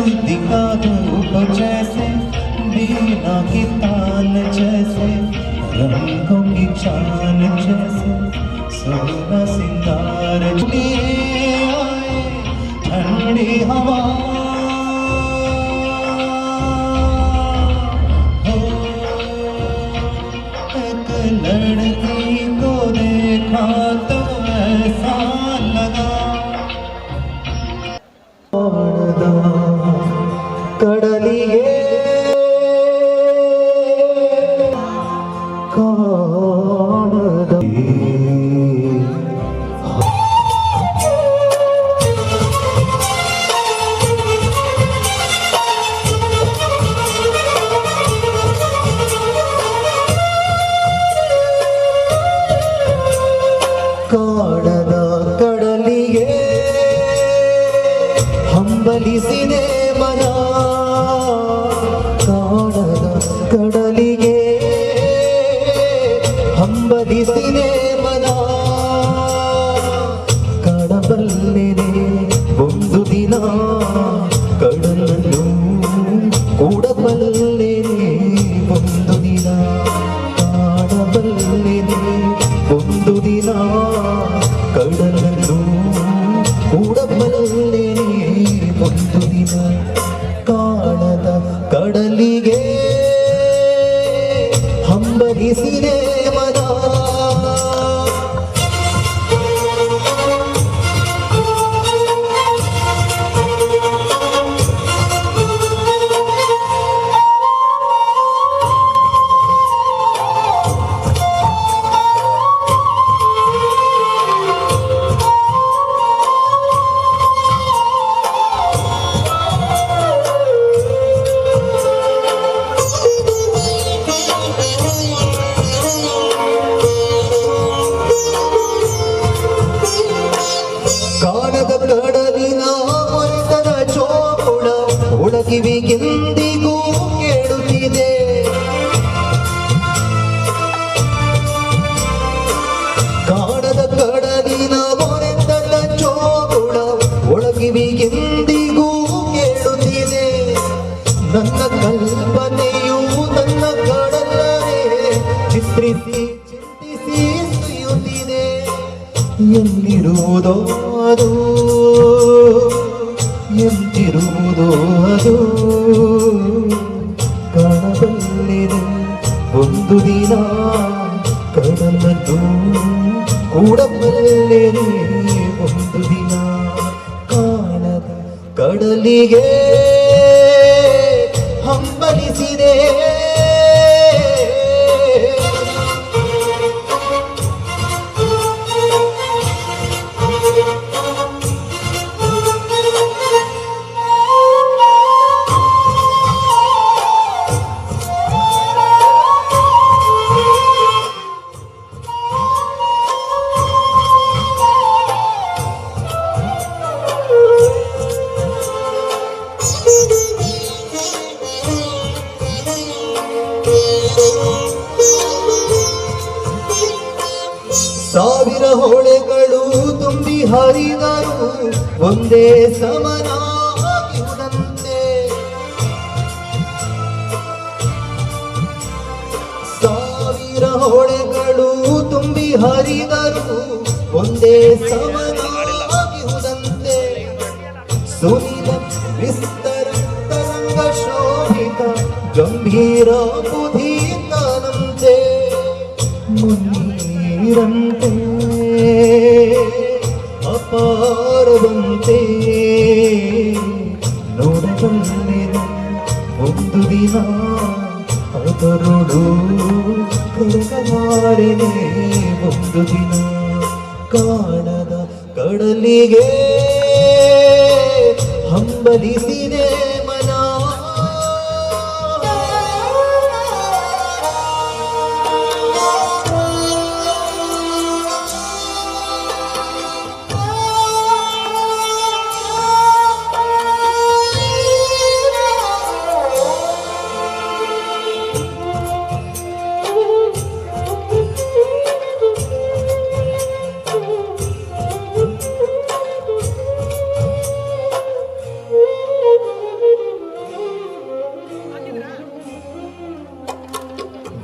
सर्दी का धूप जैसे बीना की तान जैसे रंगों की चान जैसे सोना सिंगार लिए आए ठंडी हवा हो एक लड़की को देखा तो ऐसा लगा ಕಡಲಿಗೆ ಕಾಣದ ಕಾಣದ ಕಡಲಿಗೆ ಹಂಬಲಿಸಿದೆ ಮನ ಕಾಣದ ಕಡಲಿಗೆ ಹಂಬಲಿಸಿದೆ ಮನ ಕಾಣಬಲ್ಲೆನೆ ಒಂದು ದಿನ ಕಡಲನ್ನು ಕೂಡಬಲ್ಲೆನೆ ಒಂದು ದಿನ ಕಾಣಬಲ್ಲೆನೆ ಒಂದು ದಿನ ಕಡಲನ್ನು ಕೂಡಬಲ್ಲೆನೆ ಒಂದು ದಿನ ಕಾಣದ ಕಡಲಿಗೆ ಹಂಬಲಿಸಿದೆ ಮನ ಕಡಲಿನ ಮೊರೆತದ ಚೋಳ ಒಳಗಿವಿಗೆಂದಿಗೂ ಕೇಳುತ್ತಿದೆ ಕಾಣದ ಕಡಲಿನ ಮೊರೆತದ ಚೋಳ ಒಳಗಿವಿಗೆಂದಿಗೂ ಕೇಳುತ್ತಿದೆ ನನ್ನ ಕಲ್ಪನೆಯು ನನ್ನ ಕಡಲನೆ ಚಿತ್ರಿಸಿ ಚಿಂತಿಸಿ ಸುಯುತ್ತಿದೆ ಎಲ್ಲಿರುವುದೋ ಅದು ಎಂತಿರುವುದೋ ಅದು ಕಾಣಬಲ್ಲಿದೆ ಒಂದು ದಿನ ಕಡಲನ್ನು ಕೂಡಬಲ್ಲೆನೆ ಒಂದು ದಿನ ಕಾಣದ ಕಡಲಿಗೆ ಹಂಬಲಿಸಿದೆ ಸಾವಿರ ಹೊಳೆಗಳು ತುಂಬಿ ಹರಿದರು ಒಂದೇ ಸಮನಾಗಿರುವಂತೆ ಸಾವಿರ ಹೊಳೆಗಳು ತುಂಬಿ ಹರಿದರು ಒಂದೇ ಸಮನಾಗಿರುವಂತೆ ಸುನಿದ ವಿಸ್ತರ ತರಂಗ ಶೋಭಿತ ಗಂಭೀರ ಬುಧಿತನಂತೆ ಮುನ್ನೀರಂತೆ ಅಪಾರವಂತೆ ನೋಡಬಲ್ಲೆನು ಒಂದು ದಿನ ಅದರೊಡು ಕರಗಲಾರೆನೆ ಒಂದು ದಿನ ಕಾಣದ ಕಡಲಿಗೆ ಹಂಬಲಿಸಿದೆ ಮನ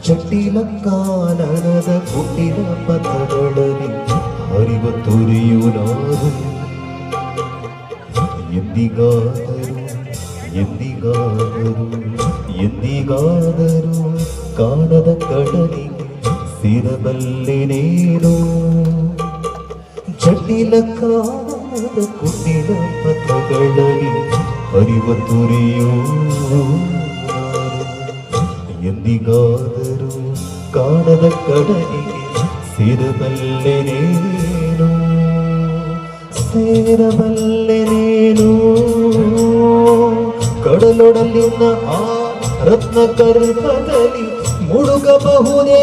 ಚಟ್ಟಿಲ ಕಾನನದ ಕುಟಿಲ ಪಥಗಳಲ್ಲಿ ಹರಿವ ತೊರೆಯು ನಾನು ಎಂದಿಗಾದರೂ ಎಂದಿಗಾದರೂ ಎಂದಿಗಾದರೂ ಕಾಣದ ಕಡಲಿಗೆ ಸೇರಬಲ್ಲೆನೇನು ಜಟಿಲ ಕಾಣದ ಕುಟಿಲ ಪಥಗಳಲ್ಲಿ ಹರಿವ ತೊರೆಯು ಎಂದಿಗಾದರೂ ಕಾಣದ ಕಡಲಿಗೆ ಸೇರಬಲ್ಲೆನೇನು ಸೇರಬಲ್ಲೆನೇನು ಕಡಲೊಡಲಿನ ಆ ರತ್ನ ಗರ್ಭದಲ್ಲಿ ಮುಳುಗಬಹುದೇ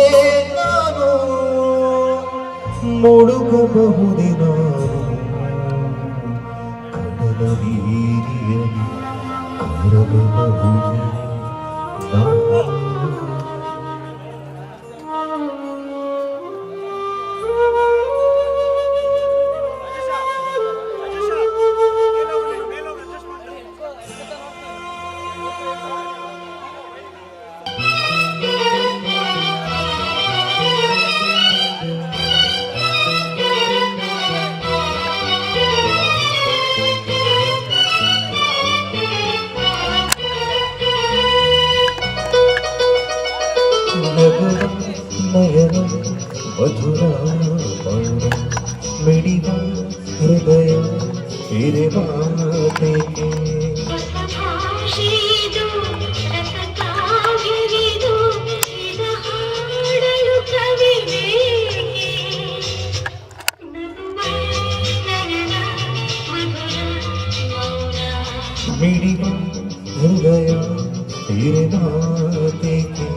ನಾನು ಮುಳುಗಬಹುದೇ ನಾನು ಕಡಲ ನೀರಿಯಲ್ಲಿ ಕರಗಬಹುದೇ ನಾನು ನಯನ ಮಧುರ ಮೌನ ಮಿಡಿವ ಹೃದಯ ಹಿರಿಮಾತೆಗೆ ಮಿಡಿವ ಹೃದಯ ಹಿರಿಮಾತೆಗೆ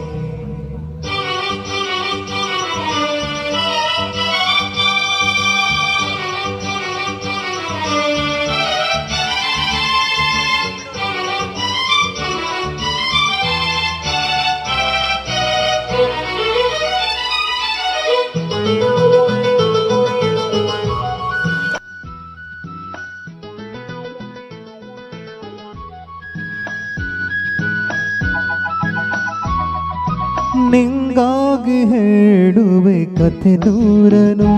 ನಿಂಗಾಗಿ ಹೇಳುವೆ ಕಥೆ ನೂರನು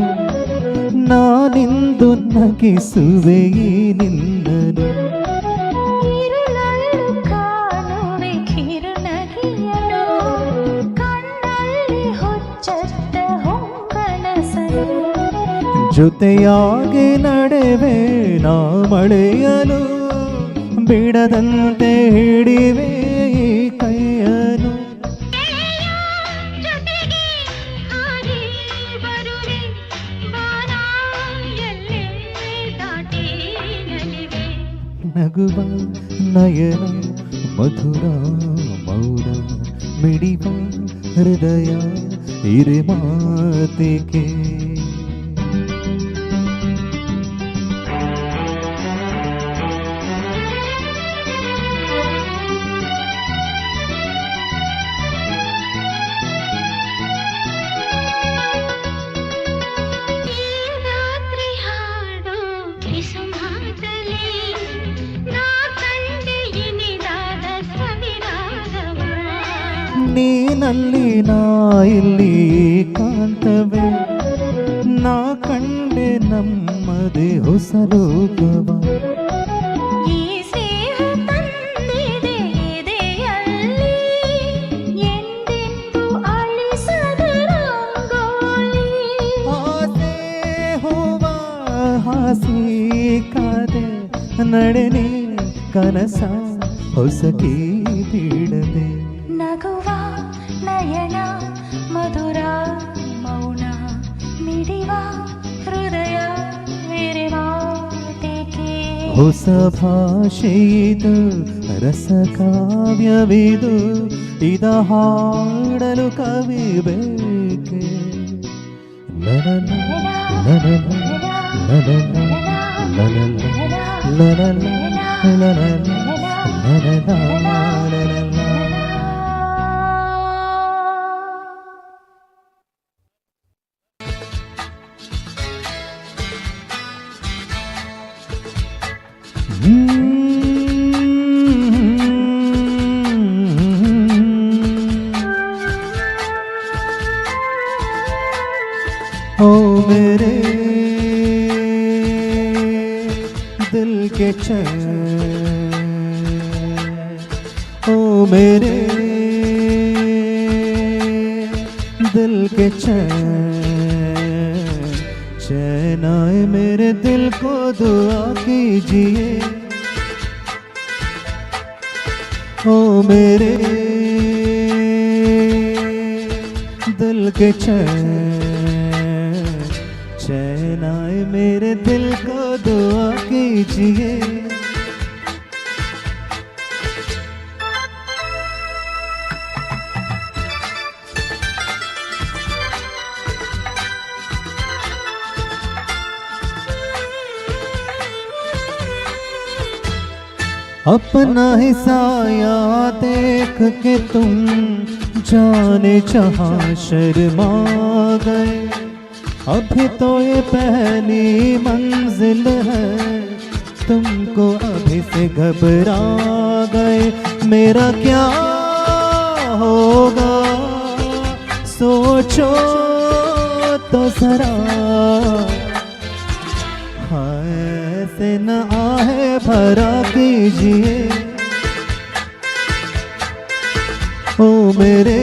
ನಾನಿಂದು ನಗಿಸುವೆ ನಿನ್ನನು ಜೊತೆಯಾಗಿ ನಡೆವೆ ನಾ ಮಳೆಯಲು ಬಿಡದಂತೆ ಹಿಡಿವೆ ಕೈಯನು ನಗುವ ನಯನ ಮಧುರ ಮೌನ ಮಿಡಿವ ಹೃದಯ ಹಿರಿಮಾತೆಗೆ ನೀನಲ್ಲಿ ನಾ ಇಲ್ಲಿ ಕಾಂತವೇ ನಾ ಕಂಡೆ ನಮ್ಮದೇ ಹೊಸ ಲೋಕವ ಹಾಸಿ ಕಾದೆ ನಡೆನೆ ಕನಸ ಹೊಸಕಿ ಬಿಡದೆ ನಗುವ ನಯನ ಮಧುರ ಮೌನ ಮಿಡಿವ ಹೃದಯ ವಿರಿಮಾತೆಗೆ ಹೊಸ ಭಾಷೆಯಿದು ರಸ ಕಾವ್ಯವಿದು ಇದ ಹಾಡಲು ಕವಿ ಬೇಕೆ ಲಲಲ ಲಲಲ ಲಲಲ ಲಲಲ ಲಲಲ मेरे दिल के चैन, ओ मेरे दिल के चैन, चैन आए मेरे दिल को दुआ कीजिए। ओ मेरे दिल के चैन, चैन आए मेरे दिल को दुआ कीजिए। अपना ही साया देख के तुम जाने जहाँ शर्मा गए। अभी तो ये पहली मंजिल है, तुमको अभी से घबरा गए। मेरा क्या होगा सोचो तो जरा, ऐसे न आहे भरा कीजिए। ओ मेरे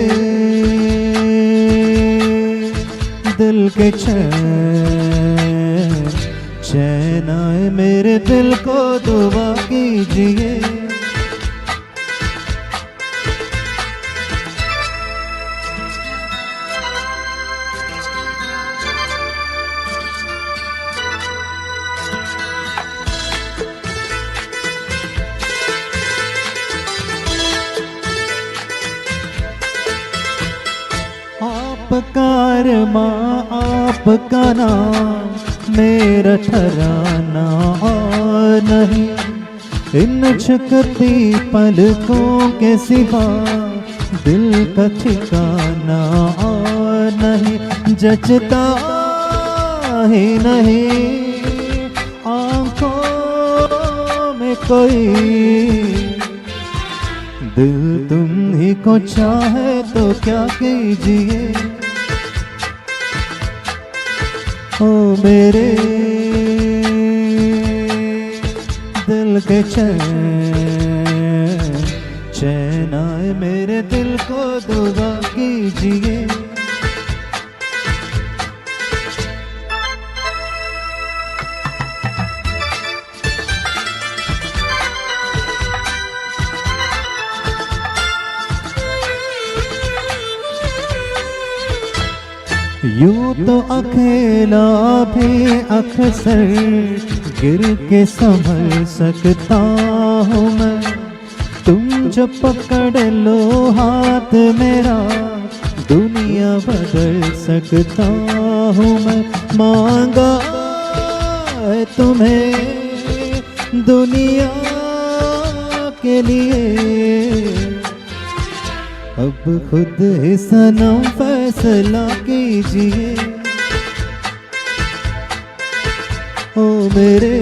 दिल के चैन, चैन आए मेरे दिल को दुआ कीजिए। आपका अरमां आपका नाम मेरा ठहराना और नहीं। इन झुकती पलकों के सिवा दिल का ठिकाना और नहीं। जचता ही नहीं आंखों में कोई, दिल तुम ही को चाहे तो क्या कीजिए। ओ मेरे दिल के चैन, चैन आए मेरे दिल को दुआ कीजिए। यूं तो अकेला भी अक्सर गिर के संभल सकता हूँ मैं। तुम जो पकड़ लो हाथ मेरा दुनिया बदल सकता हूँ मैं। मांगा है तुम्हें दुनिया के लिए, अब खुद ही सनम फैसला कीजिए। ओ मेरे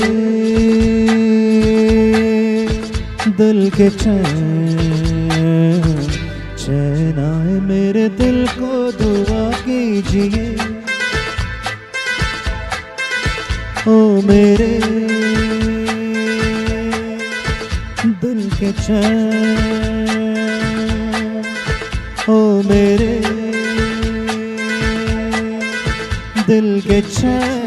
दिल के चैन, चैन आए मेरे दिल को दुआ कीजिए। ओ मेरे दिल के चैन, ओ मेरे दिल के चैन।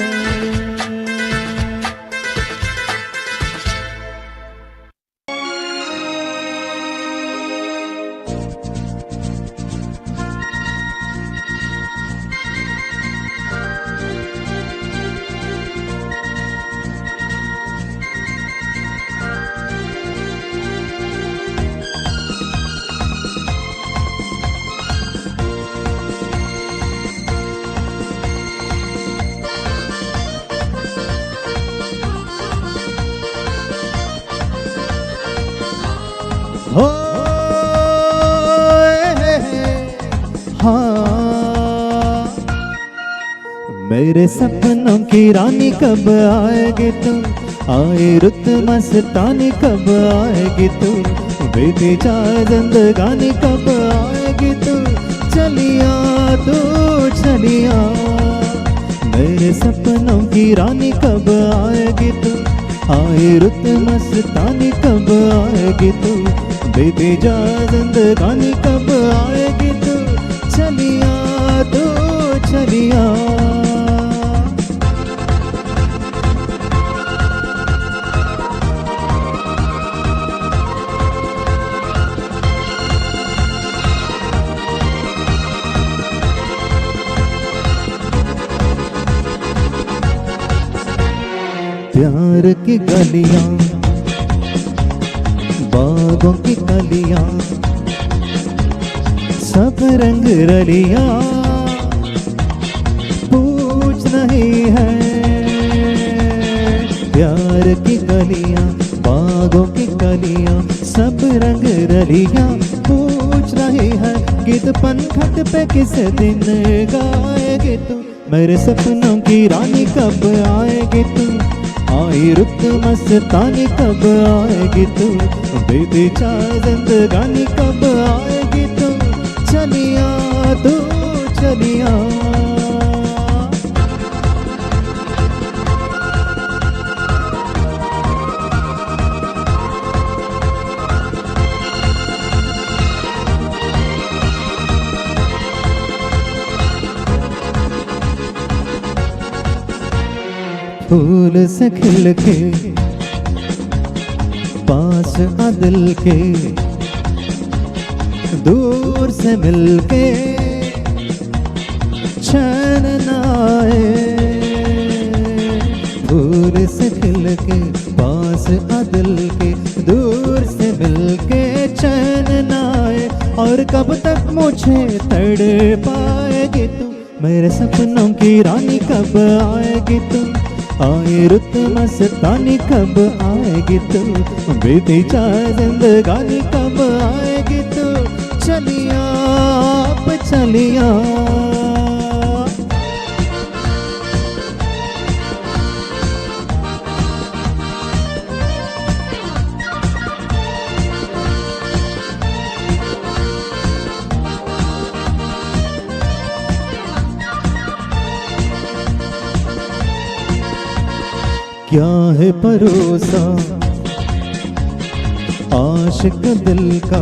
हो हाँ, मेरे सपनों की रानी कब आएगी तू, आए रुत मस्तानी कब आएगी तू, बेटी चाहे जिंदगानी कब आएगी तू, चलिया तू चलिया। मेरे मेरे सपनों की रानी कब आएगी तू, आए रुत मस्तानी कब आएगी तू, बेटी जा जिंदगानी कब आएगी तू, चलिया तू चलिया। प्यार की गलियां बागों की कलियां सब रंग रलियां पूछ नहीं है। प्यार की गलियां बागों की कलियां सब रंग रलियां पूछ रही है। गीत पनघट पे किस दिन गाएगी तू, मेरे सपनों की रानी कब आएगी तू, आई रुत मस्तानी कब आएगी तू, बेटी चा जिंदगानी कब आएगी तू, चलिया तू चलिया। फूल से खिल के पास आ दिल के, दूर से मिल के चैन न आए। फूल से खिल के पास आ दिल के, दूर से मिल के चैन न आए। और कब तक मुझे तड़ पाएगी तू, मेरे सपनों की रानी कब आएगी तू, आए रुत मस्तानी कब आएगी तू, बेटी चा जिंदगानी कब आएगी तू, चलिया अब चलिया। क्या है भरोसा आशिक दिल का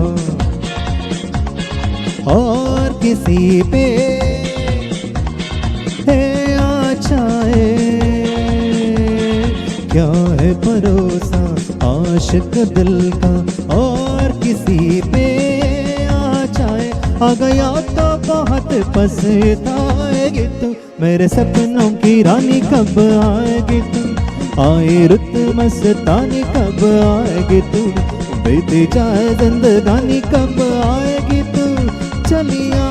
और किसी पे है आ जाए। क्या है भरोसा आशिक दिल का और किसी पे आ जाए। आ गया तो बहुत पछताएगी तू, मेरे सपनों की रानी कब आएगी तू, आए रुत मस्तानी कब आएगी तू, बेटी चा जिंदगानी कब आएगी तू, चलिया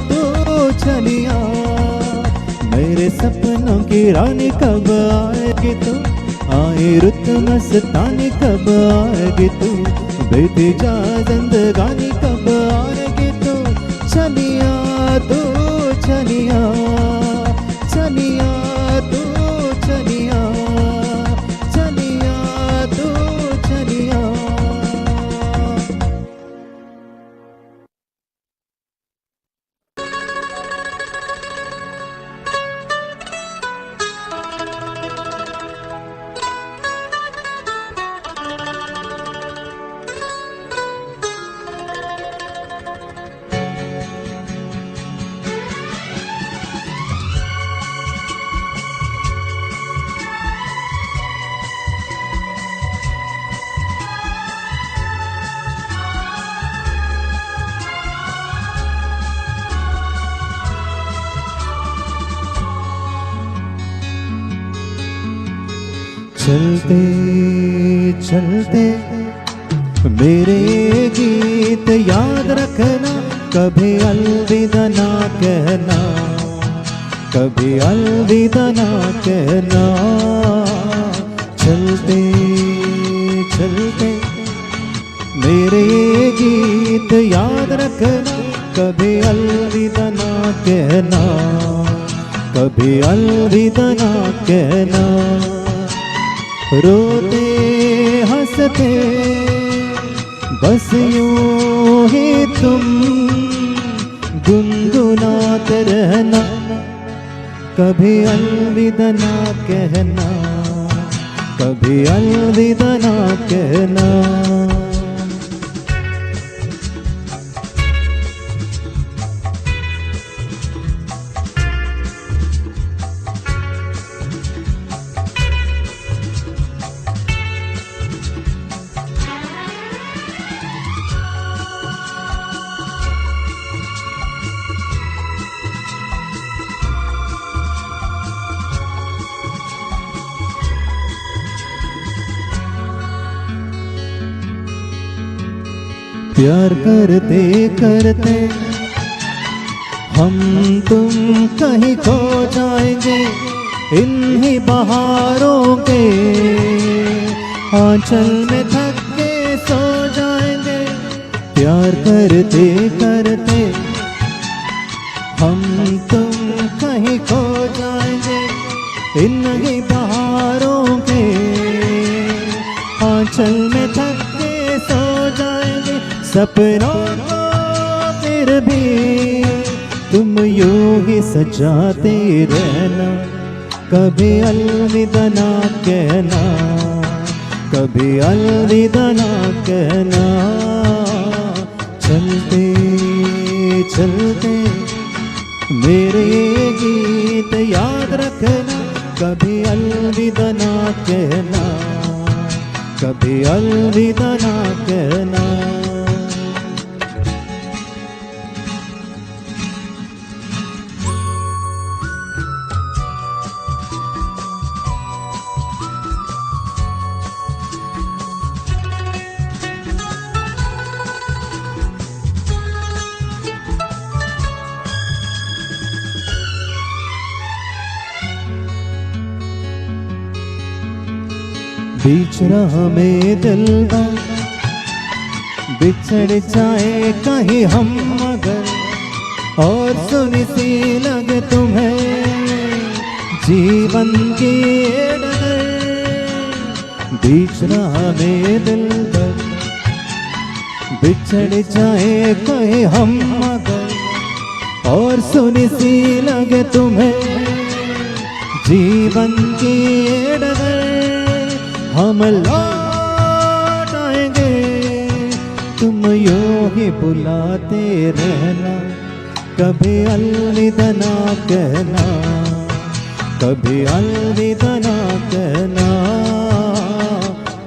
तू चलिया। मेरे सपनों की रानी कब आएगी तू, आए रुत मस्तानी कब आएगी तू, बेटी चा जिंदगानी कब आएगी तू, चलिया तू चलिया चलिया तू चलिया। चलते चलते मेरे गीत याद रखना, कभी अलविदा ना कहना, कभी अलविदा ना कहना। चलते चलते मेरे गीत याद रखना, कभी अलविदा ना कहना, कभी अलविदा ना कहना। रोते हंसते बस यूं ही तुम गुनगुनाते रहना, कभी अलविदा ना कहना, कभी अलविदा ना कहना। प्यार करते करते हम तुम कहीं खो जाएंगे, इन्हीं बहारों के आंचल में थक के सो जाएंगे। प्यार करते करते हम तुम कहीं खो जाएंगे, इन्हीं बहारों के आंचल में थक के सो जाएंगे। सपनों को फिर भी तुम यूं ही सजाते रहना, कभी अलविदा ना कहना, कभी अलविदा ना कहना। चलते चलते मेरे ये गीत याद रखना, कभी अलविदा ना कहना, कभी अलविदा ना कहना। बीच राह में दिल बिछड़ जाए कहीं हम मगर, और सुनी सी लगे तुम्हें जीवन की डगर। बीच राह में दिल बिछड़ जाए कहीं हम मगर, और सुनी सी लगे तुम्हें जीवन की डगर। हम लौट आएंगे तुम यूं ही बुलाते रहना, कभी अलविदा ना कहना, कभी अलविदा ना कहना।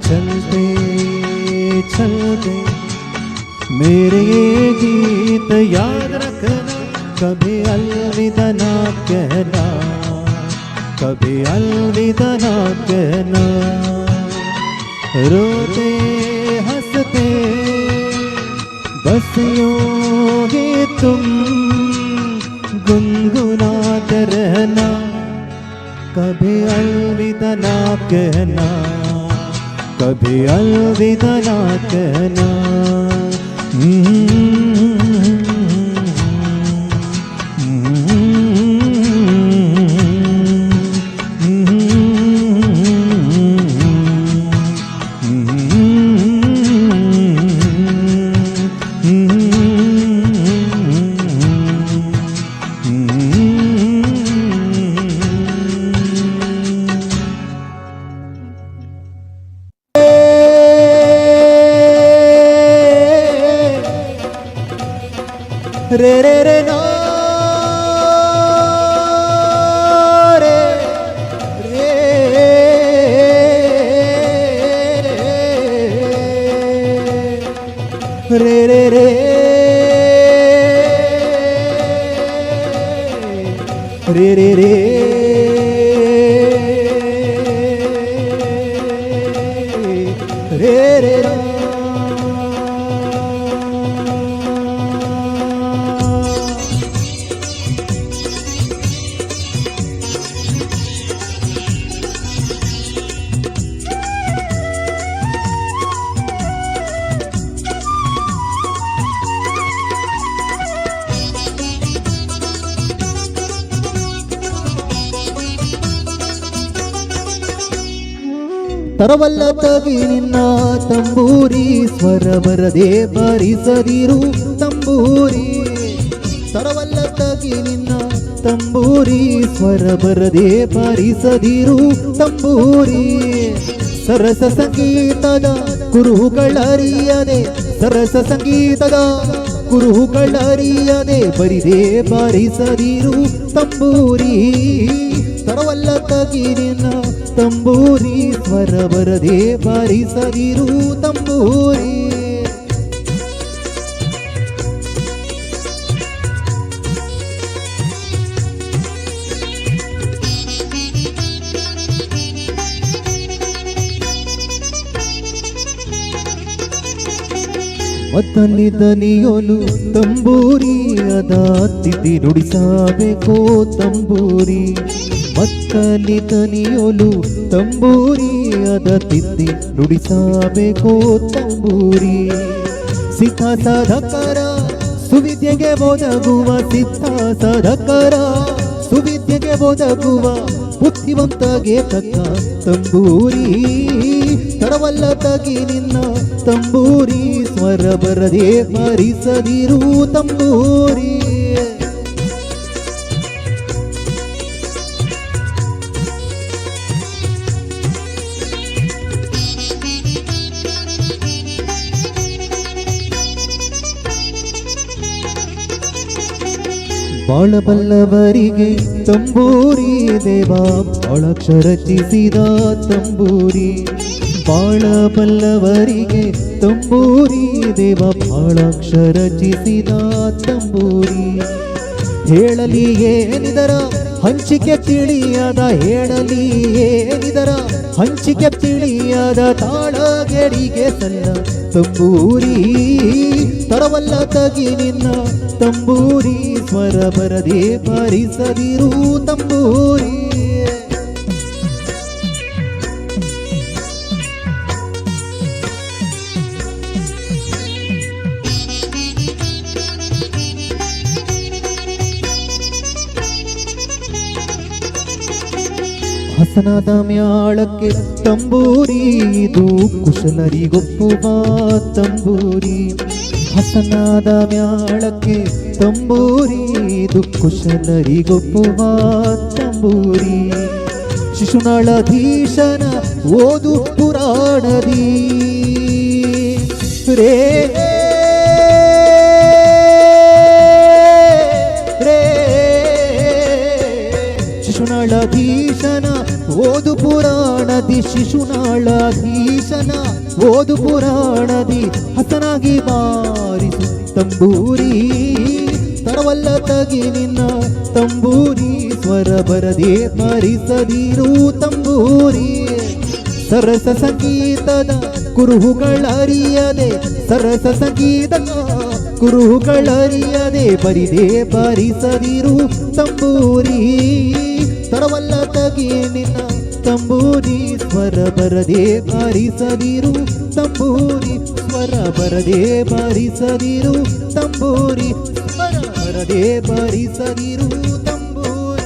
चलते चलते मेरे ये गीत याद रखना, कभी अलविदा ना कहना, कभी अलविदा ना कहना। रोते हंसते बस यूं ही तुम गुनगुनाते रहना, कभी अलविदा ना कहना, कभी अलविदा ना कहना। रे रे रे ना रे रे रे रे रे रे रे रे रे रे रे। ತರವಲ್ಲ ತಗಿ ನಿನ್ನ ತಂಬೂರಿ, ಸ್ವರ ಬರದೆ ಬಾರಿಸದಿರು ತಂಬೂರಿ. ತರವಲ್ಲ ತಗಿ ನಿನ್ನ ತಂಬೂರಿ ಸ್ವರ ಬರದೆ ಬಾರಿಸದಿರು ತಂಬೂರಿ ಸರಸ ಸಂಗೀತದ ಕುರುಹುಗಳರಿಯದೆ ಸರಸ ಸಂಗೀತದ ಕುರುಹುಗಳರಿಯದೆ ಬರಿದೆ ಬಾರಿಸದಿರು ತಂಬೂರಿ ತರವಲ್ಲ ತಗಿರಿನ ತಂಬೂರಿ ಸ್ವರ ಬರದೆ ಬಾರಿಸದಿರು ತಂಬೂರಿ ಮತ್ತಲ್ಲಿ ದನಿಯೊಲು ತಂಬೂರಿ ಅದ ತಿದ್ದಿ ನುಡಿಸಬೇಕು ತಂಬೂರಿ ಮತ್ತಲ್ಲಿ ದನಿಯೊಲು ತಂಬೂರಿ ಅದ ತಿದ್ದಿ ನುಡಿಸಬೇಕು ತಂಬೂರಿ ಸಿದ್ಧ ಸಾಧಕರ ಸುವಿದ್ಯೆಗೆ ಒದಗುವ ಸಿದ್ಧ ಸಾಧಕರ ಸುವಿದ್ಯೆಗೆ ಒದಗುವ ಬುದ್ಧಿವಂತಗೆ ತಕ್ಕ ತಂಬೂರಿ ತರವಲ್ಲ ತಗಿ ನಿನ್ನ ತಂಬೂರಿ ಸ್ವರ ಬರದೆ ಬಾರಿಸದಿರು ತಂಬೂರಿ ಬಾಳಬಲ್ಲವರಿಗೆ ತಂಬೂರಿ ದೇವ ಬಾಳಕ್ಷರ ರಚಿಸಿದ ತಂಬೂರಿ ಬಾಳಬಲ್ಲವರಿಗೆ ತಂಬೂರಿ ದೇವ ಬಾಳಕ್ಷರ ರಚಿಸಿದ ತಂಬೂರಿ ಹೇಳಲಿ ಏನಿದರ ಹಂಚಿಕೆ ತಿಳಿಯದ ಹೇಳಲಿ ಏನಿದರ ಹಂಚಿಕೆ ತಿಳಿಯದ ತಾಳಗೆಡಿಗೆ ಸಲ್ಲ ತಂಬೂರಿ ತರವಲ್ಲ ತಗಿ ನಿನ್ನ ತಂಬೂರಿ ಸ್ವರ ಬರದೆ ಬಾರಿಸದಿರು ತಂಬೂರಿ ಹಸನಾದ ಮ್ಯಾಳಕ್ಕೆ ತಂಬೂರಿ ಇದು ಕುಶಲರಿಗೊಪ್ಪುವ ತಂಬೂರಿ ಹಸನಾದ ಮ್ಯಾಳಕ್ಕೆ ತಂಬೂರಿ ಇದು ಕುಶಲರಿಗೊಪ್ಪುವ ತಂಬೂರಿ ಶಿಶುನಾಳಧೀಶನ ಓದು ಪುರಾಣದಿ ರೇ ಶಿಶುನಾಳಧೀಶನ ಓದು ಪುರಾಣದಿ ಶಿಶುನಾಳಧೀಶನ ಓದು ಪುರಾಣದಿ ಹಸನಾಗಿ ಬಾರಿಸು ತಂಬೂರಿ ತರವಲ್ಲ ತಗಿ ನಿನ್ನ ತಂಬೂರಿ ಸ್ವರ ಬರದೆ ಬಾರಿಸದಿರು ತಂಬೂರಿ ಸರಸ ಸಂಗೀತದ ಕುರುಹುಗಳರಿಯದೆ ಸರಸ ಸಂಗೀತದ ಕುರುಹುಗಳರಿಯದೆ ಬರಿದೆ ಬಾರಿಸದಿರು ತಂಬೂರಿ ತರವಲ್ಲ ತಗಿ ನಿನ್ನ ತಂಬೂರಿ ಸ್ವರ ಬರದೆ ಬಾರಿಸದಿರು ತಂಬೂರಿ ಸ್ವರ ಬರದೆ ಬಾರಿಸದಿರು ತಂಬೂರಿ ಸ್ವರ ಬರದೆ ಬಾರಿಸದಿರು ತಂಬೂರಿ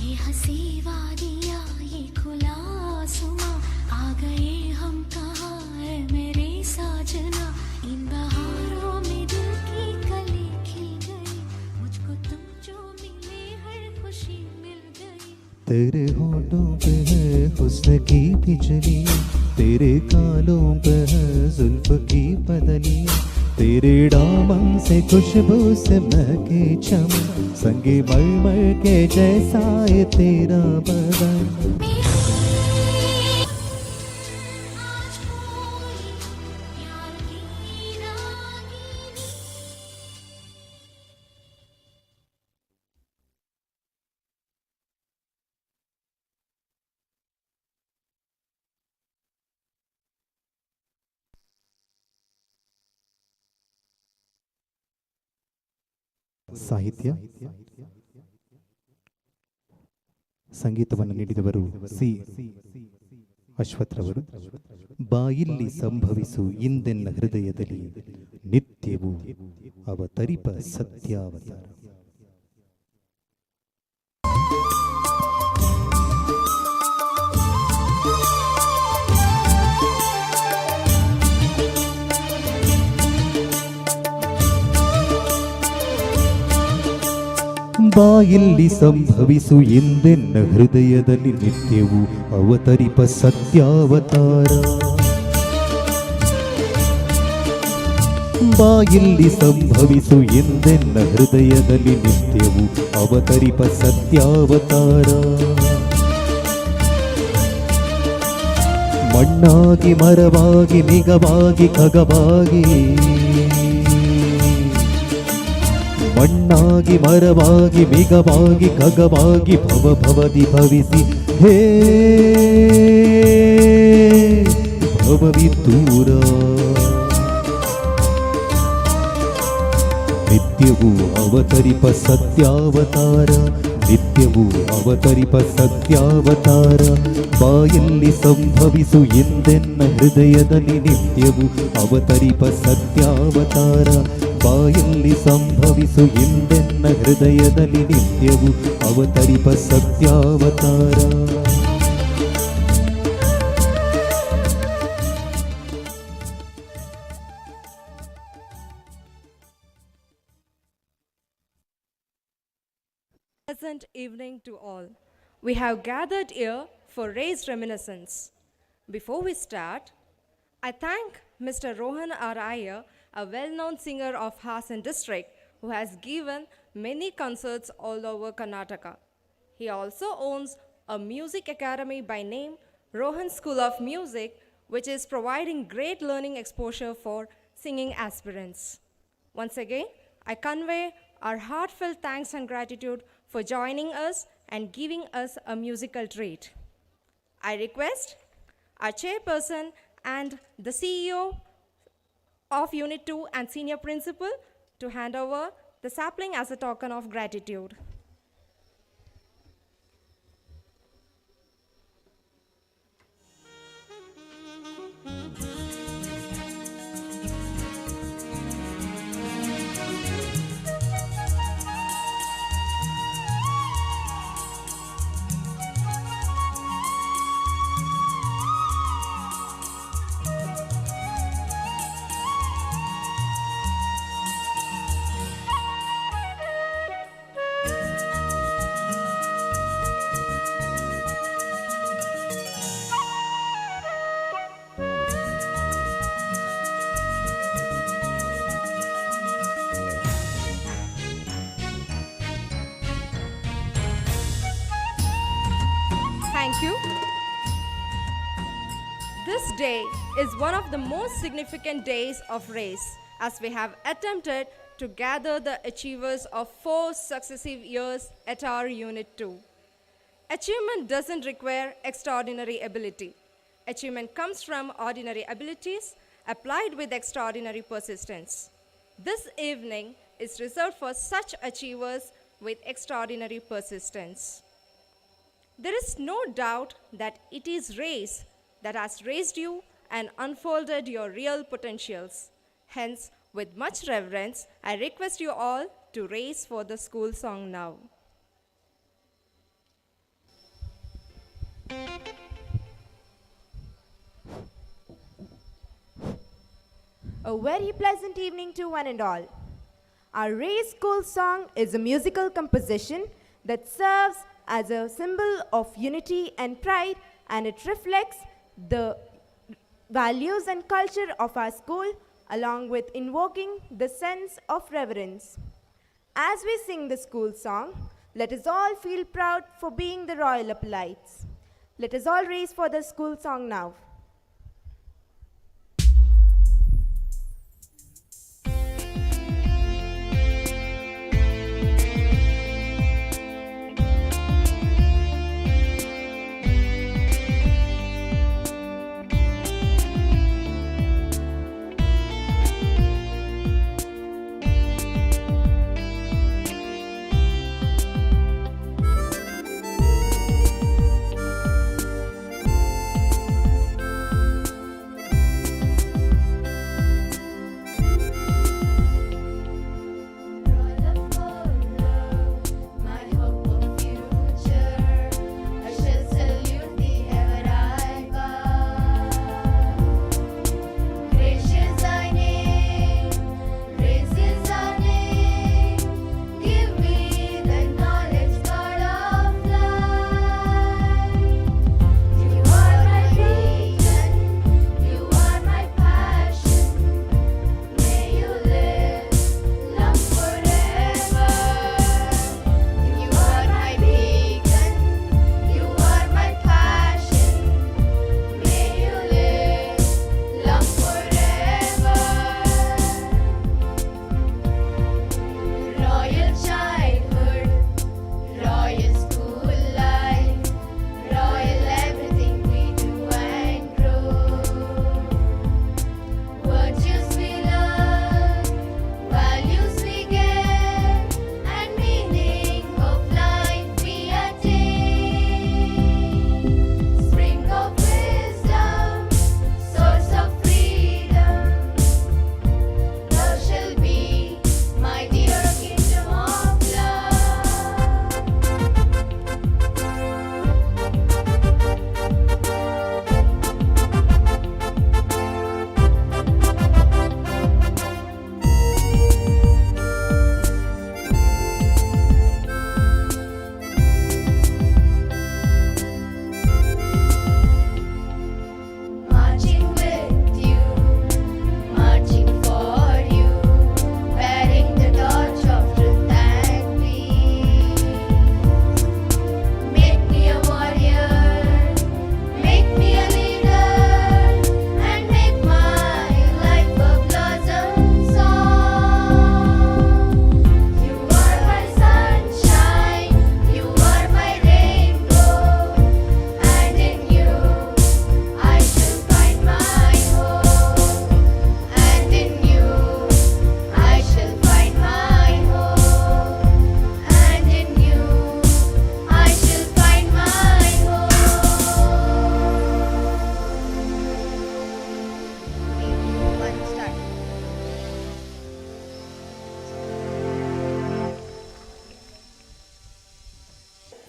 ये हंसी वादियाँ ये खुला आसमां आ गए हम कहाँ है मेरे साजना इन बहारों में दिल की कली खिल गई मुझको तुम जो मिले हर खुशी मिल गई तेरे होठों पे है हुस्न की बिजलियाँ तेरे गालों पे है जुल्फ की बदलियाँ तेरे दामन से खुशबू से महके चमन संगे मर के जैसा ये तेरा बदन आज कोई प्यार की रागिनी ಸಾಹಿತ್ಯ, ಸಂಗೀತವನ್ನು ನೀಡಿದವರು ಸಿ ಅಶ್ವಥ್ರವರು. ಬಾಯಿಲ್ಲಿ ಸಂಭವಿಸು ಇಂದೆನ್ನ ಹೃದಯದಲ್ಲಿ, ನಿತ್ಯವೂ ಅವತರಿಪ ಸತ್ಯಾವತಾರ. ಬಾಯಲ್ಲಿ ಸಂಭವಿಸು ಎಂದೆನ್ನ ಹೃದಯದಲ್ಲಿ, ನಿತ್ಯವೂ ಅವತರಿಪ ಸತ್ಯಾವತಾರ. ಬಾಯಲ್ಲಿ ಸಂಭವಿಸು ಎಂದೆನ್ನ ಹೃದಯದಲ್ಲಿ, ನಿತ್ಯವೂ ಅವತರಿಪ ಸತ್ಯಾವತಾರ. ಮಣ್ಣಾಗಿ ಮರವಾಗಿ ನಿಗವಾಗಿ ಖಗವಾಗಿ, ಮಣ್ಣಾಗಿ ಮರವಾಗಿ ಮೇಘವಾಗಿ ಖಗವಾಗಿ ಭವದಿ ಭವಿಸಿ ಹೇ ಭವವಿದೂರ. ನಿತ್ಯವೂ ಅವತರಿಪ ಸತ್ಯಾವತಾರ, ನಿತ್ಯವೂ ಅವತರಿಪ ಸತ್ಯಾವತಾರ. ಬಾಯಲ್ಲಿ ಸಂಭವಿಸು ಎಂದೆನ್ನ ಹೃದಯದಲ್ಲಿ, ನಿತ್ಯವೂ ಅವತರಿಪ ಸತ್ಯಾವತಾರ. ಬಾಯಲ್ಲಿ ಸಂಭವಿಸು ಎಂದೆನ್ನ ಹೃದಯದಲ್ಲಿ, ನಿತ್ಯವೂ ಅವತರಿಪ ಸತ್ಯಾವತಾರ. Pleasant evening to all. We have gathered here for raised reminiscence. Before we start, I thank Mr. Rohan R. Iyer, a well-known singer of Hassan district, who has given many concerts all over Karnataka. He also owns a music academy by name Rohan School of Music, which is providing great learning exposure for singing aspirants. Once again, I convey our heartfelt thanks and gratitude for joining us and giving us a musical treat. I request our chairperson and the CEO of Unit 2 and Senior Principal to hand over the sapling as a token of gratitude. Thank you. This day is one of the most significant days of race, as we have attempted to gather the achievers of 4 successive years at our Unit 2. Achievement doesn't require extraordinary ability. Achievement comes from ordinary abilities applied with extraordinary persistence. This evening is reserved for such achievers with extraordinary persistence. There is no doubt that it is race that has raised you and unfolded your real potentials. Hence, with much reverence, I request you all to raise for the school song now. A very pleasant evening to one and all. Our race school song is a musical composition that serves as a symbol of unity and pride, and it reflects the values and culture of our school, along with invoking the sense of reverence. As we sing the school song, let us all feel proud for being the royal acolytes. Let us all raise for the school song now.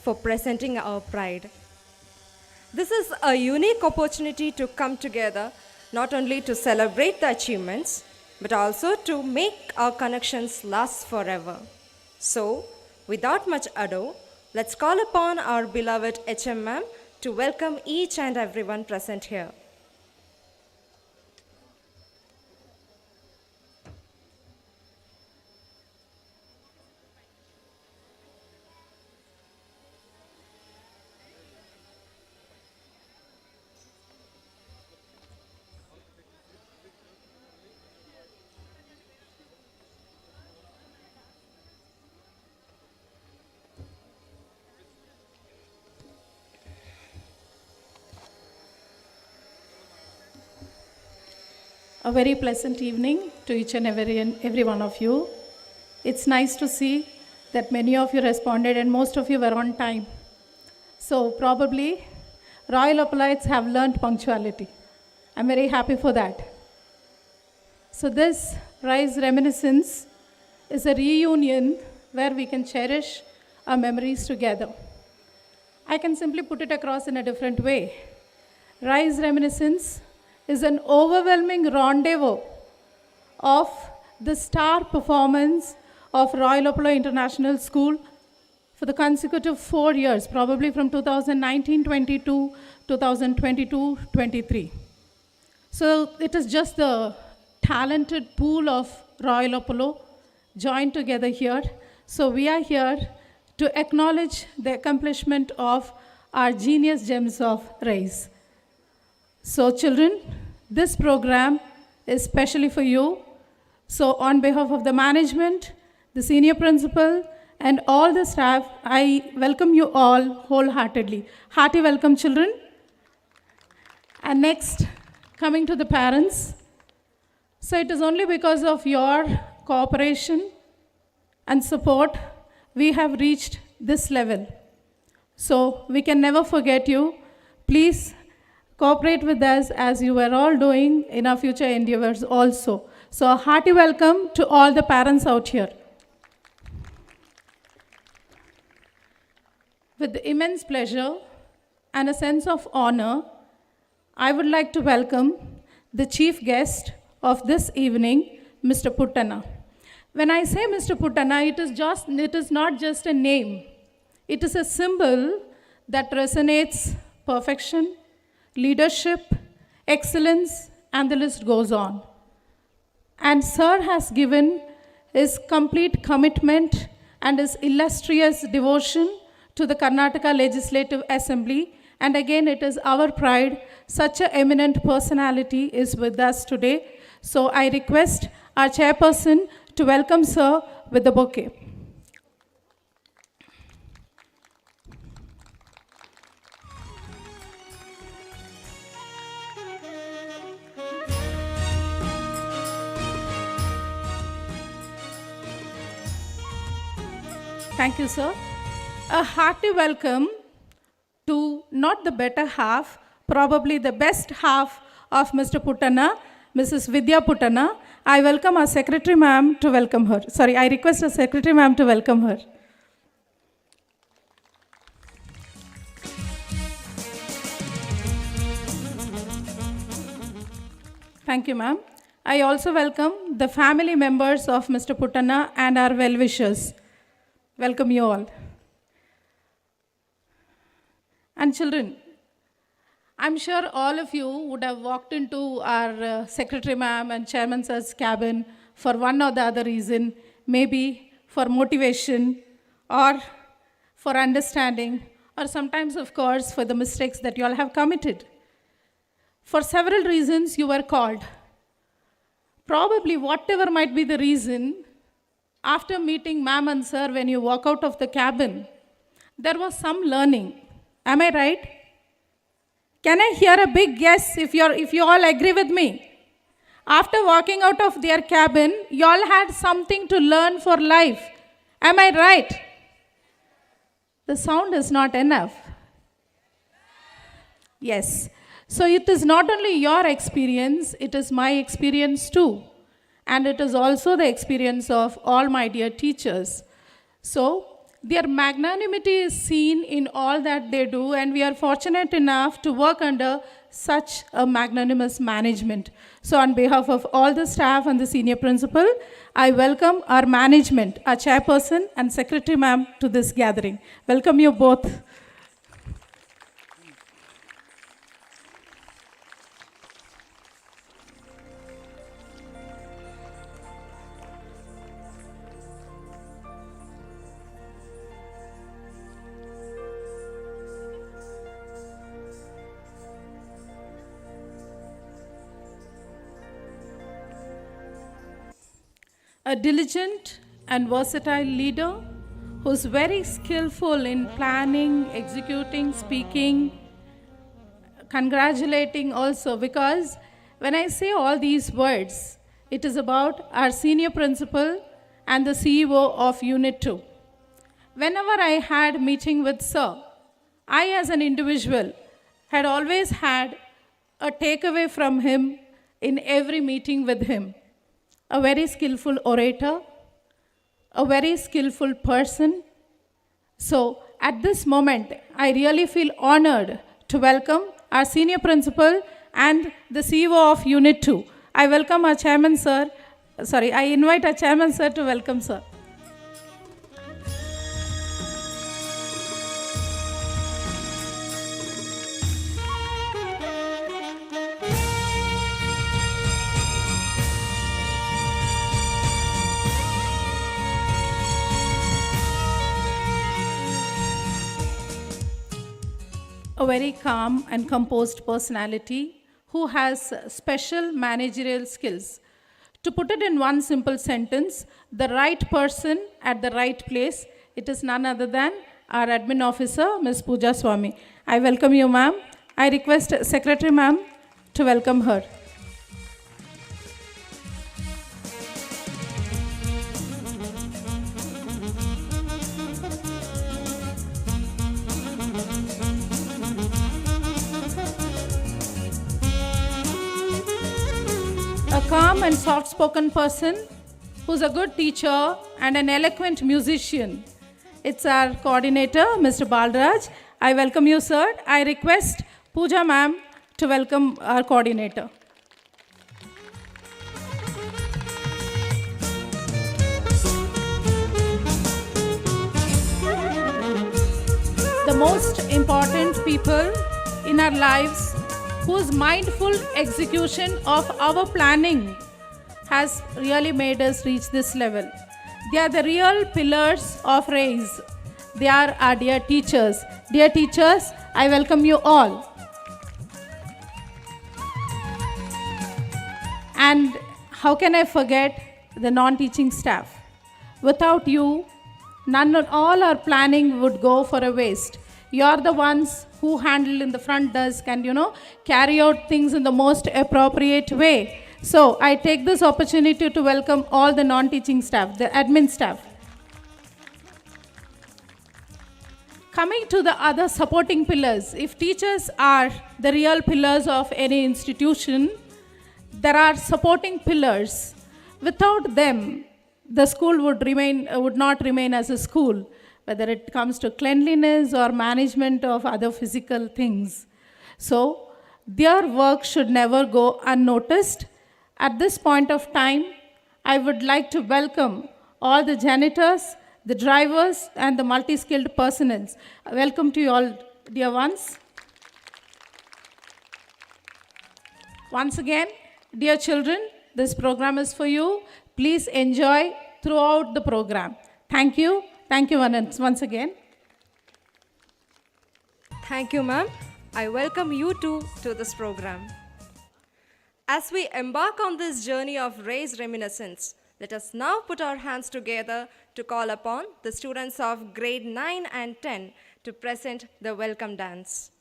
for presenting our pride. This is a unique opportunity to come together, not only to celebrate the achievements, but also to make our connections last forever. So, without much ado, let's call upon our beloved HMM to welcome each and everyone present here. A very pleasant evening to each and every one of you. It's nice to see that many of you responded and most of you were on time. So probably Royal Apollites have learned punctuality. I'm very happy for that. So this Rise Reminiscence is a reunion where we can cherish our memories together. I can simply put it across in a different way. Rise Reminiscence is an overwhelming rendezvous of the star performance of Royal Apollo International School for the consecutive 4 years, probably from 2019-22, 2022-23. So it is just the talented pool of Royal Apollo joined together here. So we are here to acknowledge the accomplishment of our genius gems of Rise. So children, this program is specially for you. So on behalf of the management, the senior principal, and all the staff, I welcome you all wholeheartedly. Hearty welcome, children. And next, coming to the parents. So it is only because of your cooperation and support we have reached this level. So we can never forget you. Please cooperate with us as you were all doing in our future endeavors also. So a hearty welcome to all the parents out here. With immense pleasure and a sense of honor, I would like to welcome the chief guest of this evening, Mr. Puttana. When I say Mr. Puttana, it is not just a name. It is a symbol that resonates perfection, leadership, excellence, and the list goes on. And Sir has given his complete commitment and his illustrious devotion to the Karnataka Legislative Assembly. And again, it is our pride, such an eminent personality is with us today. So I request our chairperson to welcome Sir with the bouquet. Thank you, sir. A hearty welcome to not the better half, probably the best half of Mr. Puttana, Mrs. Vidya Puttana. I welcome our secretary ma'am to welcome her. Sorry, I request our secretary ma'am to welcome her. Thank you, ma'am. I also welcome the family members of Mr. Puttana and our well-wishers. Welcome you all. And children, I'm sure all of you would have walked into our secretary ma'am and chairman sir's cabin for one or the other reason, maybe for motivation or for understanding, or sometimes, of course, for the mistakes that you all have committed. For several reasons, you were called. Probably whatever might be the reason, after meeting ma'am and sir, when you walk out of the cabin, there was some learning. Am I right? Can I hear a big yes if you all agree with me? After walking out of their cabin, you all had something to learn for life. Am I right? The sound is not enough. Yes. So it is not only your experience, it is my experience too. And it is also the experience of all my dear teachers. So Their magnanimity is seen in all that they do, and we are fortunate enough to work under such a magnanimous management. So, on behalf of all the staff and the senior principal, I welcome our management, our chairperson and secretary ma'am to this gathering. Welcome you both. A diligent and versatile leader who's very skillful in planning, executing, speaking, congratulating also, because when I say all these words, it is about our senior principal and the CEO of Unit 2. Whenever I had meeting with Sir, I as an individual had always had a takeaway from him in every meeting with him. A very skillful orator, a very skillful person. So at this moment, I really feel honored to welcome our senior principal and the CEO of Unit 2. I welcome our chairman, sir. I invite our chairman, sir, to welcome, sir. A very calm and composed personality who has special managerial skills. To put it in one simple sentence, the right person at the right place, it is none other than our admin officer, Ms. Pooja Swami. I welcome you, ma'am. I request Secretary ma'am to welcome her. A calm and soft-spoken person who's a good teacher and an eloquent musician. It's our coordinator, Mr. Balraj. I welcome you, sir. I request Pooja ma'am to welcome our coordinator. The most important people in our lives whose mindful execution of our planning has really made us reach this level. They are the real pillars of RAISE. They are our dear teachers. Dear teachers, I welcome you all. And how can I forget the non-teaching staff? Without you, all our planning would go for a waste. You're the ones who handle in the front desk and, carry out things in the most appropriate way. So I take this opportunity to welcome all the non-teaching staff, the admin staff. Coming to the other supporting pillars, if teachers are the real pillars of any institution, there are supporting pillars. Without them, the school would not remain as a school, whether it comes to cleanliness or management of other physical things. So their work should never go unnoticed. At this point of time, I would like to welcome all the janitors, the drivers, and the multi-skilled personnel. Welcome to you all, dear ones. Once again, dear children, this program is for you. Please enjoy throughout the program. Thank you. Thank you once again. Thank you, ma'am. I welcome you too to this program. As we embark on this journey of RAISE reminiscence, let us now put our hands together to call upon the students of grade 9 and 10 to present the welcome dance.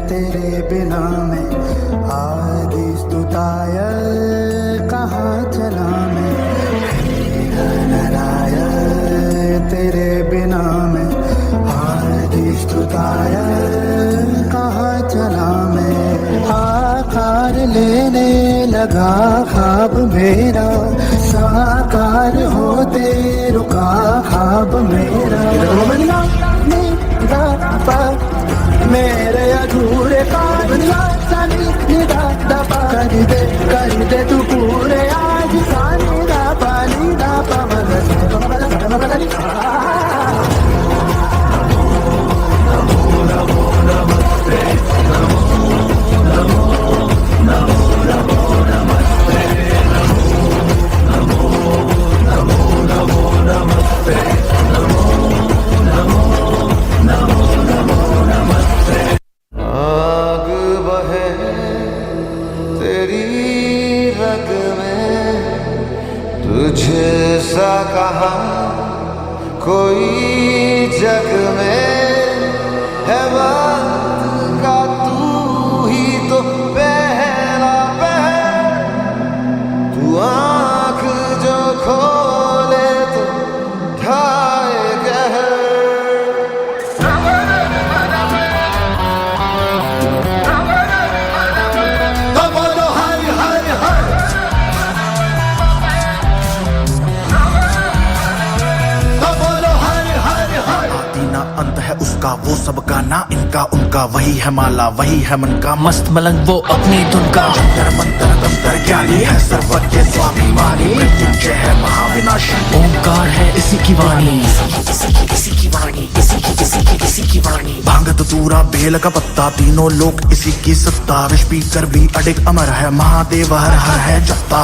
तेरे बिना मैं आगे स्तुताय कहाँ चला मैं हे गणराय आकार लेने लगा ख्वाब मेरा, साकार होते रुका ख्वाब मेरा। मेरे अधूरे ख्वाब कर दे तू पूरे आज, सानी दा पानी दा पवन। आग बहे तेरी रग में, तुझसा कहाँ कोई जग में है, बात का तू ही तो पहला पहर। तू आँख जो खोले तो ढाए कहर। अंत है उसका वो सबका ना इनका उनका, वही है माला वही है मन का मस्त मलंग वो अपनी धुन का। जंतर मंतर तंत्र ज्ञानी है सर्वज्ञ स्वाभिमानी, मृत्युंजय है महाविनाशी, ओंकार है इसी की वाणी, इसी की वाणी, इसी की वाणी। भांग धतूरा बेल का पत्ता तीनों लोग इसी की सत्ता, विष पी कर भी अडिग अमर है महादेव हर हर है जपता।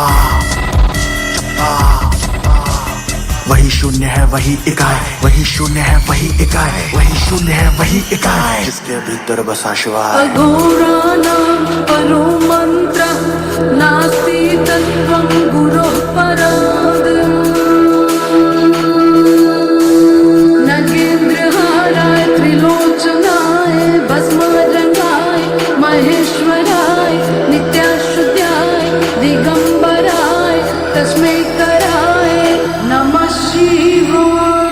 वही शून्य है वही इकाई, वही शून्य है वही इकाई, वही शून्य है वही इकाई, जिसके भीतर बसा शिवाय। अघोराणां परो मंत्र नास्ति तत्त्वं गुरोः पराद्, नगेन्द्रहाराय त्रिलोचनाय भस्मारंगाय महेश्वराय नित्याशुद्धाय दिगंबराय तस्मै कराय नमः शिवाय।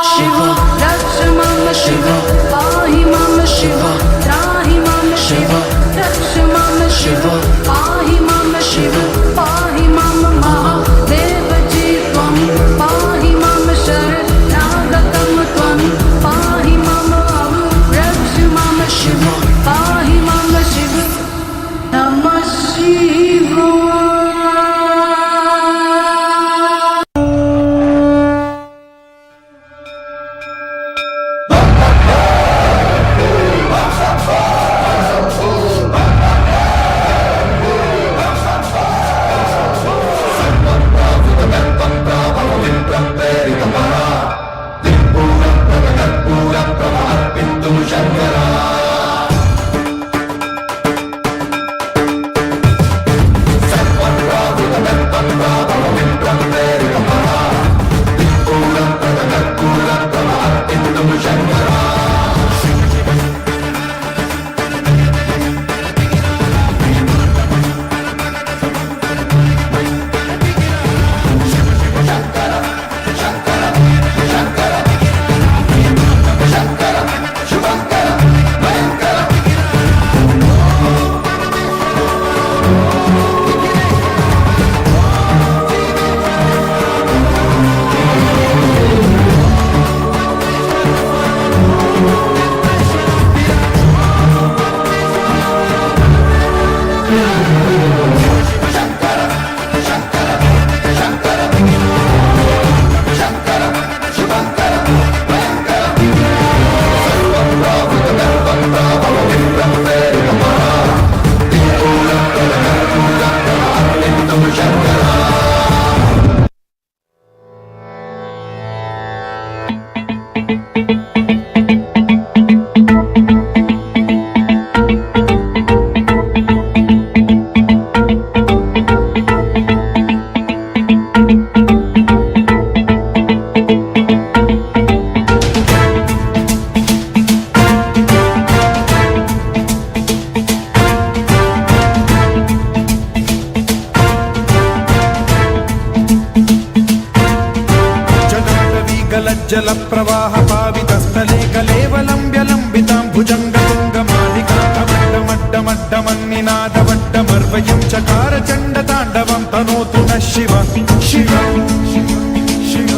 शिव रक्ष मम शिव, पाहि मम शिव, त्राहि मम शिव, रक्ष मम शिव, पाहि मम शिव, पाहि मम महादेव जी त्वं, पाहि मम शरणागतं त्वं, पाहि मम रक्ष मम शिव, पाहि मम शिव, नमः शिवाय। जल प्रवाह पावितस्थले कलेवलं व्यलम्बितां भुजङ्गतुङ्गमालिकां निनादवट्टमर्वयं चकार चण्डताण्डवं तनोतु नः शिव शिव शिव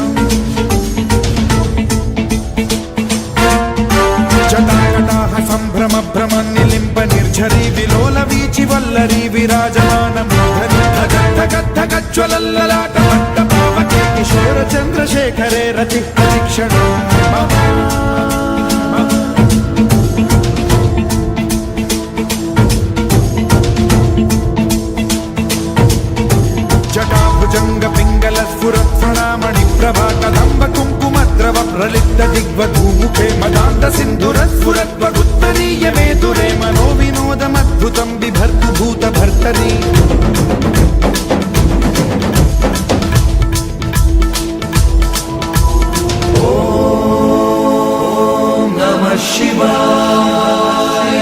जटाकटाः सम्भ्रम भ्रम निलिम्ब निर्झरी विलोल वीचि वल्लरी विराजमान मूर्धनि धगद्धगद्धगज्ज्वलल्ललाट मट्टपावके किशोर चन्द्रशेखरे रतिः प्रशिक्षणं मम जटाभुजंग पिंगल स्फुरत् प्रणामणि प्रभा कदम्ब कुङ्कुमद्रव प्रलिप्त दिग्वधूमुखे मदान्त सिन्धुर स्फुरत् वगुत्तरीय मेधुरे मनो विनोदमद्भुतं बिभर्तु भूत भर्तरी ॐ नमः शिवाय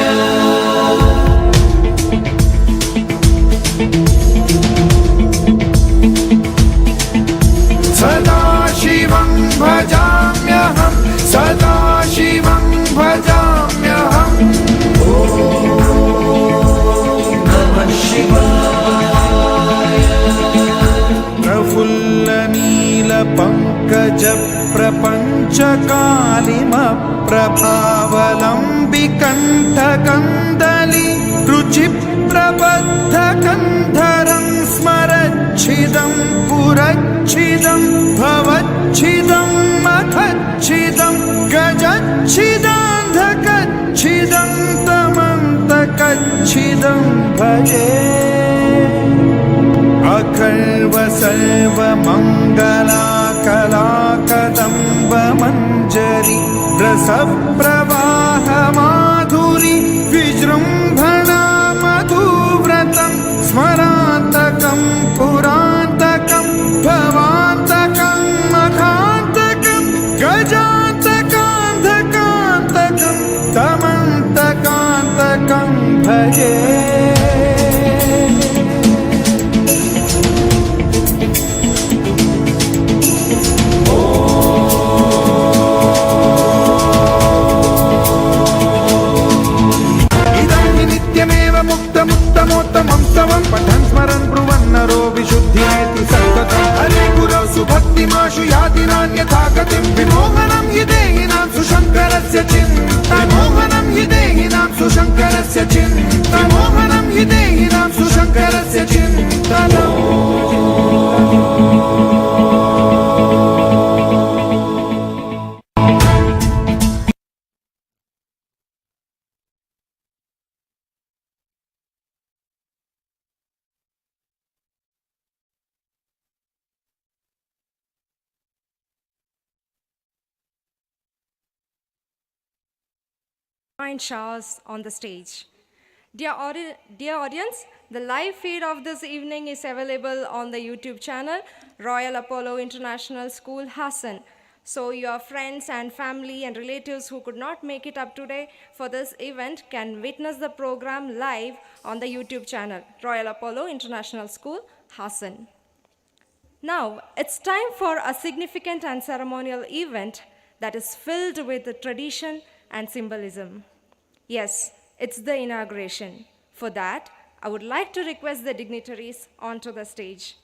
सदा शिवं भजाम्यहं सदा शिवं भजाम्यहम् ॐ नमः शिवाय प्रफुल्लनीलपङ्कज प्रपञ्चकालिमप्रभावलम्बिकण्ठकन्दली रुचिप्रबद्धकन्धरं स्मरच्छिदं पुरच्छिदं भवच्छिदं मखच्छिदं गजच्छिदान्धकच्छिदं तमन्तकच्छिदं भजे अखर्व सर्वमङ्गलाकलाकदम्बमञ्जरी रसप्रवाह माधुरी विजृम्भणा मधुव्रतं स्मरान्तकं पुरान्तकं भवान्तकं मखान्तकं गजान्तकान्धकान्तकं तमन्तकान्तकं भजे मुक्तमुत्तमोत्तमं स्तवं पठन् स्मरन् ब्रुवन्नरो विशुद्धिमेति सन्ततं हरे गुरौ सुभक्तिमाशु याति नान्यथा गतिं विमोहनं हि देहिनां सुशङ्करस्य चिन्ता विमोहनं हि देहिनां सुशङ्करस्य चिन्ता विमोहनं हि देहिनां सुशङ्करस्य चिन्तनम् Fine showers on the stage. Dear audience, the live feed of this evening is available on the YouTube channel Royal Apollo International School, Hassan. So your friends and family and relatives who could not make it up today for this event can witness the program live on the YouTube channel Royal Apollo International School, Hassan. Now, it's time for a significant and ceremonial event that is filled with tradition and symbolism. Yes, it's the inauguration. For that, I would like to request the dignitaries onto the stage.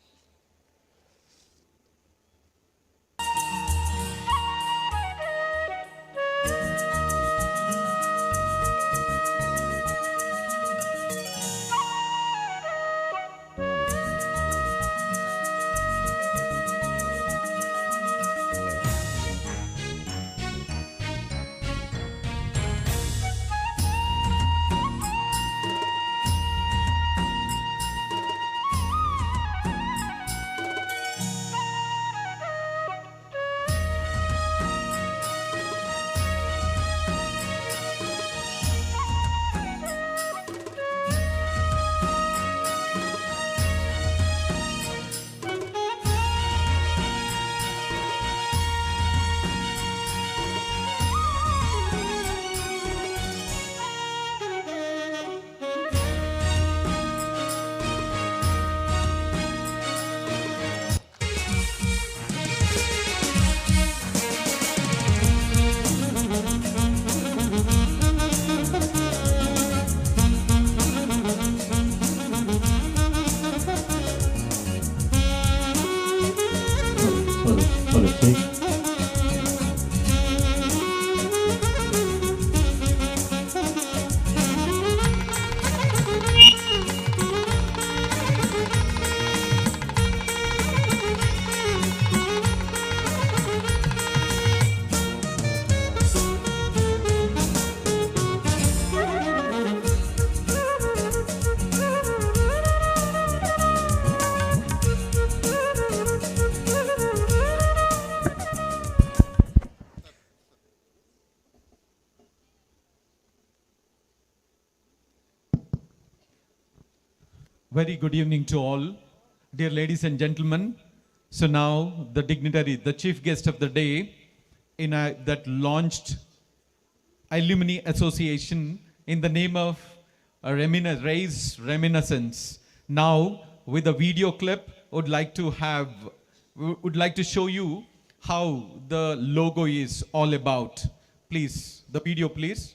Very good evening to all, dear ladies and gentlemen. So now the dignitary, the chief guest of the day, that launched Alumni Association in the name of Raise Reminiscence. Now, with a video clip, would like to show you how the logo is all about. Please, the video, please.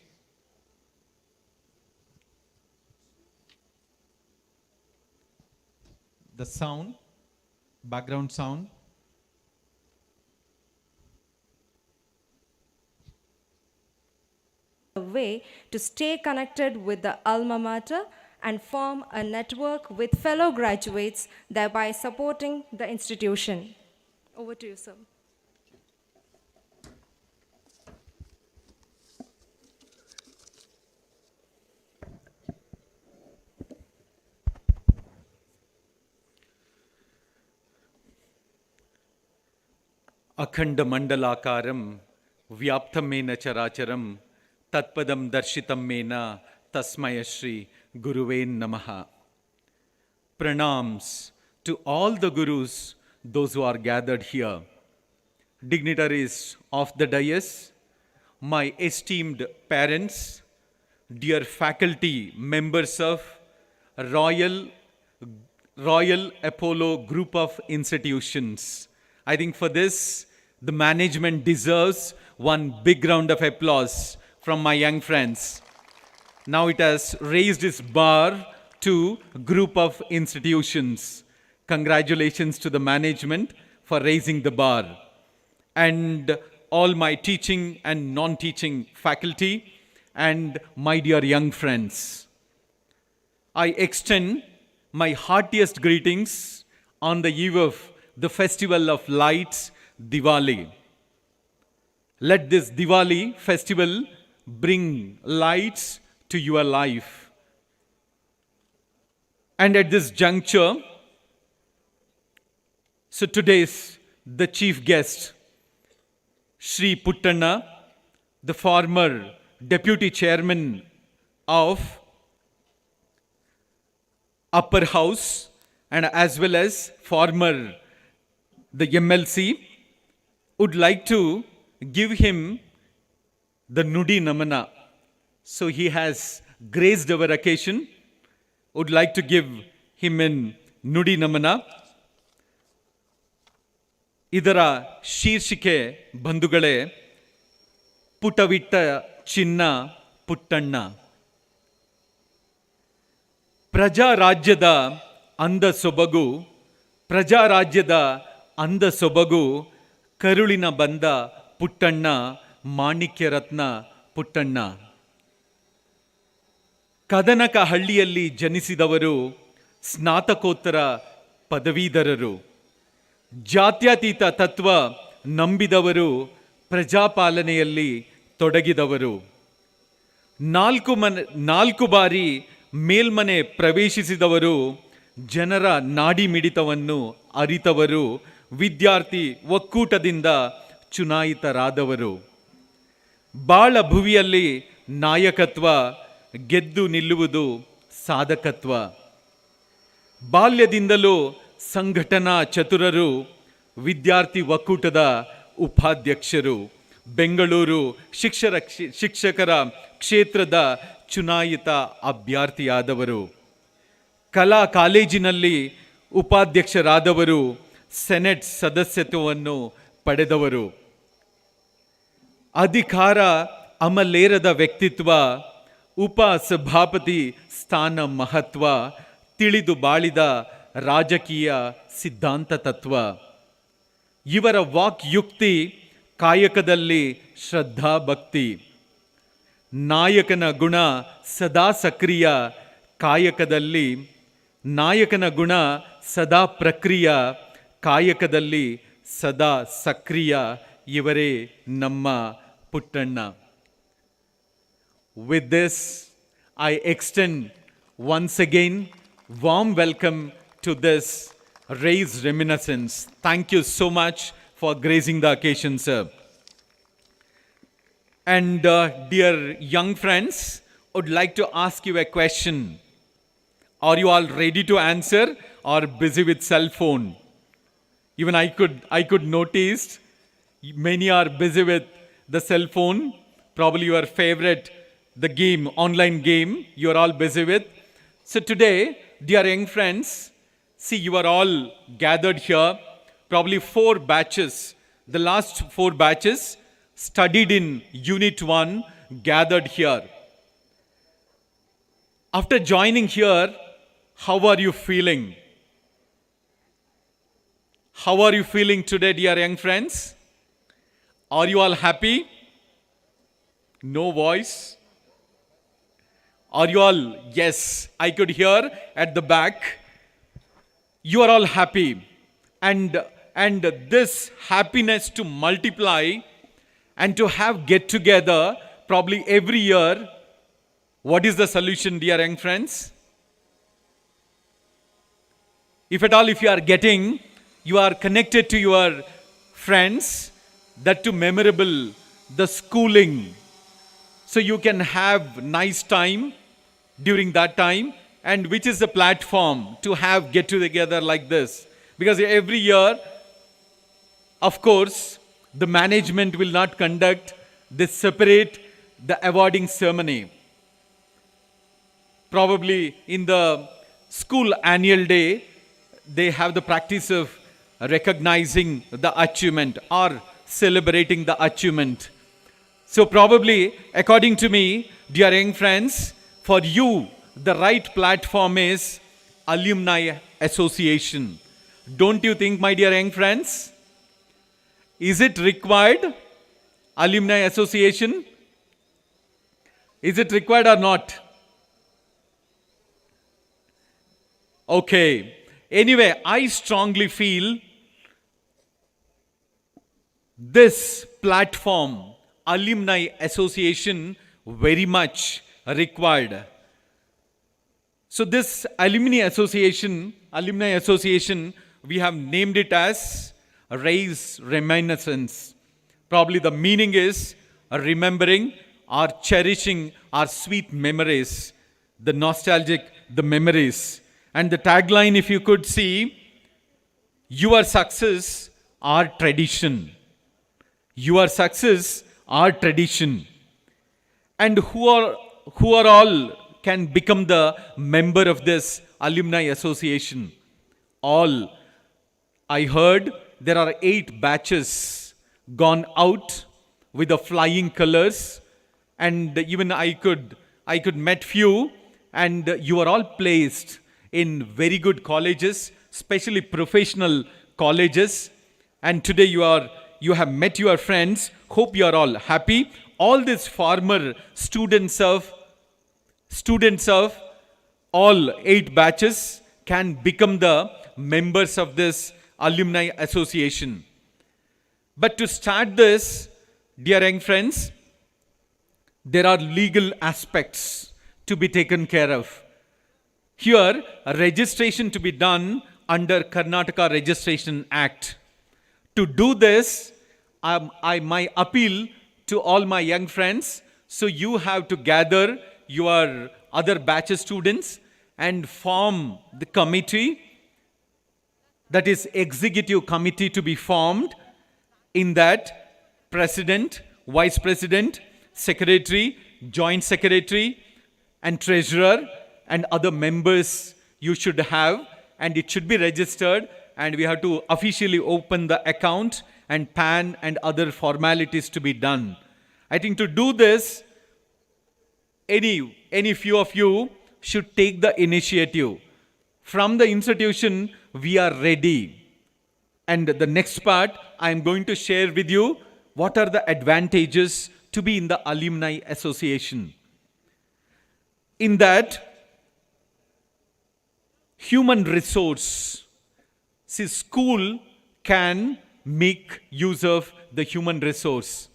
The sound, background sound. A way to stay connected with the alma mater and form a network with fellow graduates, thereby supporting the institution. Over to you, sir. అఖండ మండలాకారం వ్యాప్తమేన చరాచరం తత్పదం దర్శితం మేన తస్మయ శ్రీ గురువే నమః. Pranams to all the gurus, those who are gathered here, dignitaries of the dais, my esteemed parents, dear faculty, members of Royal Apollo Group of Institutions. I think for this, the management deserves one big round of applause from my young friends. Now it has raised its bar to group of institutions. Congratulations to the management for raising the bar. And all my teaching and non-teaching faculty and my dear young friends. I extend my heartiest greetings on the eve of the festival of lights, Diwali. Let this Diwali festival bring lights to your life. And at this juncture, so today's the chief guest, Sri Puttanna, the former deputy chairman of Upper House and as well as former the MLC, would like to give him the Nudi Namana. So he has graced our occasion. Would like to give him in Nudi Namana. ಇದರ ಶೀರ್ಷಿಕೆ ಬಂಧುಗಳೇ, ಪುಟವಿಟ್ಟ ಚಿನ್ನ ಪುಟ್ಟಣ್ಣ. ಪ್ರಜಾರಾಜ್ಯದ ಅಂದ ಸೊಬಗು, ಪ್ರಜಾರಾಜ್ಯದ ಅಂದ ಸೊಬಗು, ಕರುಳಿನ ಬಂದ ಪುಟ್ಟಣ್ಣ, ಮಾಣಿಕ್ಯ ರತ್ನ ಪುಟ್ಟಣ್ಣ. ಕದನಕ ಹಳ್ಳಿಯಲ್ಲಿ ಜನಿಸಿದವರು, ಸ್ನಾತಕೋತ್ತರ ಪದವೀಧರರು. ಜಾತ್ಯತೀತ ತತ್ವ ನಂಬಿದವರು, ಪ್ರಜಾಪಾಲನೆಯಲ್ಲಿ ತೊಡಗಿದವರು. ನಾಲ್ಕು ಬಾರಿ ಮೇಲ್ಮನೆ ಪ್ರವೇಶಿಸಿದವರು, ಜನರ ನಾಡಿ ಮಿಡಿತವನ್ನು ಅರಿತವರು, ವಿದ್ಯಾರ್ಥಿ ಒಕ್ಕೂಟದಿಂದ ಚುನಾಯಿತರಾದವರು. ಬಾಳ ಭುವಿಯಲ್ಲಿ ನಾಯಕತ್ವ, ಗೆದ್ದು ನಿಲ್ಲುವುದು ಸಾಧಕತ್ವ. ಬಾಲ್ಯದಿಂದಲೂ ಸಂಘಟನಾ ಚತುರರು, ವಿದ್ಯಾರ್ಥಿ ಒಕ್ಕೂಟದ ಉಪಾಧ್ಯಕ್ಷರು, ಬೆಂಗಳೂರು ಶಿಕ್ಷಕರ ಕ್ಷೇತ್ರದ ಚುನಾಯಿತ ಅಭ್ಯರ್ಥಿಯಾದವರು. ಕಲಾ ಕಾಲೇಜಿನಲ್ಲಿ ಉಪಾಧ್ಯಕ್ಷರಾದವರು, ಸೆನೆಟ್ ಸದಸ್ಯತ್ವವನ್ನು ಪಡೆದವರು. ಅಧಿಕಾರ ಅಮಲೇರದ ವ್ಯಕ್ತಿತ್ವ, ಉಪಸಭಾಪತಿ ಸ್ಥಾನ ಮಹತ್ವ, ತಿಳಿದು ಬಾಳಿದ ರಾಜಕೀಯ ಸಿದ್ಧಾಂತ ತತ್ವ. ಇವರ ವಾಕ್ಯುಕ್ತಿ, ಕಾಯಕದಲ್ಲಿ ಶ್ರದ್ಧಾ ಭಕ್ತಿ. ನಾಯಕನ ಗುಣ ಸದಾ ಸಕ್ರಿಯ, ಕಾಯಕದಲ್ಲಿ ನಾಯಕನ ಗುಣ ಸದಾ ಪ್ರಕ್ರಿಯ, ಕಾಯಕದಲ್ಲಿ ಸದಾ ಸಕ್ರಿಯ. ಇವರೇ ನಮ್ಮ Puttanna. With this, I extend once again warm welcome to this Raise Reminiscence. Thank you so much for gracing the occasion, sir. And dear young friends, would like to ask you a question. Are you all ready to answer or busy with cell phone? Even I could notice many are busy with the cell phone. Probably your favorite, the game, online game, you are all busy with. So today, dear young friends, see you are all gathered here. Probably 4 batches. The last 4 batches studied in Unit 1 gathered here. After joining here, how are you feeling? How are you feeling today, dear young friends? Are you all happy? No voice? Are you all? Yes, I could hear at the back. You are all happy. And this happiness to multiply and to have get together probably every year. What is the solution, dear young friends? If at all, if you are getting, you are connected to your friends, that too memorable, the schooling. So you can have nice time during that time. And which is the platform to have get together like this? Because every year, of course, the management will not conduct this separate, the awarding ceremony. Probably in the school annual day, they have the practice of recognizing the achievement or celebrating the achievement. So probably, according to me, dear young friends, for you, the right platform is Alumni Association. Don't you think, my dear young friends? Is it required, Alumni Association? Is it required or not? Okay. Anyway, I strongly feel this platform, Alumni Association, very much required. So this Alumni Association, we have named it as Raise Reminiscence. Probably the meaning is remembering or cherishing our sweet memories, the nostalgic, the memories. And the tagline, if you could see, your success, our tradition. Your success, our tradition. And who are all can become the member of this Alumni Association? All. I heard there are 8 batches gone out with the flying colors, and even I could met few, and you are all placed in very good colleges, especially professional colleges. And today you have met your friends. Hope you are all happy. All these former students of all 8 batches can become the members of this Alumni Association. But to start this, dear young friends, there are legal aspects to be taken care of. Here, a registration to be done under Karnataka Registration Act. To do this, my appeal to all my young friends, so you have to gather your other batch students and form the committee, that is executive committee to be formed. In that, president, vice president, secretary, joint secretary, and treasurer, and other members you should have, and it should be registered, and we have to officially open the account and PAN and other formalities to be done. I think to do this, any few of you should take the initiative. From the institution, we are ready. And the next part, I am going to share with you what are the advantages to be in the Alumni Association. In that, human resource. See, school can make use of the human resource.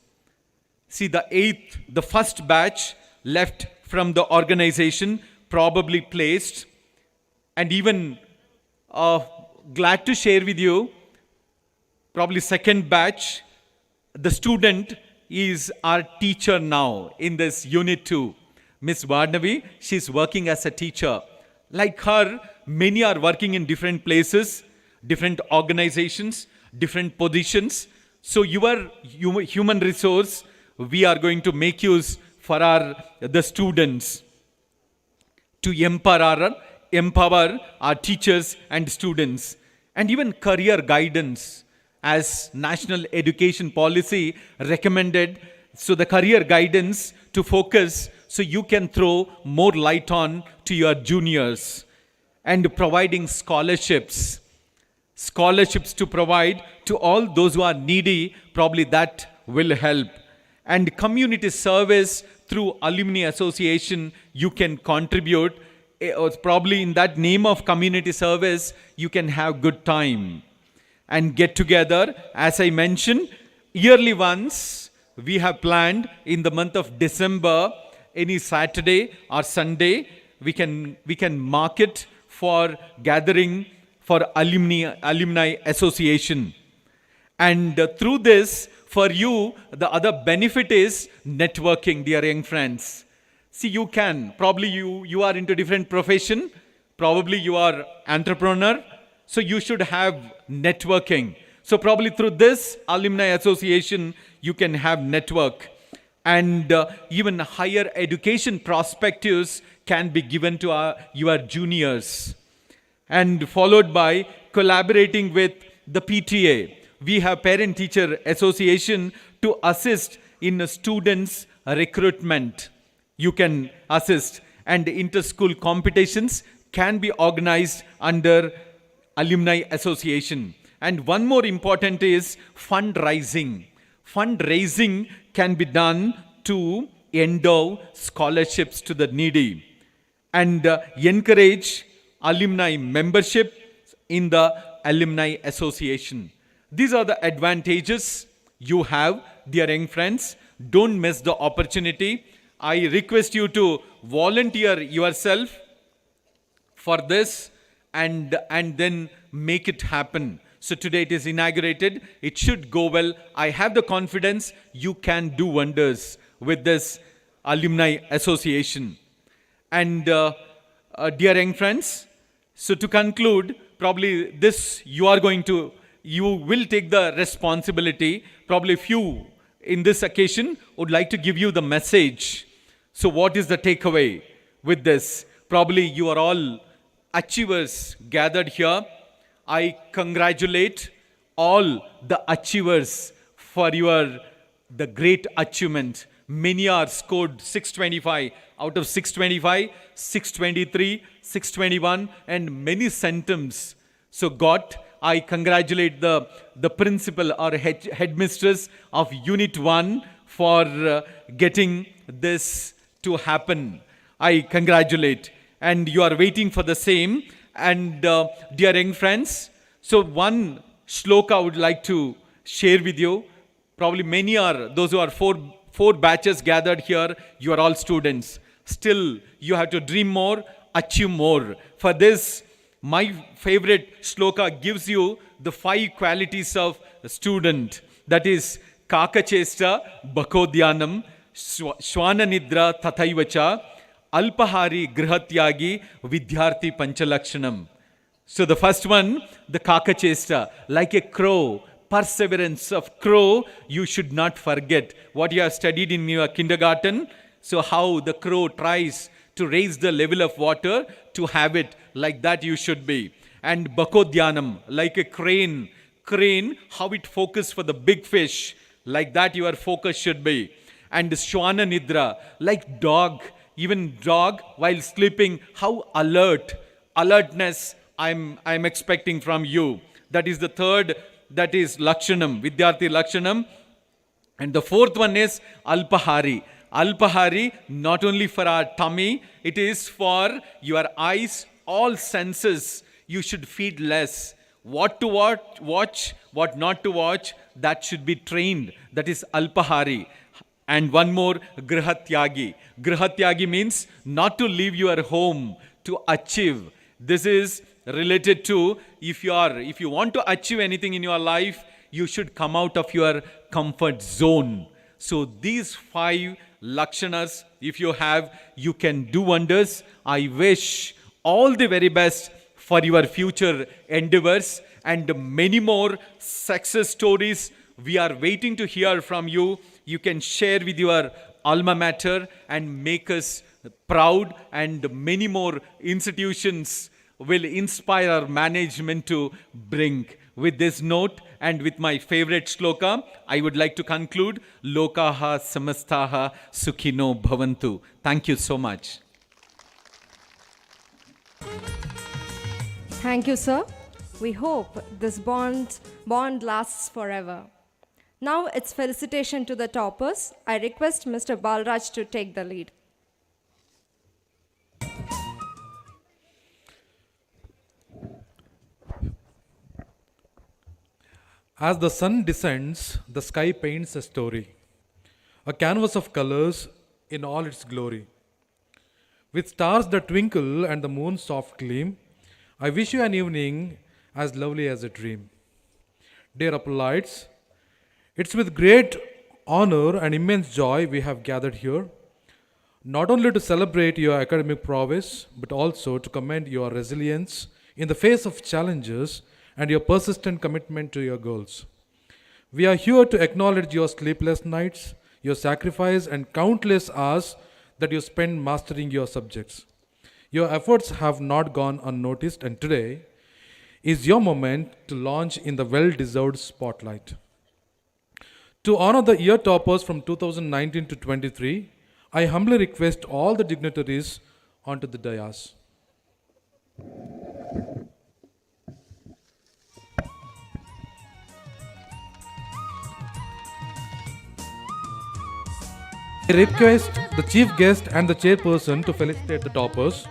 See, the first batch left from the organization, probably placed, and even glad to share with you, probably second batch, the student is our teacher now in this unit 2. Miss Varnavi, she's working as a teacher. Like her, many are working in different places, different organizations, different positions. So your human resource, we are going to make use for the students to empower our teachers and students, and even career guidance as national education policy recommended. So the career guidance to focus so you can throw more light on to your juniors, and providing scholarships to provide to all those who are needy, probably that will help. And community service through alumni association, you can contribute. Probably in that name of community service, you can have good time and get together. As I mentioned, yearly once we have planned in the month of December, any Saturday or Sunday, we can mark it for gathering for alumni association. And through this, for you, the other benefit is networking, dear young friends. See, you can, probably you are into different profession, probably you are entrepreneur, so you should have networking. So probably through this alumni association, you can have network. And even higher education perspectives can be given to your juniors. And followed by collaborating with the PTA. We have Parent-Teacher Association to assist in students' recruitment. You can assist, and inter-school competitions can be organized under Alumni Association. And one more important is fundraising. Fundraising can be done to endow scholarships to the needy, and encourage alumni membership in the Alumni Association. These are the advantages you have, dear young friends. Don't miss the opportunity. I request you to volunteer yourself for this and then make it happen. So today it is inaugurated. It should go well. I have the confidence you can do wonders with this Alumni Association. And dear young friends, so to conclude, probably this you will take the responsibility. Probably few in this occasion would like to give you the message. So what is the takeaway with this? Probably you are all achievers gathered here. I congratulate all the achievers for the great achievement. Many are scored 625 out of 625, 623, 621, and many centums. So I congratulate the principal or headmistress of Unit 1 for getting this to happen. I congratulate. And you are waiting for the same. And dear young friends, so one shloka I would like to share with you. Probably many are, those who are four batches gathered here, you are all students. Still, you have to dream more, achieve more. For this, my favorite shloka gives you the 5 qualities of a student. That is, Kakachesta Bakodhyanam, Shwana Nidra Tathaivacha, Alpahari Grihatyagi Vidyarthi Panchalakshanam. So the first one, the Kakachesta, like a crow, perseverance of crow, you should not forget what you have studied in your kindergarten. So how the crow tries to raise the level of water to have it, like that you should be. And Bakodhyanam, like a crane, how it focus for the big fish, like that your focus should be. And Shwana Nidra, like dog, even dog while sleeping, how alertness I'm expecting from you. That is the third, that is Lakshanam, Vidyarthi Lakshanam. And the fourth one is Alpahari. Alpahari, not only for our tummy, it is for your eyes, all senses. You should feed less. What to watch, what not to watch, that should be trained. That is Alpahari. And one more, Grihatyagi. Grihatyagi means not to leave your home to achieve. This is related to if you want to achieve anything in your life, you should come out of your comfort zone. So these 5 lakshanas, if you have, you can do wonders. I wish all the very best for your future endeavors and many more success stories. We are waiting to hear from you. You can share with your alma mater and make us proud, and many more institutions will inspire our management to bring. With this note and with my favorite shloka, I would like to conclude, Lokaha Samastaha Sukhino Bhavantu. Thank you so much. Thank you, sir. We hope this bond lasts forever. Now it's felicitation to the toppers. I request Mr. Balraj to take the lead. As the sun descends, the sky paints a story, a canvas of colors in all its glory. With stars that twinkle and the moon's soft gleam, I wish you an evening as lovely as a dream. Dear Apollites, it's with great honor and immense joy we have gathered here, not only to celebrate your academic prowess, but also to commend your resilience in the face of challenges and your persistent commitment to your goals. We are here to acknowledge your sleepless nights, your sacrifice, and countless hours that you spend mastering your subjects. Your efforts have not gone unnoticed, and today is your moment to launch in the well-deserved spotlight. To honor the year toppers from 2019 to 23, I humbly request all the dignitaries onto the dais. I request the chief guest and the chairperson to felicitate the toppers.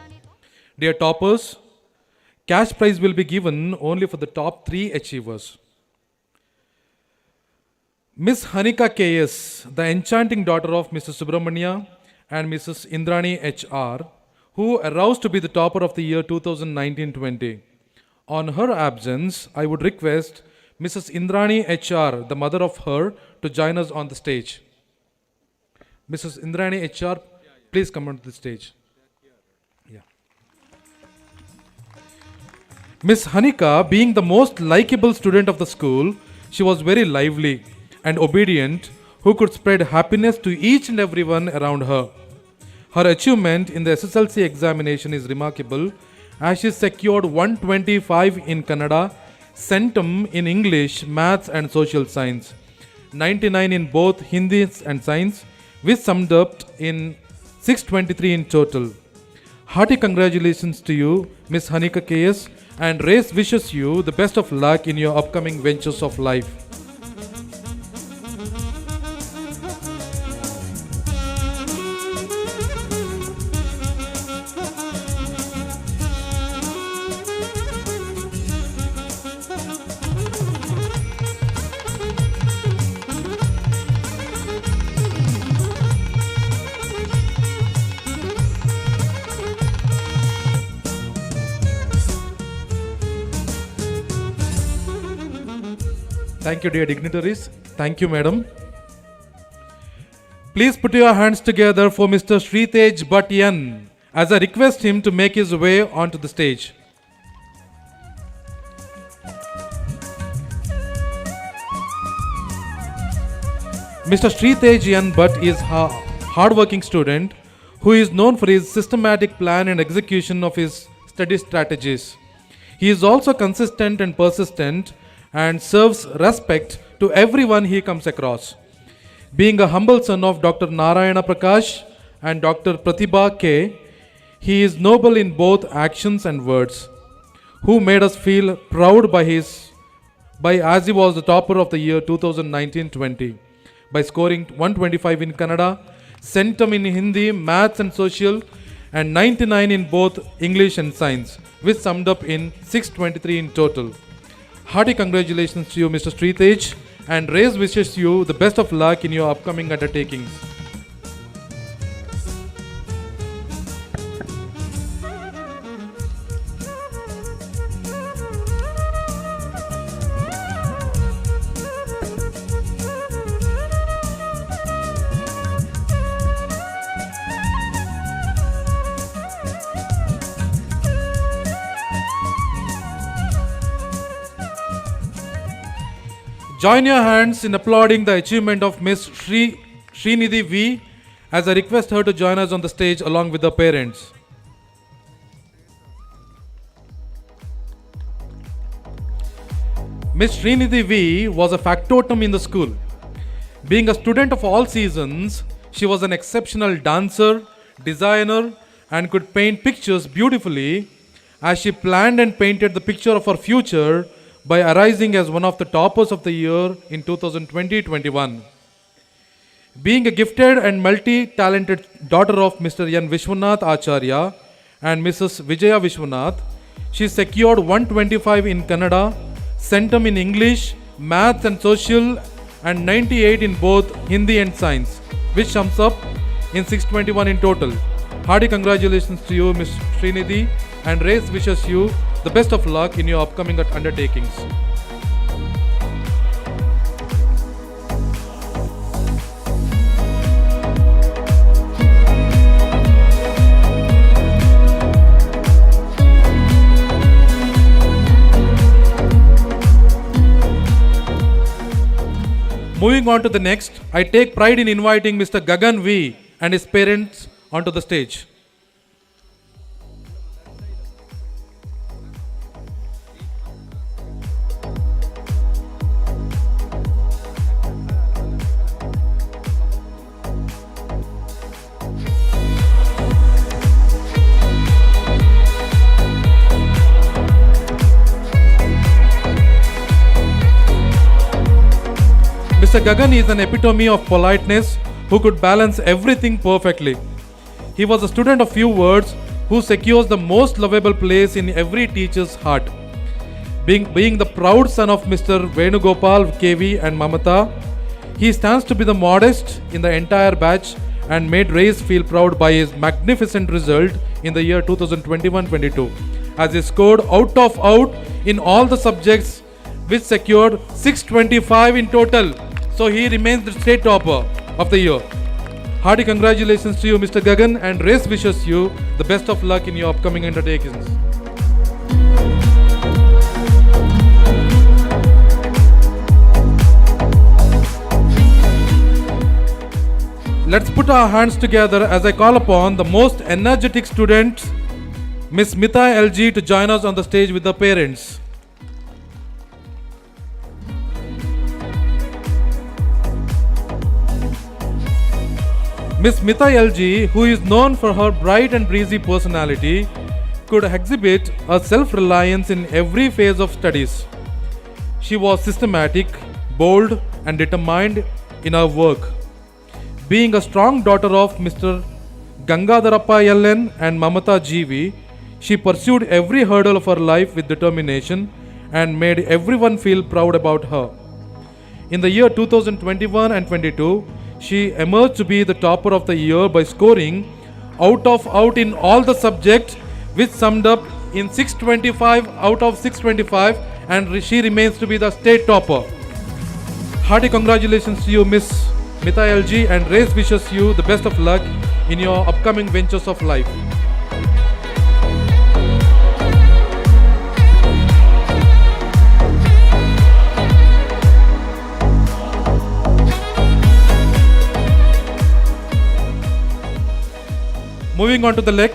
Dear toppers, cash prize will be given only for the top 3 achievers. Miss Hanika KS, the enchanting daughter of Mr. Subramania and Mrs. Indrani HR, who aroused to be the topper of the year 2019-20. On her absence, I would request Mrs. Indrani HR, the mother of her, to join us on the stage. Mrs. Indrani HR, please come onto the stage. Yeah. Miss Hanika, being the most likable student of the school, she was very lively and obedient, who could spread happiness to each and everyone around her. Her achievement in the SSLC examination is remarkable, as she secured 125 in Kannada, centum in English, Maths and Social Science, 99 in both Hindi and Science, which summed up in 623 in total. Hearty congratulations to you, Miss Hanika KS, and Race wishes you the best of luck in your upcoming ventures of life. Thank you, dear dignitaries. Thank you, madam. Please put your hands together for Mr. Sritej Bhatyan as I request him to make his way onto the stage. Mr. Sritej Bhatt is a hardworking student who is known for his systematic plan and execution of his study strategies. He is also consistent and persistent and serves respect to everyone he comes across. Being a humble son of Dr. Narayana Prakash and Dr. Pratibha K, he is noble in both actions and words, who made us feel proud by as he was the topper of the year 2019-20 by scoring 125 in Kannada, centum in Hindi, Maths and Social, and 99 in both English and Science, which summed up in 623 in total. Hearty congratulations to you, Mr. Sritej, and Race wishes you the best of luck in your upcoming undertakings. Join your hands in applauding the achievement of Miss Srinidhi V as I request her to join us on the stage along with her parents. Miss Srinidhi V was a factotum in the school. Being a student of all seasons, she was an exceptional dancer, designer, and could paint pictures beautifully, as she planned and painted the picture of her future by arising as one of the toppers of the year in 2020-21. Being a gifted and multi-talented daughter of Mr. N. Vishwanath Acharya and Mrs. Vijaya Vishwanath, she secured 125 in Kannada, centum in English, maths and social, and 98 in both Hindi and science, which sums up in 621 in total. Hearty congratulations to you, Ms. Srinidhi, and Race wishes you the best of luck in your upcoming undertakings. Moving on to the next, I take pride in inviting Mr. Gagan V and his parents onto the stage. Mr. Gagan is an epitome of politeness who could balance everything perfectly. He was a student of few words who secures the most lovable place in every teacher's heart. Being the proud son of Mr. Venugopal, KV and Mamata, he stands to be the modest in the entire batch and made Race feel proud by his magnificent result in the year 2021-22, as he scored out in all the subjects, which secured 625 in total. So he remains the state topper of the year. Hearty congratulations to you, Mr. Gagan, and Race wishes you the best of luck in your upcoming undertakings. Let's put our hands together as I call upon the most energetic student, Miss Mita LG, to join us on the stage with her parents. Miss Mita LG, who is known for her bright and breezy personality, could exhibit a self-reliance in every phase of studies. She was systematic, bold, and determined in her work. Being a strong daughter of Mr. Gangadharappa LN and Mamata GV, she pursued every hurdle of her life with determination and made everyone feel proud about her. In the year 2021 and 22, she emerged to be the topper of the year by scoring out in all the subjects, which summed up in 625 out of 625, and she remains to be the state topper. Hearty congratulations to you, Miss Mita LG, and Race wishes you the best of luck in your upcoming ventures of life. Moving on to the leg,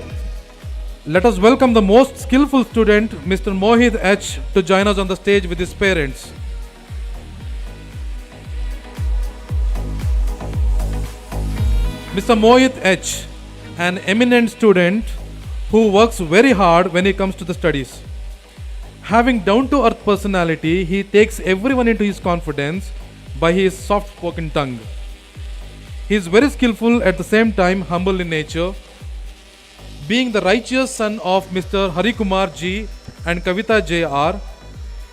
let us welcome the most skillful student, Mr. Mohit H, to join us on the stage with his parents. Mr. Mohit H, an eminent student who works very hard when it comes to the studies. Having down-to-earth personality, he takes everyone into his confidence by his soft-spoken tongue. He is very skillful, at the same time humble in nature. Being the righteous son of Mr. Harikumar G and Kavita JR,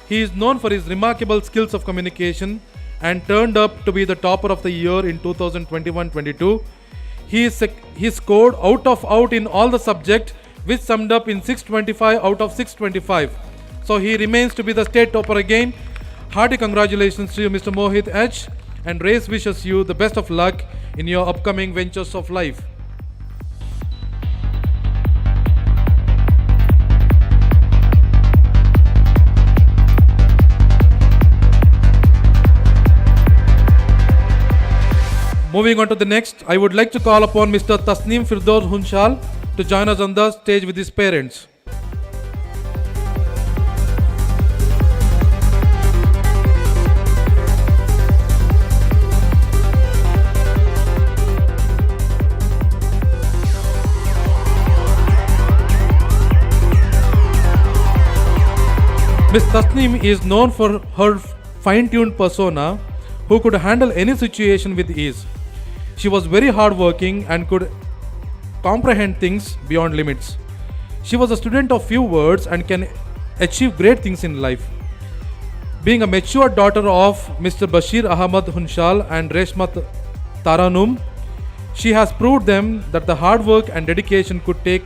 he is known for his remarkable skills of communication and turned up to be the topper of the year in 2021-22. He scored out in all the subjects, which summed up in 625 out of 625. So he remains to be the state topper again. Hearty congratulations to you, Mr. Mohit H, and Race wishes you the best of luck in your upcoming ventures of life. Moving on to the next, I would like to call upon Mr. Tasneem Firdaus Hunshal to join us on the stage with his parents. Miss Tasneem is known for her fine-tuned persona who could handle any situation with ease. She was very hardworking and could comprehend things beyond limits. She was a student of few words and can achieve great things in life. Being a mature daughter of Mr. Bashir Ahmad Hunshal and Reshmat Taranum, she has proved them that the hard work and dedication could take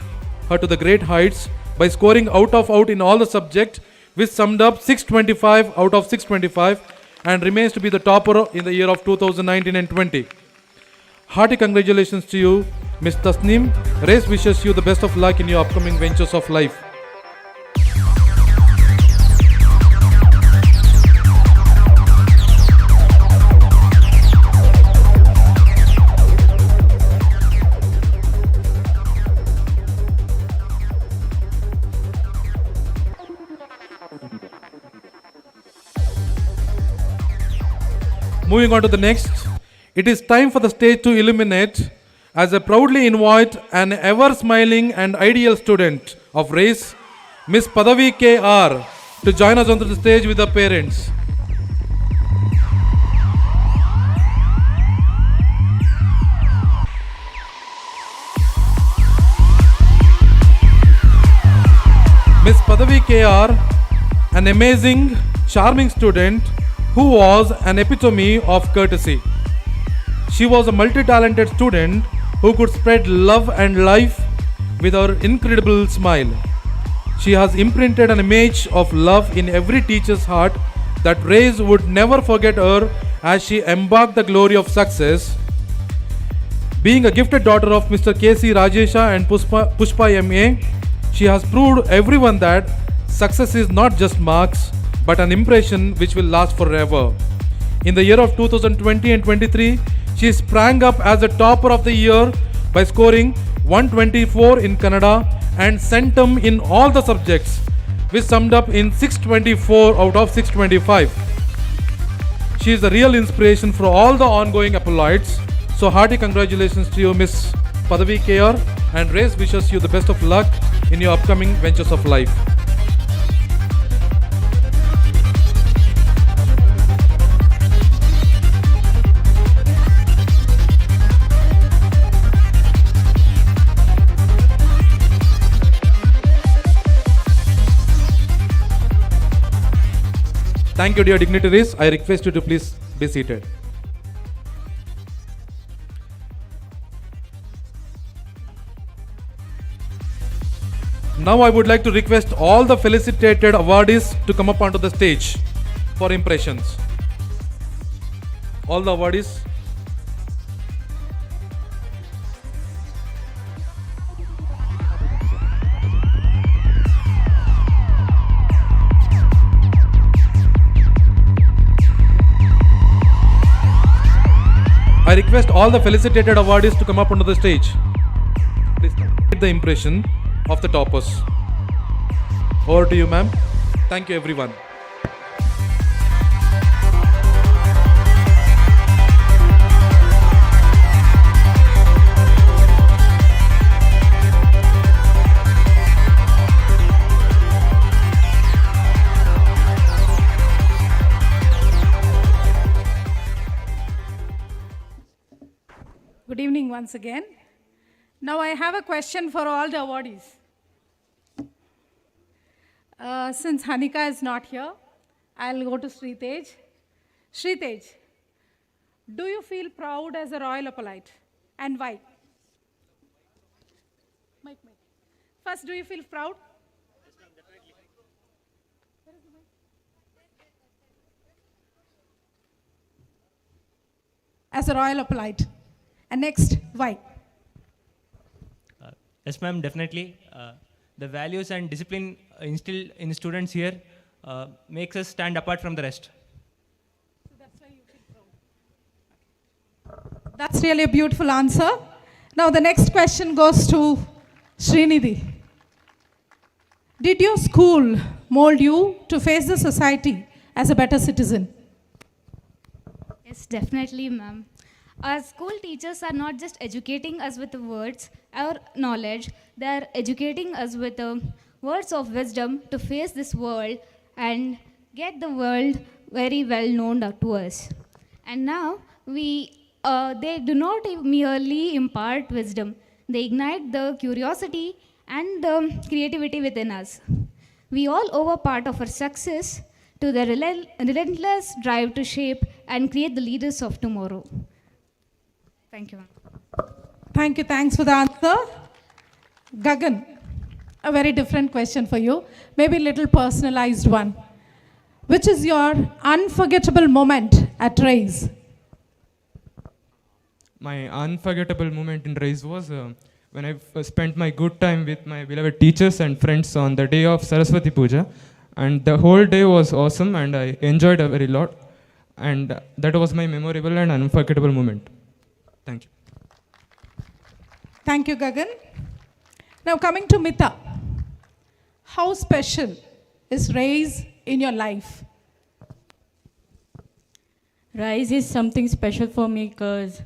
her to the great heights by scoring out of out in all the subjects, which summed up 625 out of 625 and remains to be the topper in the year of 2019 and 20. Hearty congratulations to you, Ms. Tasneem. Race wishes you the best of luck in your upcoming ventures of life. Moving on to the next, it is time for the stage to illuminate as I proudly invite an ever-smiling and ideal student of race, Miss Padavi K.R. to join us onto the stage with her parents. Miss Padavi K.R., an amazing, charming student who was an epitome of courtesy. She was a multi-talented student who could spread love and life with her incredible smile. She has imprinted an image of love in every teacher's heart that Race would never forget her as she embarked the glory of success. Being a gifted daughter of Mr. K.C. Rajesha and Pushpa M.A., she has proved everyone that success is not just marks, but an impression which will last forever. In the year of 2020 and 23, she sprang up as the topper of the year by scoring 124 in Kannada and centum in all the subjects, which summed up in 624 out of 625. She is the real inspiration for all the ongoing acolytes. So hearty congratulations to you, Miss Padavi KR, and Race wishes you the best of luck in your upcoming ventures of life. Thank you, dear dignitaries. I request you to please be seated. Now I would like to request all the felicitated awardees to come up onto the stage for impressions. All the awardees. I request all the felicitated awardees to come up onto the stage. Please get the impression of the toppers. Over to you, ma'am. Thank you, everyone. Good evening once again. Now I have a question for all the awardees. Since Hanika is not here, I'll go to Sritej. Sritej, do you feel proud as a Royal Apolite, and why? Mike. First, do you feel proud? As a Royal Apolite. And next, why? Yes, ma'am, definitely. The values and discipline instilled in students here makes us stand apart from the rest. So that's why you feel proud. That's really a beautiful answer. Now the next question goes to Srinidhi. Did your school mold you to face the society as a better citizen? Yes, definitely, ma'am. Our school teachers are not just educating us with the words or knowledge, they are educating us with the words of wisdom to face this world and get the world very well known to us. And now they do not merely impart wisdom; they ignite the curiosity and the creativity within us. We all owe a part of our success to the relentless drive to shape and create the leaders of tomorrow. Thank you, ma'am. Thank you. Thanks for the answer. Gagan, a very different question for you, maybe a little personalized one. Which is your unforgettable moment at Raise? My unforgettable moment in Rise was when I spent my good time with my beloved teachers and friends on the day of Saraswati Puja. And the whole day was awesome and I enjoyed a very lot. And that was my memorable and unforgettable moment. Thank you. Thank you, Gagan. Now coming to Mita. How special is Raise in your life? Rise is something special for me because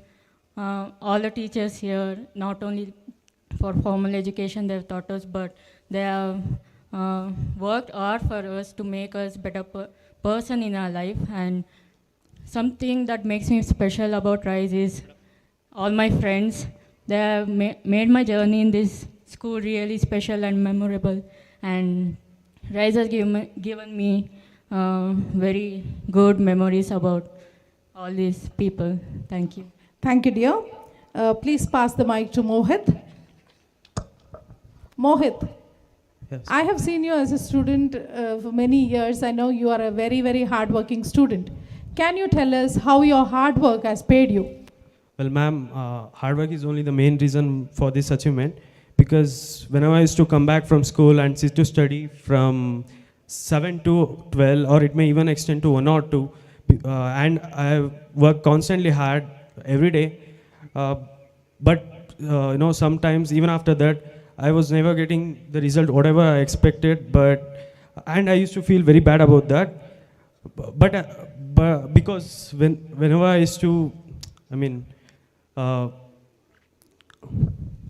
all the teachers here, not only for formal education they've taught us, but they have worked hard for us to make us better person in our life. And something that makes me special about Rise is all my friends. They have made my journey in this school really special and memorable. And Rise has given me very good memories about all these people. Thank you. Thank you, dear. Please pass the mic to Mohit. Mohit, Yes. I have seen you as a student for many years. I know you are a very, very hardworking student. Can you tell us how your hard work has paid you? Well, ma'am, hard work is only the main reason for this achievement, because whenever I used to come back from school and sit to study from 7 to 12, or it may even extend to 1 or 2, and I work constantly hard every day. But sometimes even after that, I was never getting the result whatever I expected. And I used to feel very bad about that. But because whenever I used to,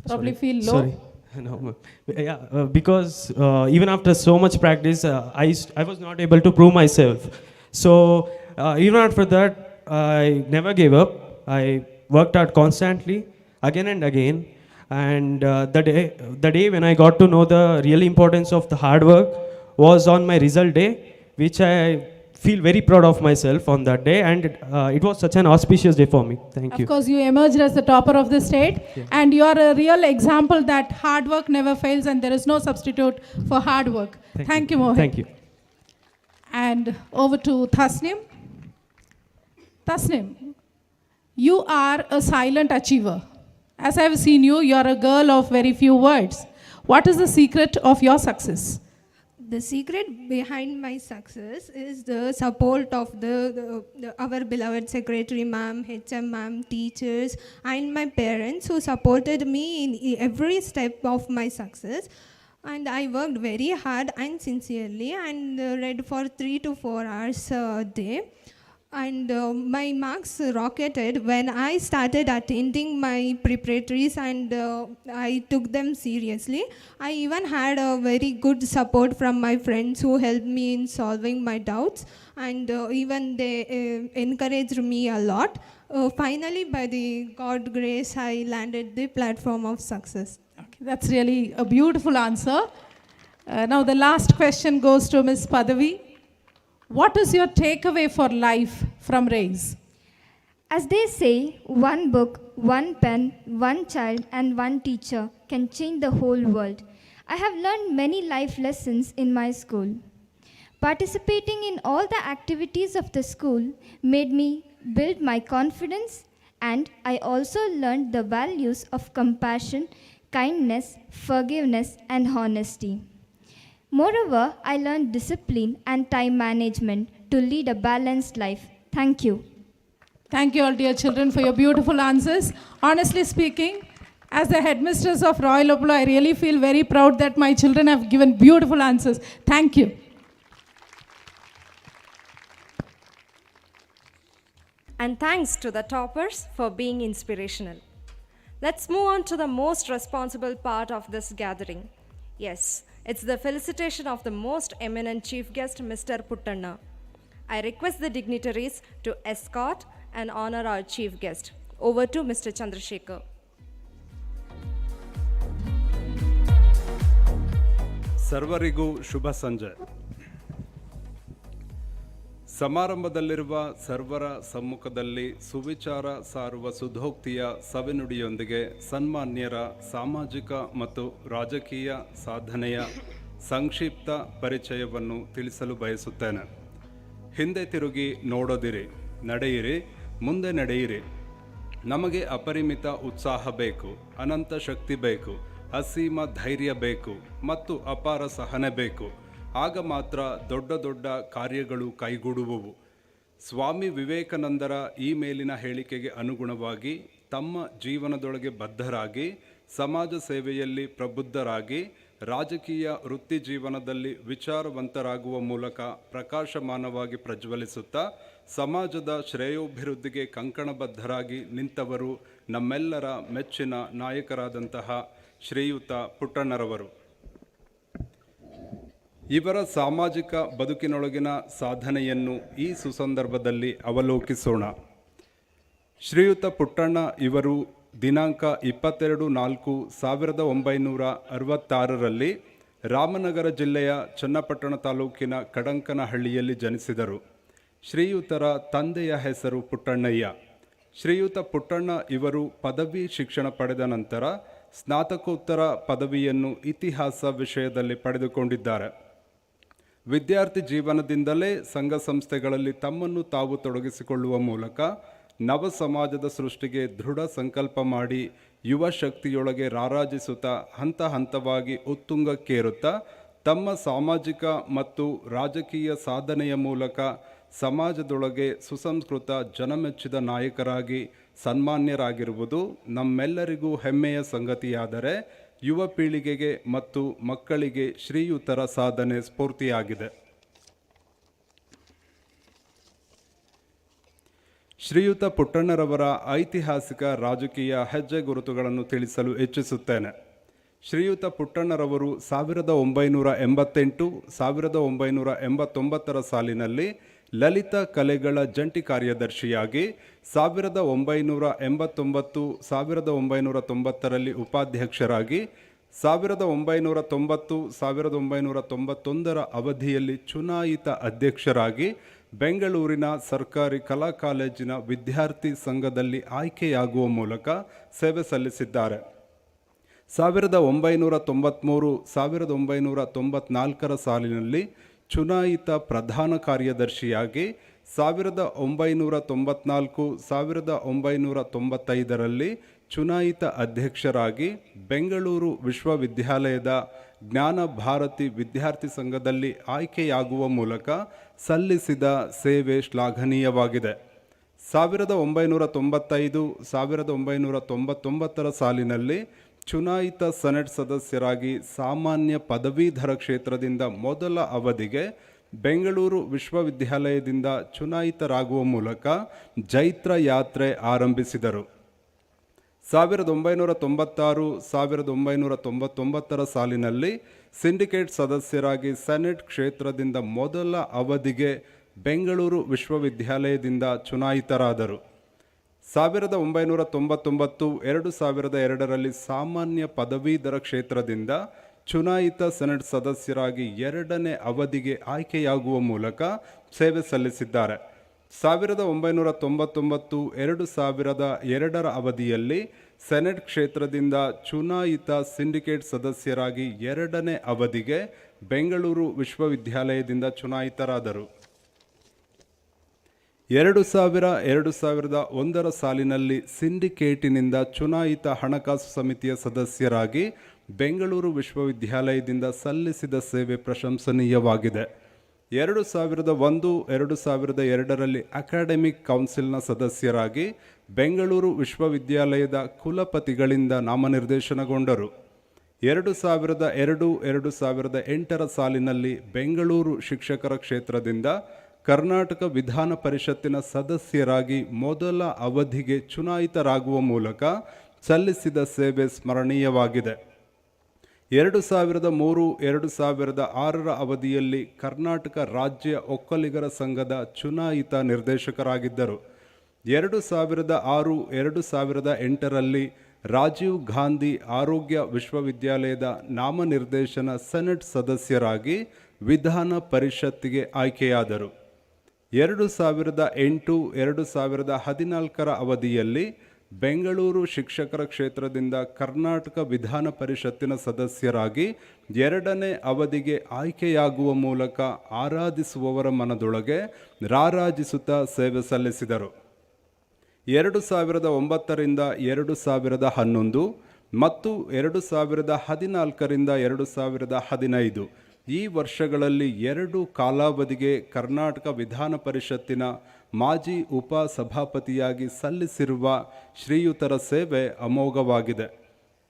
Probably feel low. Sorry. No, yeah, because even after so much practice, I was not able to prove myself. So even after that, I never gave up. I worked hard constantly, again and again. And the day when I got to know the real importance of the hard work was on my result day, which I feel very proud of myself on that day. And it was such an auspicious day for me. Thank you. Of course, you emerged as the topper of the state. Yeah. And you are a real example that hard work never fails and there is no substitute for hard work. Thank you, Mohit. Thank you. And over to Tasnim. Tasnim, you are a silent achiever. As I have seen you, you are a girl of very few words. What is the secret of your success? The secret behind my success is the support of our beloved secretary ma'am, HM ma'am, teachers, and my parents who supported me in every step of my success. And I worked very hard and sincerely and read for 3 to 4 hours a day. And my marks rocketed when I started attending my preparatories, and I took them seriously. I even had a very good support from my friends who helped me in solving my doubts, and even they encouraged me a lot. Finally, by the God grace, I landed the platform of success. Okay, that's really a beautiful answer. Now the last question goes to Ms. Padavi. What is your takeaway for life from Raise? As they say, one book, one pen, one child, and one teacher can change the whole world. I have learned many life lessons in my school. Participating in all the activities of the school made me build my confidence, and I also learned the values of compassion, kindness, forgiveness, and honesty. Moreover, I learned discipline and time management to lead a balanced life. Thank you. Thank you all, dear children, for your beautiful answers. Honestly speaking, as the headmistress of Royal Apollo, I really feel very proud that my children have given beautiful answers. Thank you. And thanks to the toppers for being inspirational. Let's move on to the most responsible part of this gathering. Yes, it's the felicitation of the most eminent chief guest, Mr. Puttanna. I request the dignitaries to escort and honor our chief guest. Over to Mr. Chandrasekhar. ಸರ್ವರಿಗೂ ಶುಭ ಸಂಜೆ. ಸಮಾರಂಭದಲ್ಲಿರುವ ಸರ್ವರ ಸಮ್ಮುಖದಲ್ಲಿ ಸುವಿಚಾರ ಸಾರುವ ಸುಧೋಕ್ತಿಯ ಸವಿನುಡಿಯೊಂದಿಗೆ ಸನ್ಮಾನ್ಯರ ಸಾಮಾಜಿಕ ಮತ್ತು ರಾಜಕೀಯ ಸಾಧನೆಯ ಸಂಕ್ಷಿಪ್ತ ಪರಿಚಯವನ್ನು ತಿಳಿಸಲು ಬಯಸುತ್ತೇನೆ. ಹಿಂದೆ ತಿರುಗಿ ನೋಡೋದಿರಿ, ನಡೆಯಿರಿ, ಮುಂದೆ ನಡೆಯಿರಿ. ನಮಗೆ ಅಪರಿಮಿತ ಉತ್ಸಾಹ ಬೇಕು, ಅನಂತ ಶಕ್ತಿ ಬೇಕು, ಅಸೀಮ ಧೈರ್ಯ ಬೇಕು ಮತ್ತು ಅಪಾರ ಸಹನೆ ಬೇಕು. ಆಗ ಮಾತ್ರ ದೊಡ್ಡ ದೊಡ್ಡ ಕಾರ್ಯಗಳು ಕೈಗೂಡುವವು. ಸ್ವಾಮಿ ವಿವೇಕಾನಂದರ ಈ ಮೇಲಿನ ಹೇಳಿಕೆಗೆ ಅನುಗುಣವಾಗಿ ತಮ್ಮ ಜೀವನದೊಳಗೆ ಬದ್ಧರಾಗಿ, ಸಮಾಜ ಸೇವೆಯಲ್ಲಿ ಪ್ರಬುದ್ಧರಾಗಿ, ರಾಜಕೀಯ ವೃತ್ತಿ ಜೀವನದಲ್ಲಿ ವಿಚಾರವಂತರಾಗುವ ಮೂಲಕ ಪ್ರಕಾಶಮಾನವಾಗಿ ಪ್ರಜ್ವಲಿಸುತ್ತಾ ಸಮಾಜದ ಶ್ರೇಯೋಭಿವೃದ್ಧಿಗೆ ಕಂಕಣಬದ್ಧರಾಗಿ ನಿಂತವರು ನಮ್ಮೆಲ್ಲರ ಮೆಚ್ಚಿನ ನಾಯಕರಾದಂತಹ ಶ್ರೀಯುತ ಪುಟ್ಟಣ್ಣರವರು. ಇವರ ಸಾಮಾಜಿಕ ಬದುಕಿನೊಳಗಿನ ಸಾಧನೆಯನ್ನು ಈ ಸುಸಂದರ್ಭದಲ್ಲಿ ಅವಲೋಕಿಸೋಣ. ಶ್ರೀಯುತ ಪುಟ್ಟಣ್ಣ ಇವರು ದಿನಾಂಕ 22/4/1966ರಲ್ಲಿ ರಾಮನಗರ ಜಿಲ್ಲೆಯ ಚನ್ನಪಟ್ಟಣ ತಾಲೂಕಿನ ಕಡಂಕನಹಳ್ಳಿಯಲ್ಲಿ ಜನಿಸಿದರು. ಶ್ರೀಯುತರ ತಂದೆಯ ಹೆಸರು ಪುಟ್ಟಣ್ಣಯ್ಯ. ಶ್ರೀಯುತ ಪುಟ್ಟಣ್ಣ ಇವರು ಪದವಿ ಶಿಕ್ಷಣ ಪಡೆದ ನಂತರ ಸ್ನಾತಕೋತ್ತರ ಪದವಿಯನ್ನು ಇತಿಹಾಸ ವಿಷಯದಲ್ಲಿ ಪಡೆದುಕೊಂಡಿದ್ದಾರೆ. ವಿದ್ಯಾರ್ಥಿ ಜೀವನದಿಂದಲೇ ಸಂಘ ಸಂಸ್ಥೆಗಳಲ್ಲಿ ತಮ್ಮನ್ನು ತಾವು ತೊಡಗಿಸಿಕೊಳ್ಳುವ ಮೂಲಕ ನವ ಸಮಾಜದ ಸೃಷ್ಟಿಗೆ ದೃಢ ಸಂಕಲ್ಪ ಮಾಡಿ ಯುವ ಶಕ್ತಿಯೊಳಗೆ ರಾರಾಜಿಸುತ್ತಾ ಹಂತ ಹಂತವಾಗಿ ಉತ್ತುಂಗಕ್ಕೇರುತ್ತಾ ತಮ್ಮ ಸಾಮಾಜಿಕ ಮತ್ತು ರಾಜಕೀಯ ಸಾಧನೆಯ ಮೂಲಕ ಸಮಾಜದೊಳಗೆ ಸುಸಂಸ್ಕೃತ ಜನಮೆಚ್ಚಿದ ನಾಯಕರಾಗಿ ಸನ್ಮಾನ್ಯರಾಗಿರುವುದು ನಮ್ಮೆಲ್ಲರಿಗೂ ಹೆಮ್ಮೆಯ ಸಂಗತಿಯಾದರೆ ಯುವ ಪೀಳಿಗೆಗೆ ಮತ್ತು ಮಕ್ಕಳಿಗೆ ಶ್ರೀಯುತರ ಸಾಧನೆ ಸ್ಫೂರ್ತಿಯಾಗಿದೆ. ಶ್ರೀಯುತ ಪುಟ್ಟಣ್ಣರವರ ಐತಿಹಾಸಿಕ ರಾಜಕೀಯ ಹೆಜ್ಜೆ ಗುರುತುಗಳನ್ನು ತಿಳಿಸಲು ಇಚ್ಛಿಸುತ್ತೇನೆ. ಶ್ರೀಯುತ ಪುಟ್ಟಣ್ಣರವರು 1988 1989 ಸಾಲಿನಲ್ಲಿ ಲಲಿತ ಕಲೆಗಳ ಜಂಟಿ ಕಾರ್ಯದರ್ಶಿಯಾಗಿ, 1989 1990ರಲ್ಲಿ ಉಪಾಧ್ಯಕ್ಷರಾಗಿ, 1990 1991 ಅವಧಿಯಲ್ಲಿ ಚುನಾಯಿತ ಅಧ್ಯಕ್ಷರಾಗಿ, ಬೆಂಗಳೂರಿನ ಸರ್ಕಾರಿ ಕಲಾ ಕಾಲೇಜಿನ ವಿದ್ಯಾರ್ಥಿ ಸಂಘದಲ್ಲಿ ಆಯ್ಕೆಯಾಗುವ ಮೂಲಕ ಸೇವೆ ಸಲ್ಲಿಸಿದ್ದಾರೆ. 1993 1994 ಸಾಲಿನಲ್ಲಿ ಚುನಾಯಿತ ಪ್ರಧಾನ ಕಾರ್ಯದರ್ಶಿಯಾಗಿ, 1994 1995ರಲ್ಲಿ ಚುನಾಯಿತ ಅಧ್ಯಕ್ಷರಾಗಿ, ಬೆಂಗಳೂರು ವಿಶ್ವವಿದ್ಯಾಲಯದ ಜ್ಞಾನ ಭಾರತಿ ವಿದ್ಯಾರ್ಥಿ ಸಂಘದಲ್ಲಿ ಆಯ್ಕೆಯಾಗುವ ಮೂಲಕ ಸಲ್ಲಿಸಿದ ಸೇವೆ ಶ್ಲಾಘನೀಯವಾಗಿದೆ. 1995 1999 ಸಾಲಿನಲ್ಲಿ ಚುನಾಯಿತ ಸೆನೆಟ್ ಸದಸ್ಯರಾಗಿ ಸಾಮಾನ್ಯ ಪದವೀಧರ ಕ್ಷೇತ್ರದಿಂದ ಮೊದಲ ಅವಧಿಗೆ ಬೆಂಗಳೂರು ವಿಶ್ವವಿದ್ಯಾಲಯದಿಂದ ಚುನಾಯಿತರಾಗುವ ಮೂಲಕ ಜೈತ್ರ ಯಾತ್ರೆ ಆರಂಭಿಸಿದರು. 1996 1999 ಸಾಲಿನಲ್ಲಿ ಸಿಂಡಿಕೇಟ್ ಸದಸ್ಯರಾಗಿ ಸೆನೆಟ್ ಕ್ಷೇತ್ರದಿಂದ ಮೊದಲ ಅವಧಿಗೆ ಬೆಂಗಳೂರು ವಿಶ್ವವಿದ್ಯಾಲಯದಿಂದ ಚುನಾಯಿತರಾದರು. 1999 2002ರಲ್ಲಿ ಸಾಮಾನ್ಯ ಪದವೀಧರ ಕ್ಷೇತ್ರದಿಂದ ಚುನಾಯಿತ ಸೆನೆಟ್ ಸದಸ್ಯರಾಗಿ ಎರಡನೇ ಅವಧಿಗೆ ಆಯ್ಕೆಯಾಗುವ ಮೂಲಕ ಸೇವೆ ಸಲ್ಲಿಸಿದ್ದಾರೆ. 1999 2002ರ ಅವಧಿಯಲ್ಲಿ ಸೆನೆಟ್ ಕ್ಷೇತ್ರದಿಂದ ಚುನಾಯಿತ ಸಿಂಡಿಕೇಟ್ ಸದಸ್ಯರಾಗಿ ಎರಡನೇ ಅವಧಿಗೆ ಬೆಂಗಳೂರು ವಿಶ್ವವಿದ್ಯಾಲಯದಿಂದ ಚುನಾಯಿತರಾದರು. 2001 ಸಾಲಿನಲ್ಲಿ ಸಿಂಡಿಕೇಟಿನಿಂದ ಚುನಾಯಿತ ಹಣಕಾಸು ಸಮಿತಿಯ ಸದಸ್ಯರಾಗಿ ಬೆಂಗಳೂರು ವಿಶ್ವವಿದ್ಯಾಲಯದಿಂದ ಸಲ್ಲಿಸಿದ ಸೇವೆ ಪ್ರಶಂಸನೀಯವಾಗಿದೆ. 2001 2002ರಲ್ಲಿ ಅಕಾಡೆಮಿಕ್ ಕೌನ್ಸಿಲ್ನ ಸದಸ್ಯರಾಗಿ ಬೆಂಗಳೂರು ವಿಶ್ವವಿದ್ಯಾಲಯದ ಕುಲಪತಿಗಳಿಂದ ನಾಮನಿರ್ದೇಶನಗೊಂಡರು. 2002 2008 ಸಾಲಿನಲ್ಲಿ ಬೆಂಗಳೂರು ಶಿಕ್ಷಕರ ಕ್ಷೇತ್ರದಿಂದ ಕರ್ನಾಟಕ ವಿಧಾನ ಪರಿಷತ್ತಿನ ಸದಸ್ಯರಾಗಿ ಮೊದಲ ಅವಧಿಗೆ ಚುನಾಯಿತರಾಗುವ ಮೂಲಕ ಸಲ್ಲಿಸಿದ ಸೇವೆ ಸ್ಮರಣೀಯವಾಗಿದೆ. 2003 2006 ಅವಧಿಯಲ್ಲಿ ಕರ್ನಾಟಕ ರಾಜ್ಯ ಒಕ್ಕಲಿಗರ ಸಂಘದ ಚುನಾಯಿತ ನಿರ್ದೇಶಕರಾಗಿದ್ದರು. 2006 2008ರಲ್ಲಿ ರಾಜೀವ್ ಗಾಂಧಿ ಆರೋಗ್ಯ ವಿಶ್ವವಿದ್ಯಾಲಯದ ನಾಮನಿರ್ದೇಶನ ಸೆನೆಟ್ ಸದಸ್ಯರಾಗಿ ವಿಧಾನ ಪರಿಷತ್ತಿಗೆ ಆಯ್ಕೆಯಾದರು. 2008 2014 ಅವಧಿಯಲ್ಲಿ ಬೆಂಗಳೂರು ಶಿಕ್ಷಕರ ಕ್ಷೇತ್ರದಿಂದ ಕರ್ನಾಟಕ ವಿಧಾನ ಪರಿಷತ್ತಿನ ಸದಸ್ಯರಾಗಿ 2ನೇ ಅವಧಿಗೆ ಆಯ್ಕೆಯಾಗುವ ಮೂಲಕ ಆರಾಧಿಸುವವರ ಮನದೊಳಗೆ ರಾರಾಜಿಸುತ್ತಾ ಸೇವೆ ಸಲ್ಲಿಸಿದರು. 2009ರಿಂದ 2011 ಮತ್ತು 2014ರಿಂದ 2015 ಈ ವರ್ಷಗಳಲ್ಲಿ 2 ಕಾಲಾವಧಿಗೆ ಕರ್ನಾಟಕ ವಿಧಾನ ಪರಿಷತ್ತಿನ ಮಾಜಿ ಉಪಸಭಾಪತಿಯಾಗಿ ಸಲ್ಲಿಸಿರುವ ಶ್ರೀಯುತರ ಸೇವೆ ಅಮೋಘವಾಗಿದೆ.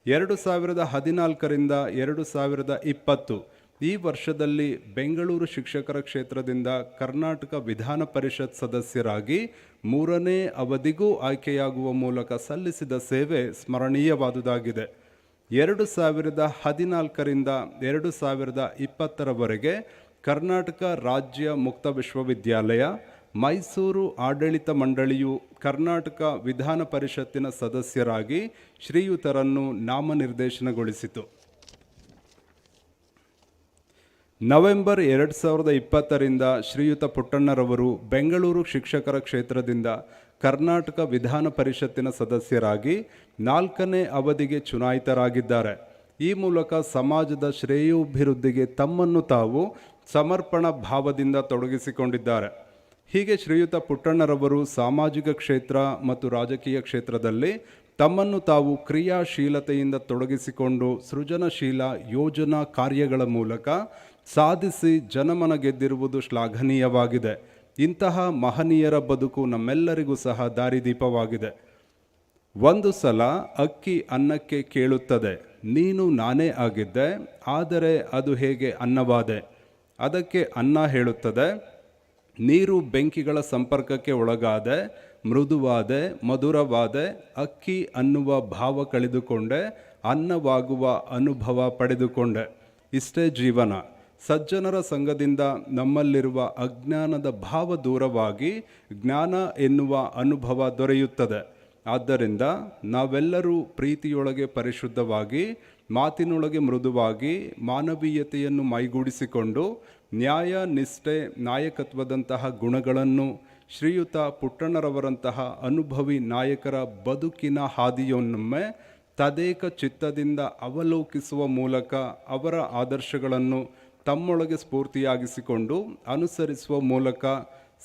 2014ರಿಂದ 2020 ಈ ವರ್ಷದಲ್ಲಿ ಬೆಂಗಳೂರು ಶಿಕ್ಷಕರ ಕ್ಷೇತ್ರದಿಂದ ಕರ್ನಾಟಕ ವಿಧಾನ ಪರಿಷತ್ ಸದಸ್ಯರಾಗಿ 3ನೇ ಅವಧಿಗೂ ಆಯ್ಕೆಯಾಗುವ ಮೂಲಕ ಸಲ್ಲಿಸಿದ ಸೇವೆ ಸ್ಮರಣೀಯವಾದುದಾಗಿದೆ. 2014ರಿಂದ 2020ರವರೆಗೆ ಕರ್ನಾಟಕ ರಾಜ್ಯ ಮುಕ್ತ ವಿಶ್ವವಿದ್ಯಾಲಯ, ಮೈಸೂರು ಆಡಳಿತ ಮಂಡಳಿಯು ಕರ್ನಾಟಕ ವಿಧಾನ ಪರಿಷತ್ತಿನ ಸದಸ್ಯರಾಗಿ ಶ್ರೀಯುತರನ್ನು ನಾಮನಿರ್ದೇಶನಗೊಳಿಸಿತು. ನವೆಂಬರ್ 2020ರಿಂದ ಶ್ರೀಯುತ ಪುಟ್ಟಣ್ಣರವರು ಬೆಂಗಳೂರು ಶಿಕ್ಷಕರ ಕ್ಷೇತ್ರದಿಂದ ಕರ್ನಾಟಕ ವಿಧಾನ ಪರಿಷತ್ತಿನ ಸದಸ್ಯರಾಗಿ 4ನೇ ಅವಧಿಗೆ ಚುನಾಯಿತರಾಗಿದ್ದಾರೆ. ಈ ಮೂಲಕ ಸಮಾಜದ ಶ್ರೇಯೋಭಿವೃದ್ಧಿಗೆ ತಮ್ಮನ್ನು ತಾವು ಸಮರ್ಪಣಾ ಭಾವದಿಂದ ತೊಡಗಿಸಿಕೊಂಡಿದ್ದಾರೆ. ಹೀಗೆ ಶ್ರೀಯುತ ಪುಟ್ಟಣ್ಣರವರು ಸಾಮಾಜಿಕ ಕ್ಷೇತ್ರ ಮತ್ತು ರಾಜಕೀಯ ಕ್ಷೇತ್ರದಲ್ಲಿ ತಮ್ಮನ್ನು ತಾವು ಕ್ರಿಯಾಶೀಲತೆಯಿಂದ ತೊಡಗಿಸಿಕೊಂಡು ಸೃಜನಶೀಲ ಯೋಜನಾ ಕಾರ್ಯಗಳ ಮೂಲಕ ಸಾಧಿಸಿ ಜನಮನ ಗೆದ್ದಿರುವುದು ಶ್ಲಾಘನೀಯವಾಗಿದೆ. ಇಂತಹ ಮಹನೀಯರ ಬದುಕು ನಮ್ಮೆಲ್ಲರಿಗೂ ಸಹ ದಾರಿದೀಪವಾಗಿದೆ. ಒಂದು ಸಲ ಅಕ್ಕಿ ಅನ್ನಕ್ಕೆ ಕೇಳುತ್ತದೆ, ನೀನು ನಾನೇ ಆಗಿದ್ದೆ, ಆದರೆ ಅದು ಹೇಗೆ ಅನ್ನವಾದೆ? ಅದಕ್ಕೆ ಅನ್ನ ಹೇಳುತ್ತದೆ, ನೀರು ಬೆಂಕಿಗಳ ಸಂಪರ್ಕಕ್ಕೆ ಒಳಗಾದೆ, ಮೃದುವಾದೆ, ಮಧುರವಾದೆ, ಅಕ್ಕಿ ಅನ್ನುವ ಭಾವ ಕಳೆದುಕೊಂಡೆ, ಅನ್ನವಾಗುವ ಅನುಭವ ಪಡೆದುಕೊಂಡೆ. ಇಷ್ಟೇ ಜೀವನ. ಸಜ್ಜನರ ಸಂಘದಿಂದ ನಮ್ಮಲ್ಲಿರುವ ಅಜ್ಞಾನದ ಭಾವ ದೂರವಾಗಿ ಜ್ಞಾನ ಎನ್ನುವ ಅನುಭವ ದೊರೆಯುತ್ತದೆ. ಆದ್ದರಿಂದ ನಾವೆಲ್ಲರೂ ಪ್ರೀತಿಯೊಳಗೆ ಪರಿಶುದ್ಧವಾಗಿ, ಮಾತಿನೊಳಗೆ ಮೃದುವಾಗಿ, ಮಾನವೀಯತೆಯನ್ನು ಮೈಗೂಡಿಸಿಕೊಂಡು ನ್ಯಾಯ, ನಿಷ್ಠೆ, ನಾಯಕತ್ವದಂತಹ ಗುಣಗಳನ್ನು ಶ್ರೀಯುತ ಪುಟ್ಟಣ್ಣರವರಂತಹ ಅನುಭವಿ ನಾಯಕರ ಬದುಕಿನ ಹಾದಿಯನ್ನೊಮ್ಮೆ ತದೇಕ ಚಿತ್ತದಿಂದ ಅವಲೋಕಿಸುವ ಮೂಲಕ ಅವರ ಆದರ್ಶಗಳನ್ನು ತಮ್ಮೊಳಗೆ ಸ್ಫೂರ್ತಿಯಾಗಿಸಿಕೊಂಡು ಅನುಸರಿಸುವ ಮೂಲಕ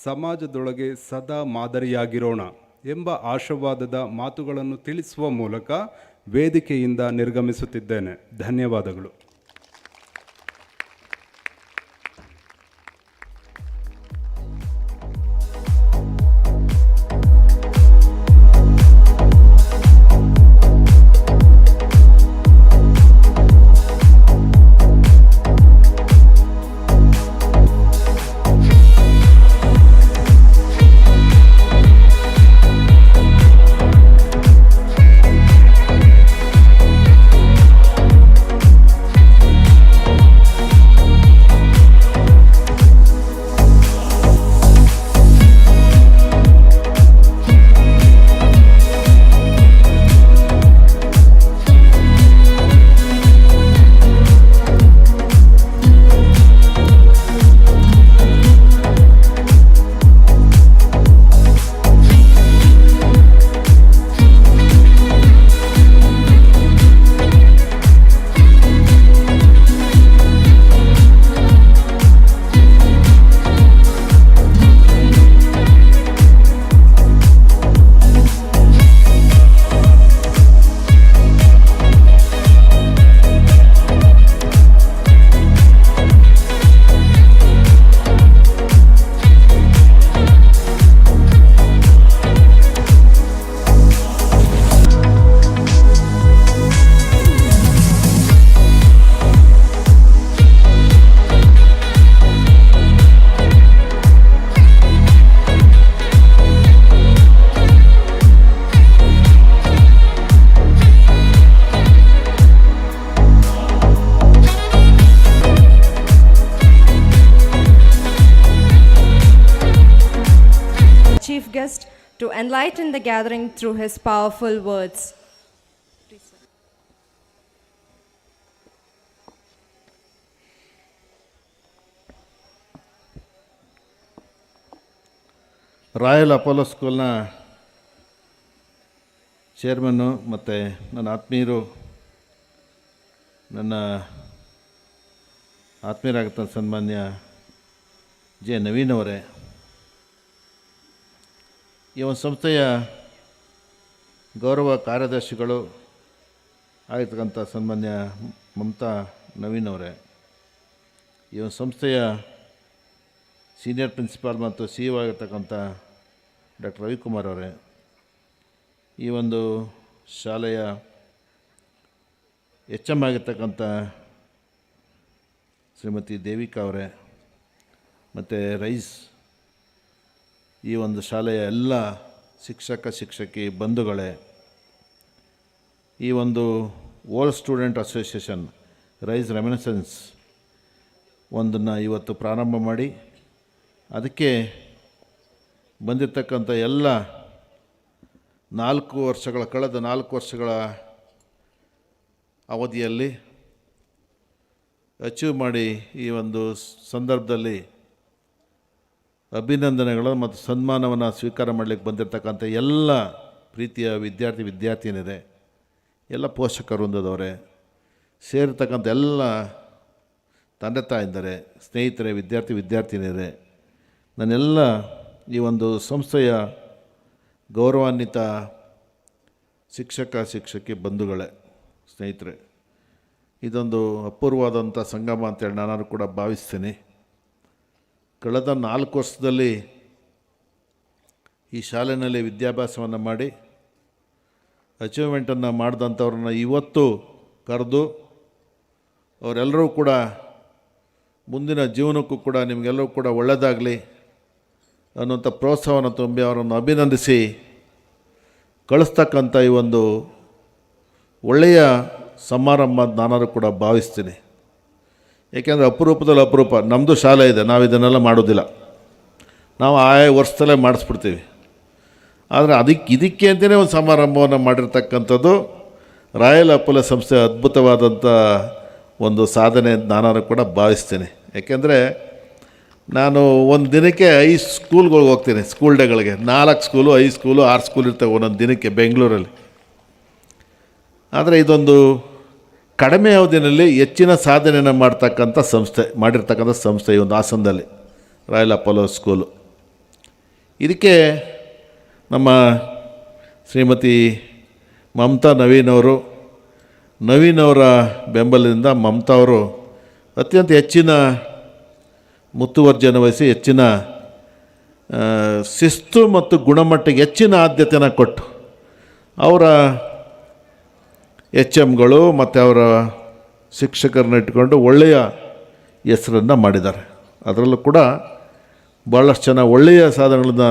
ಸಮಾಜದೊಳಗೆ ಸದಾ ಮಾದರಿಯಾಗಿರೋಣ ಎಂಬ ಆಶಾವಾದದ ಮಾತುಗಳನ್ನು ತಿಳಿಸುವ ಮೂಲಕ ವೇದಿಕೆಯಿಂದ ನಿರ್ಗಮಿಸುತ್ತಿದ್ದೇನೆ. ಧನ್ಯವಾದಗಳು. guest to enlighten the gathering through his powerful words. Royal Apollo ಸ್ಕೂಲ್ನ ಚೇರ್ಮನ್ನು ಮತ್ತು ನನ್ನ ಆತ್ಮೀಯರು, ನನ್ನ ಆತ್ಮೀಯರಾಗುತ್ತ ಸನ್ಮಾನ್ಯ ಜೆ ನವೀನ್ ಅವರೇ, ಈ ಒಂದು ಸಂಸ್ಥೆಯ ಗೌರವ ಕಾರ್ಯದರ್ಶಿಗಳು ಆಗಿರ್ತಕ್ಕಂಥ ಸನ್ಮಾನ್ಯ ಮಮತಾ ನವೀನ್ ಅವರೇ, ಈ ಒಂದು ಸಂಸ್ಥೆಯ ಸೀನಿಯರ್ ಪ್ರಿನ್ಸಿಪಾಲ್ ಮತ್ತು ಸಿ ಇ ಒ ಆಗಿರ್ತಕ್ಕಂಥ ಡಾಕ್ಟರ್ ರವಿಕುಮಾರ್ ಅವರೇ, ಈ ಒಂದು ಶಾಲೆಯ ಎಚ್ ಎಮ್ ಆಗಿರ್ತಕ್ಕಂಥ ಶ್ರೀಮತಿ ದೇವಿಕಾ ಅವರೇ, ಮತ್ತು ರೈಸ್, ಈ ಒಂದು ಶಾಲೆಯ ಎಲ್ಲ ಶಿಕ್ಷಕಿ ಬಂಧುಗಳೇ, ಈ ಒಂದು ಓಲ್ಡ್ ಸ್ಟೂಡೆಂಟ್ ಅಸೋಸಿಯೇಷನ್ ರೈಸ್ ರೆಮಿನಿಸೆನ್ಸ್ ಒಂದನ್ನು ಇವತ್ತು ಪ್ರಾರಂಭ ಮಾಡಿ ಅದಕ್ಕೆ ಬಂದಿರತಕ್ಕಂಥ ಎಲ್ಲ ಕಳೆದ 4 ವರ್ಷಗಳ ಅವಧಿಯಲ್ಲಿ ಅಚೀವ್ ಮಾಡಿ ಈ ಒಂದು ಸಂದರ್ಭದಲ್ಲಿ ಅಭಿನಂದನೆಗಳು ಮತ್ತು ಸನ್ಮಾನವನ್ನು ಸ್ವೀಕಾರ ಮಾಡಲಿಕ್ಕೆ ಬಂದಿರತಕ್ಕಂಥ ಎಲ್ಲ ಪ್ರೀತಿಯ ವಿದ್ಯಾರ್ಥಿನಿಯರೇ, ಎಲ್ಲ ಪೋಷಕರು ವೃಂದದವರೇ, ಸೇರಿರ್ತಕ್ಕಂಥ ಎಲ್ಲ ತಂದೆ ತಾಯಿಂದರೆ, ಸ್ನೇಹಿತರೆ, ವಿದ್ಯಾರ್ಥಿನಿಯರೇ, ನನ್ನೆಲ್ಲ ಈ ಒಂದು ಸಂಸ್ಥೆಯ ಗೌರವಾನ್ವಿತ ಶಿಕ್ಷಕಿ ಬಂಧುಗಳೇ, ಸ್ನೇಹಿತರೆ, ಇದೊಂದು ಅಪೂರ್ವವಾದಂಥ ಸಂಗಮ ಅಂತೇಳಿ ನಾನು ಕೂಡ ಭಾವಿಸ್ತೀನಿ. ಕಳೆದ 4 ವರ್ಷದಲ್ಲಿ ಈ ಶಾಲೆಯಲ್ಲಿ ವಿದ್ಯಾಭ್ಯಾಸವನ್ನು ಮಾಡಿ ಅಚೀವ್ಮೆಂಟನ್ನು ಮಾಡಿದಂಥವ್ರನ್ನ ಇವತ್ತು ಕರೆದು ಅವರೆಲ್ಲರೂ ಕೂಡ ಮುಂದಿನ ಜೀವನಕ್ಕೂ ಕೂಡ ನಿಮಗೆಲ್ಲರೂ ಕೂಡ ಒಳ್ಳೆಯದಾಗಲಿ ಅನ್ನುವಂಥ ಪ್ರೋತ್ಸಾಹವನ್ನು ತುಂಬಿ ಅವರನ್ನು ಅಭಿನಂದಿಸಿ ಕಳಿಸ್ತಕ್ಕಂಥ ಈ ಒಂದು ಒಳ್ಳೆಯ ಸಮಾರಂಭ ನಾನಾದರೂ ಕೂಡ ಭಾವಿಸ್ತೀನಿ. ಏಕೆಂದರೆ ಅಪರೂಪದಲ್ಲಿ ಅಪರೂಪ ನಮ್ಮದು ಶಾಲೆ ಇದೆ, ನಾವು ಇದನ್ನೆಲ್ಲ ಮಾಡೋದಿಲ್ಲ, ನಾವು ಆಯಾ ವರ್ಷದಲ್ಲೇ ಮಾಡಿಸ್ಬಿಡ್ತೀವಿ. ಆದರೆ ಇದಕ್ಕೆ ಅಂತಲೇ ಒಂದು ಸಮಾರಂಭವನ್ನು ಮಾಡಿರ್ತಕ್ಕಂಥದ್ದು ರಾಯಲ್ ಅಪೋಲೋ ಸಂಸ್ಥೆ ಅದ್ಭುತವಾದಂಥ ಒಂದು ಸಾಧನೆ ನಾನಾದರೂ ಕೂಡ ಭಾವಿಸ್ತೀನಿ. ಏಕೆಂದರೆ ನಾನು ಒಂದು ದಿನಕ್ಕೆ 5 ಸ್ಕೂಲ್ಗಳಿಗೆ ಹೋಗ್ತೀನಿ, ಸ್ಕೂಲ್ ಡೇಗಳಿಗೆ 4 ಸ್ಕೂಲು, 5 ಸ್ಕೂಲು, 6 ಸ್ಕೂಲ್ ಇರ್ತವೆ ಒಂದೊಂದು ದಿನಕ್ಕೆ ಬೆಂಗಳೂರಲ್ಲಿ. ಆದರೆ ಇದೊಂದು ಕಡಿಮೆ ಅವಧಿಯಲ್ಲಿ ಹೆಚ್ಚಿನ ಸಾಧನೆಯನ್ನು ಮಾಡಿರ್ತಕ್ಕಂಥ ಸಂಸ್ಥೆ ಈ ಒಂದು ಹಾಸನದಲ್ಲಿ ರಾಯಲ್ ಅಪೋಲೋ ಸ್ಕೂಲು. ಇದಕ್ಕೆ ನಮ್ಮ ಶ್ರೀಮತಿ ಮಮತಾ ನವೀನ್ ಅವರ ಬೆಂಬಲದಿಂದ ಮಮತಾ ಅವರು ಅತ್ಯಂತ ಹೆಚ್ಚಿನ ಮುತುವರ್ಜಿಯನ್ನು ವಹಿಸಿ ಹೆಚ್ಚಿನ ಶಿಸ್ತು ಮತ್ತು ಗುಣಮಟ್ಟಕ್ಕೆ ಹೆಚ್ಚಿನ ಆದ್ಯತೆಯನ್ನು ಕೊಟ್ಟು ಅವರ ಎಚ್ ಎಮ್ಗಳು ಮತ್ತು ಅವರ ಶಿಕ್ಷಕರನ್ನ ಇಟ್ಕೊಂಡು ಒಳ್ಳೆಯ ಹೆಸರನ್ನು ಮಾಡಿದ್ದಾರೆ. ಅದರಲ್ಲೂ ಕೂಡ ಭಾಳಷ್ಟು ಜನ ಒಳ್ಳೆಯ ಸಾಧನೆಗಳನ್ನು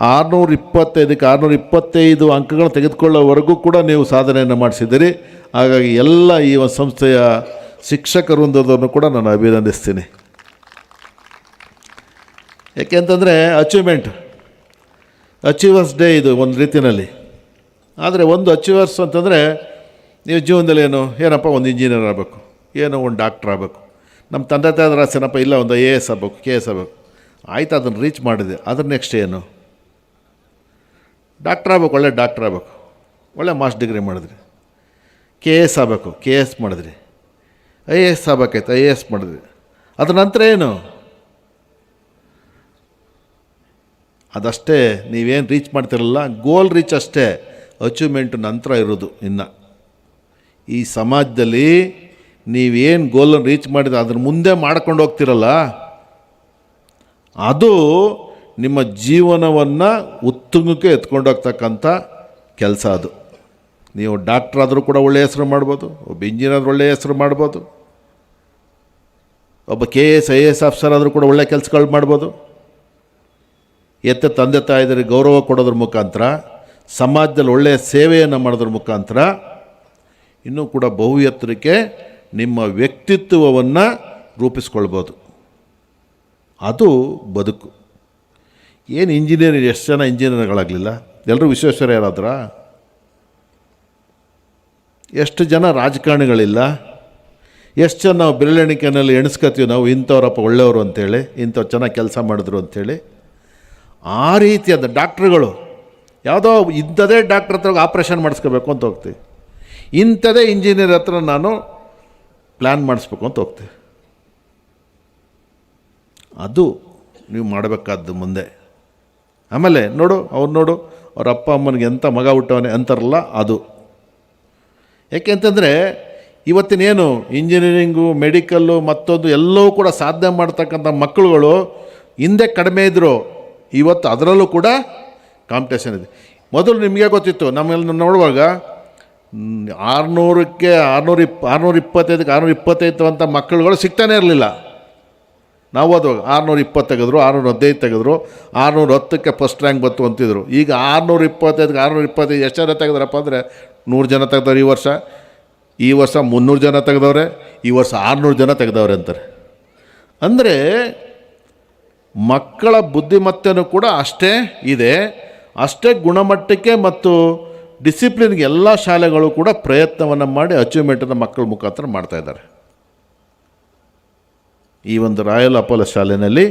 625 ಅಂಕಗಳನ್ನು ತೆಗೆದುಕೊಳ್ಳೋವರೆಗೂ ಕೂಡ ನೀವು ಸಾಧನೆಯನ್ನು ಮಾಡಿಸಿದ್ದೀರಿ. ಹಾಗಾಗಿ ಎಲ್ಲ ಈ ಒಂದು ಸಂಸ್ಥೆಯ ಶಿಕ್ಷಕ ವೃಂದದವನ್ನು ಕೂಡ ನಾನು ಅಭಿನಂದಿಸ್ತೀನಿ. ಏಕೆಂತಂದರೆ ಅಚೀವರ್ಸ್ ಡೇ ಇದು ಒಂದು ರೀತಿಯಲ್ಲಿ. ಆದರೆ ಒಂದು ಅಚೀವರ್ಸ್ ಅಂತಂದರೆ ನೀವು ಜೀವನದಲ್ಲಿ ಏನಪ್ಪ ಒಂದು ಇಂಜಿನಿಯರ್ ಆಗಬೇಕು, ಒಂದು ಡಾಕ್ಟ್ರ್ ಆಗಬೇಕು. ನಮ್ಮ ತಂದೆ ತಾಯಿದ್ರ ಆಸೆನಪ್ಪ ಇಲ್ಲ ಒಂದು IAS ಆಗಬೇಕು, KS ಆಗಬೇಕು. ಆಯಿತು, ಅದನ್ನು ರೀಚ್ ಮಾಡಿದೆ. ಅದ್ರ ನೆಕ್ಸ್ಟ್ ಏನು? ಡಾಕ್ಟ್ರ್ ಆಗಬೇಕು, ಒಳ್ಳೆ ಡಾಕ್ಟ್ರ್ ಆಗಬೇಕು, ಒಳ್ಳೆ ಮಾಸ್ಟರ್ ಡಿಗ್ರಿ ಮಾಡಿದ್ರಿ. KS ಆಗಬೇಕು, KS ಮಾಡಿದ್ರಿ. IAS ಆಗಬೇಕಾಯ್ತು, IAS ಮಾಡಿದ್ರಿ. ಅದ್ರ ನಂತರ ಏನು? ಅದಷ್ಟೇ, ನೀವೇನು ರೀಚ್ ಮಾಡ್ತಿರಲ್ಲ ಗೋಲ್ ರೀಚ್ ಅಷ್ಟೇ, ಅಚೀವ್ಮೆಂಟ್ ನಂತರ ಇರೋದು. ಇನ್ನು ಈ ಸಮಾಜದಲ್ಲಿ ನೀವೇನು ಗೋಲನ್ನು ರೀಚ್ ಮಾಡಿದ ಅದ್ರ ಮುಂದೆ ಮಾಡ್ಕೊಂಡು ಹೋಗ್ತಿರಲ್ಲ, ಅದು ನಿಮ್ಮ ಜೀವನವನ್ನು ಉತ್ತುಂಗಕ್ಕೆ ಎತ್ಕೊಂಡೋಗ್ತಕ್ಕಂಥ ಕೆಲಸ. ಅದು ನೀವು ಡಾಕ್ಟ್ರ್ ಆದರೂ ಕೂಡ ಒಳ್ಳೆಯ ಹೆಸರು ಮಾಡ್ಬೋದು, ಒಬ್ಬ ಇಂಜಿನಿಯರ್ ಒಳ್ಳೆಯ ಹೆಸರು ಮಾಡ್ಬೋದು, ಒಬ್ಬ KS IAS ಆಫೀಸರ್ ಆದರೂ ಕೂಡ ಒಳ್ಳೆಯ ಕೆಲಸಗಳು ಮಾಡ್ಬೋದು. ತಂದೆ ತಾಯಿದರಿಗೆ ಗೌರವ ಕೊಡೋದ್ರ ಮುಖಾಂತರ, ಸಮಾಜದಲ್ಲಿ ಒಳ್ಳೆಯ ಸೇವೆಯನ್ನು ಮಾಡೋದ್ರ ಮುಖಾಂತರ ಇನ್ನೂ ಕೂಡ ಬಹು ಎತ್ತರಕ್ಕೆ ನಿಮ್ಮ ವ್ಯಕ್ತಿತ್ವವನ್ನು ರೂಪಿಸ್ಕೊಳ್ಬೋದು. ಅದು ಬದುಕು. ಏನು ಇಂಜಿನಿಯರ್, ಎಷ್ಟು ಜನ ಇಂಜಿನಿಯರ್ಗಳಾಗಲಿಲ್ಲ? ಎಲ್ಲರೂ ವಿಶ್ವೇಶ್ವರಯ್ಯರಾದ್ರ? ಎಷ್ಟು ಜನ ರಾಜಕಾರಣಿಗಳಿಲ್ಲ? ಎಷ್ಟು ಜನ ನಾವು ಬೆರಳೆಣಿಕೆಯಲ್ಲಿ ಎಣಿಸ್ಕೊತೀವಿ ನಾವು ಇಂಥವ್ರಪ್ಪ ಒಳ್ಳೆಯವರು ಅಂಥೇಳಿ, ಇಂಥವ್ರು ಚೆನ್ನಾಗಿ ಕೆಲಸ ಮಾಡಿದ್ರು ಅಂಥೇಳಿ. ಆ ರೀತಿಯಾದ ಡಾಕ್ಟ್ರುಗಳು, ಯಾವುದೋ ಇಂಥದೇ ಡಾಕ್ಟ್ರ್ ಹತ್ರ ಆಪ್ರೇಷನ್ ಮಾಡಿಸ್ಕೋಬೇಕು ಅಂತ ಹೋಗ್ತೀವಿ, ಇಂಥದೇ ಇಂಜಿನಿಯರ್ ಹತ್ರ ನಾನು ಪ್ಲ್ಯಾನ್ ಮಾಡಿಸ್ಬೇಕು ಅಂತ ಹೋಗ್ತೀವಿ. ಅದು ನೀವು ಮಾಡಬೇಕಾದ್ದು ಮುಂದೆ. ಆಮೇಲೆ ನೋಡು ಅವ್ರ ಅಪ್ಪ ಅಮ್ಮನಿಗೆ ಎಂಥ ಮಗ ಹುಟ್ಟವನೇ ಅಂತಾರಲ್ಲ, ಅದು. ಯಾಕೆ ಅಂತಂದರೆ ಇವತ್ತಿನೇನು ಇಂಜಿನಿಯರಿಂಗು, ಮೆಡಿಕಲ್ಲು, ಮತ್ತೊಂದು ಎಲ್ಲವೂ ಕೂಡ ಸಾಧನೆ ಮಾಡ್ತಕ್ಕಂಥ ಮಕ್ಕಳುಗಳು ಹಿಂದೆ ಕಡಿಮೆ ಇದ್ದರು, ಇವತ್ತು ಅದರಲ್ಲೂ ಕೂಡ ಕಾಂಪಿಟೇಷನ್ ಇದೆ. ಮೊದಲು ನಿಮಗೆ ಗೊತ್ತಿತ್ತು, ನಮ್ಮೆಲ್ಲ ನೋಡುವಾಗ 600ಕ್ಕೆ 625ಕ್ಕೆ 625 ಅಂತ ಮಕ್ಕಳುಗಳು ಸಿಗ್ತಾನೆ ಇರಲಿಲ್ಲ. ನಾವು ಓದುವಾಗ 620 ತೆಗೆದ್ರು, 615 ತೆಗೆದ್ರು, 610ಕ್ಕೆ ಫಸ್ಟ್ ರ್ಯಾಂಕ್ ಬಂತು ಅಂತಿದ್ರು. ಈಗ 625ಕ್ಕೆ 625 ಎಷ್ಟು ಜನ ತೆಗೆದ್ರಪ್ಪ ಅಂದರೆ 100 ಜನ ತೆಗೆದವ್ರು. ಈ ವರ್ಷ 300 ಜನ ತೆಗೆದವ್ರೆ, ಈ ವರ್ಷ 600 ಜನ ತೆಗೆದವ್ರೆ ಅಂತಾರೆ. ಅಂದರೆ ಮಕ್ಕಳ ಬುದ್ಧಿಮತ್ತೆನೂ ಕೂಡ ಅಷ್ಟೇ ಇದೆ, ಅಷ್ಟೇ ಗುಣಮಟ್ಟಕ್ಕೆ ಮತ್ತು ಡಿಸಿಪ್ಲಿನ್ಗೆ ಎಲ್ಲ ಶಾಲೆಗಳು ಕೂಡ ಪ್ರಯತ್ನವನ್ನು ಮಾಡಿ ಅಚೀವ್ಮೆಂಟನ್ನು ಮಕ್ಕಳ ಮುಖಾಂತರ ಮಾಡ್ತಾಯಿದ್ದಾರೆ. ಈ ಒಂದು ರಾಯಲ್ ಅಪೋಲೋ ಶಾಲೆಯಲ್ಲಿ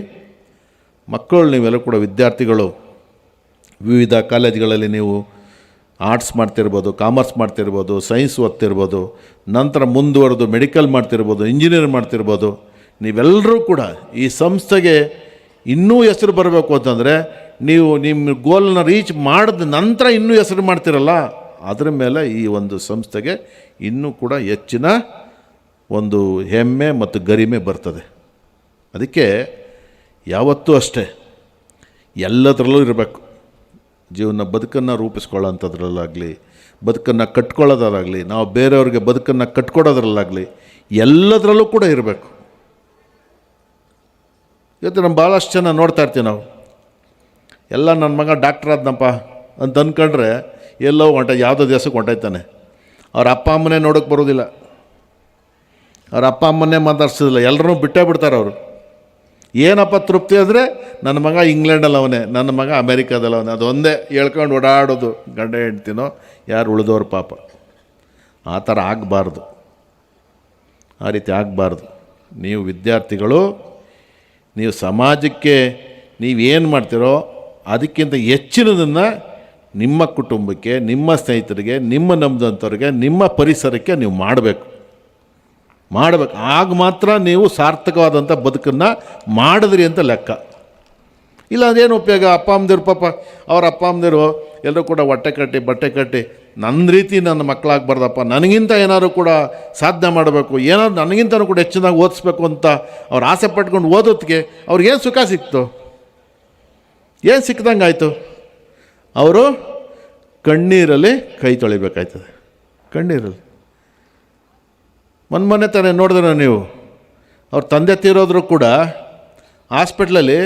ಮಕ್ಕಳು, ನೀವೆಲ್ಲ ಕೂಡ ವಿದ್ಯಾರ್ಥಿಗಳು, ವಿವಿಧ ಕಾಲೇಜ್ಗಳಲ್ಲಿ ನೀವು ಆರ್ಟ್ಸ್ ಮಾಡ್ತಿರ್ಬೋದು, ಕಾಮರ್ಸ್ ಮಾಡ್ತಿರ್ಬೋದು, ಸೈನ್ಸ್ ಓದ್ತಿರ್ಬೋದು, ನಂತರ ಮುಂದುವರೆದು ಮೆಡಿಕಲ್ ಮಾಡ್ತಿರ್ಬೋದು, ಇಂಜಿನಿಯರ್ ಮಾಡ್ತಿರ್ಬೋದು. ನೀವೆಲ್ಲರೂ ಕೂಡ ಈ ಸಂಸ್ಥೆಗೆ ಇನ್ನೂ ಹೆಸರು ಬರಬೇಕು ಅಂತಂದರೆ ನೀವು ನಿಮ್ಮ ಗೋಲನ್ನ ರೀಚ್ ಮಾಡಿದ ನಂತರ ಇನ್ನೂ ಹೆಸರು ಮಾಡ್ತಿರಲ್ಲ, ಅದರ ಮೇಲೆ ಈ ಒಂದು ಸಂಸ್ಥೆಗೆ ಇನ್ನೂ ಕೂಡ ಹೆಚ್ಚಿನ ಒಂದು ಹೆಮ್ಮೆ ಮತ್ತು ಗರಿಮೆ ಬರ್ತದೆ. ಅದಕ್ಕೆ ಯಾವತ್ತೂ ಅಷ್ಟೇ ಎಲ್ಲದರಲ್ಲೂ ಇರಬೇಕು. ಜೀವನ ಬದುಕನ್ನು ರೂಪಿಸ್ಕೊಳ್ಳೋಂಥದ್ರಲ್ಲಾಗಲಿ, ಬದುಕನ್ನು ಕಟ್ಕೊಳ್ಳೋದ್ರಲ್ಲಾಗಲಿ, ನಾವು ಬೇರೆಯವ್ರಿಗೆ ಬದುಕನ್ನು ಕಟ್ಕೊಡೋದ್ರಲ್ಲಾಗಲಿ, ಎಲ್ಲದರಲ್ಲೂ ಕೂಡ ಇರಬೇಕು. ಇವತ್ತು ನಮ್ಮ ಭಾಳಷ್ಟು ಜನ ನೋಡ್ತಾ ಇರ್ತೀವಿ ನಾವು, ಎಲ್ಲ ನನ್ನ ಮಗ ಡಾಕ್ಟ್ರ್ ಆದ್ನಪ್ಪ ಅಂತ ಅಂದ್ಕೊಂಡ್ರೆ ಎಲ್ಲೋ ಯಾವುದೋ ದೇಶಕ್ಕೆ ಹೊಂಟಾಯ್ತಾನೆ. ಅವ್ರ ಅಪ್ಪ ಅಮ್ಮನೇ ನೋಡೋಕ್ಕೆ ಬರೋದಿಲ್ಲ, ಅವ್ರ ಅಪ್ಪ ಅಮ್ಮನ್ನೇ ಮಾತಾಡ್ಸೋದಿಲ್ಲ, ಎಲ್ಲರೂ ಬಿಟ್ಟೇ ಬಿಡ್ತಾರೆ ಅವರು. ಏನಪ್ಪ ತೃಪ್ತಿ ಅಂದರೆ ನನ್ನ ಮಗ ಇಂಗ್ಲೆಂಡಲ್ಲಿ ಅವನೇ, ನನ್ನ ಮಗ ಅಮೇರಿಕಾದಲ್ಲಿ ಅವನೇ, ಅದೊಂದೇ ಹೇಳ್ಕೊಂಡು ಓಡಾಡೋದು ಗಂಡ ಹೆಂಡ್ತಿನೋ ಯಾರು ಉಳಿದವ್ರು. ಪಾಪ ಆ ಥರ ಆಗಬಾರ್ದು, ಆ ರೀತಿ ಆಗಬಾರ್ದು. ನೀವು ವಿದ್ಯಾರ್ಥಿಗಳು, ನೀವು ಸಮಾಜಕ್ಕೆ ನೀವೇನು ಮಾಡ್ತೀರೋ ಅದಕ್ಕಿಂತ ಹೆಚ್ಚಿನದನ್ನು ನಿಮ್ಮ ಕುಟುಂಬಕ್ಕೆ, ನಿಮ್ಮ ಸ್ನೇಹಿತರಿಗೆ, ನಿಮ್ಮ ನಂಬಿದಂಥವ್ರಿಗೆ, ನಿಮ್ಮ ಪರಿಸರಕ್ಕೆ ನೀವು ಮಾಡಬೇಕು. ಆಗ ಮಾತ್ರ ನೀವು ಸಾರ್ಥಕವಾದಂಥ ಬದುಕನ್ನು ಮಾಡಿದ್ರಿ ಅಂತ ಲೆಕ್ಕ. ಇಲ್ಲ ಅದೇನು ಉಪಯೋಗ? ಅಪ್ಪ ಅಮ್ಮದಿರು ಪಾಪ, ಅವ್ರ ಅಪ್ಪ ಅಮ್ಮದಿರು ಎಲ್ಲರೂ ಕೂಡ ಹೊಟ್ಟೆ ಕಟ್ಟಿ ಬಟ್ಟೆ ಕಟ್ಟಿ ನನ್ನ ರೀತಿ ನನ್ನ ಮಕ್ಕಳಾಗಬಾರ್ದಪ್ಪ, ನನಗಿಂತ ಏನಾದ್ರು ಕೂಡ ಸಾಧನೆ ಮಾಡಬೇಕು, ಏನಾದ್ರು ನನಗಿಂತನೂ ಕೂಡ ಹೆಚ್ಚಿನಾಗಿ ಓದಿಸ್ಬೇಕು ಅಂತ ಅವ್ರು ಆಸೆ ಪಟ್ಕೊಂಡು ಓದೋದಕ್ಕೆ ಅವ್ರಿಗೇನು ಸುಖ ಸಿಕ್ತು? ಏನು ಸಿಕ್ದಂಗೆ ಆಯಿತು? ಅವರು ಕಣ್ಣೀರಲ್ಲಿ ಕೈ ತೊಳಿಬೇಕಾಯ್ತದೆ, ಕಣ್ಣೀರಲ್ಲಿ. ಮೊನ್ನೆ ತಾನೇ ನೋಡಿದ್ರೆ ನೀವು, ಅವ್ರ ತಂದೆ ತೀರೋದ್ರು ಕೂಡ ಹಾಸ್ಪಿಟ್ಲಲ್ಲಿ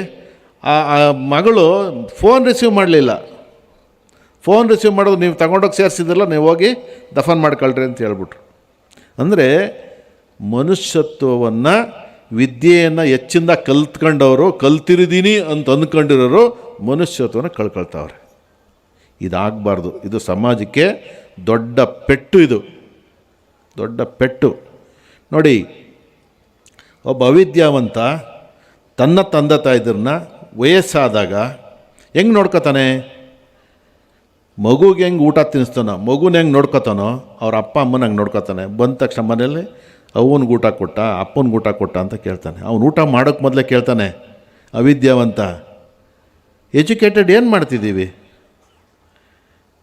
ಆ ಮಗಳು ಫೋನ್ ರಿಸೀವ್ ಮಾಡಲಿಲ್ಲ. ಫೋನ್ ರಿಸೀವ್ ಮಾಡೋದು ನೀವು ತಗೊಂಡೋಗಿ ಸೇರಿಸಿದ್ರಲ್ಲ, ನೀವು ಹೋಗಿ ದಫನ್ ಮಾಡ್ಕೊಳ್ರಿ ಅಂತ ಹೇಳ್ಬಿಟ್ರು. ಅಂದರೆ ಮನುಷ್ಯತ್ವವನ್ನು, ವಿದ್ಯೆಯನ್ನು ಹೆಚ್ಚಿಂದ ಕಲ್ತ್ಕೊಂಡವರು, ಕಲ್ತಿರಿದೀನಿ ಅಂತ ಅಂದ್ಕೊಂಡಿರೋರು ಮನುಷ್ಯತ್ವವನ್ನು ಕಳ್ಕೊಳ್ತಾವ್ರೆ. ಇದಾಗಬಾರ್ದು. ಇದು ಸಮಾಜಕ್ಕೆ ದೊಡ್ಡ ಪೆಟ್ಟು, ಇದು ದೊಡ್ಡ ಪೆಟ್ಟು. ನೋಡಿ, ಒಬ್ಬ ಅವಿದ್ಯಾವಂತ ತನ್ನ ತಂದೆ ತಾಯಿದ್ರನ್ನ ವಯಸ್ಸಾದಾಗ ಹೆಂಗೆ ನೋಡ್ಕೊತಾನೆ? ಮಗುಗೆ ಹೆಂಗೆ ಊಟ ತಿನ್ನಿಸ್ತಾನೋ, ಮಗುನ ಹೆಂಗೆ ನೋಡ್ಕೊತಾನೋ ಅವ್ರ ಅಪ್ಪ ಅಮ್ಮನ ಹಂಗೆ ನೋಡ್ಕೊತಾನೆ. ಬಂದ ತಕ್ಷಣ ಮನೇಲಿ ಅವನಿಗೆ ಊಟ ಕೊಟ್ಟ, ಅಪ್ಪನಿಗೆ ಊಟ ಕೊಟ್ಟ ಅಂತ ಕೇಳ್ತಾನೆ. ಅವ್ನು ಊಟ ಮಾಡೋಕ್ಕೆ ಮೊದಲೇ ಕೇಳ್ತಾನೆ. ಅವಿದ್ಯಾವಂತ. ಎಜುಕೇಟೆಡ್ ಏನು ಮಾಡ್ತಿದ್ದೀವಿ?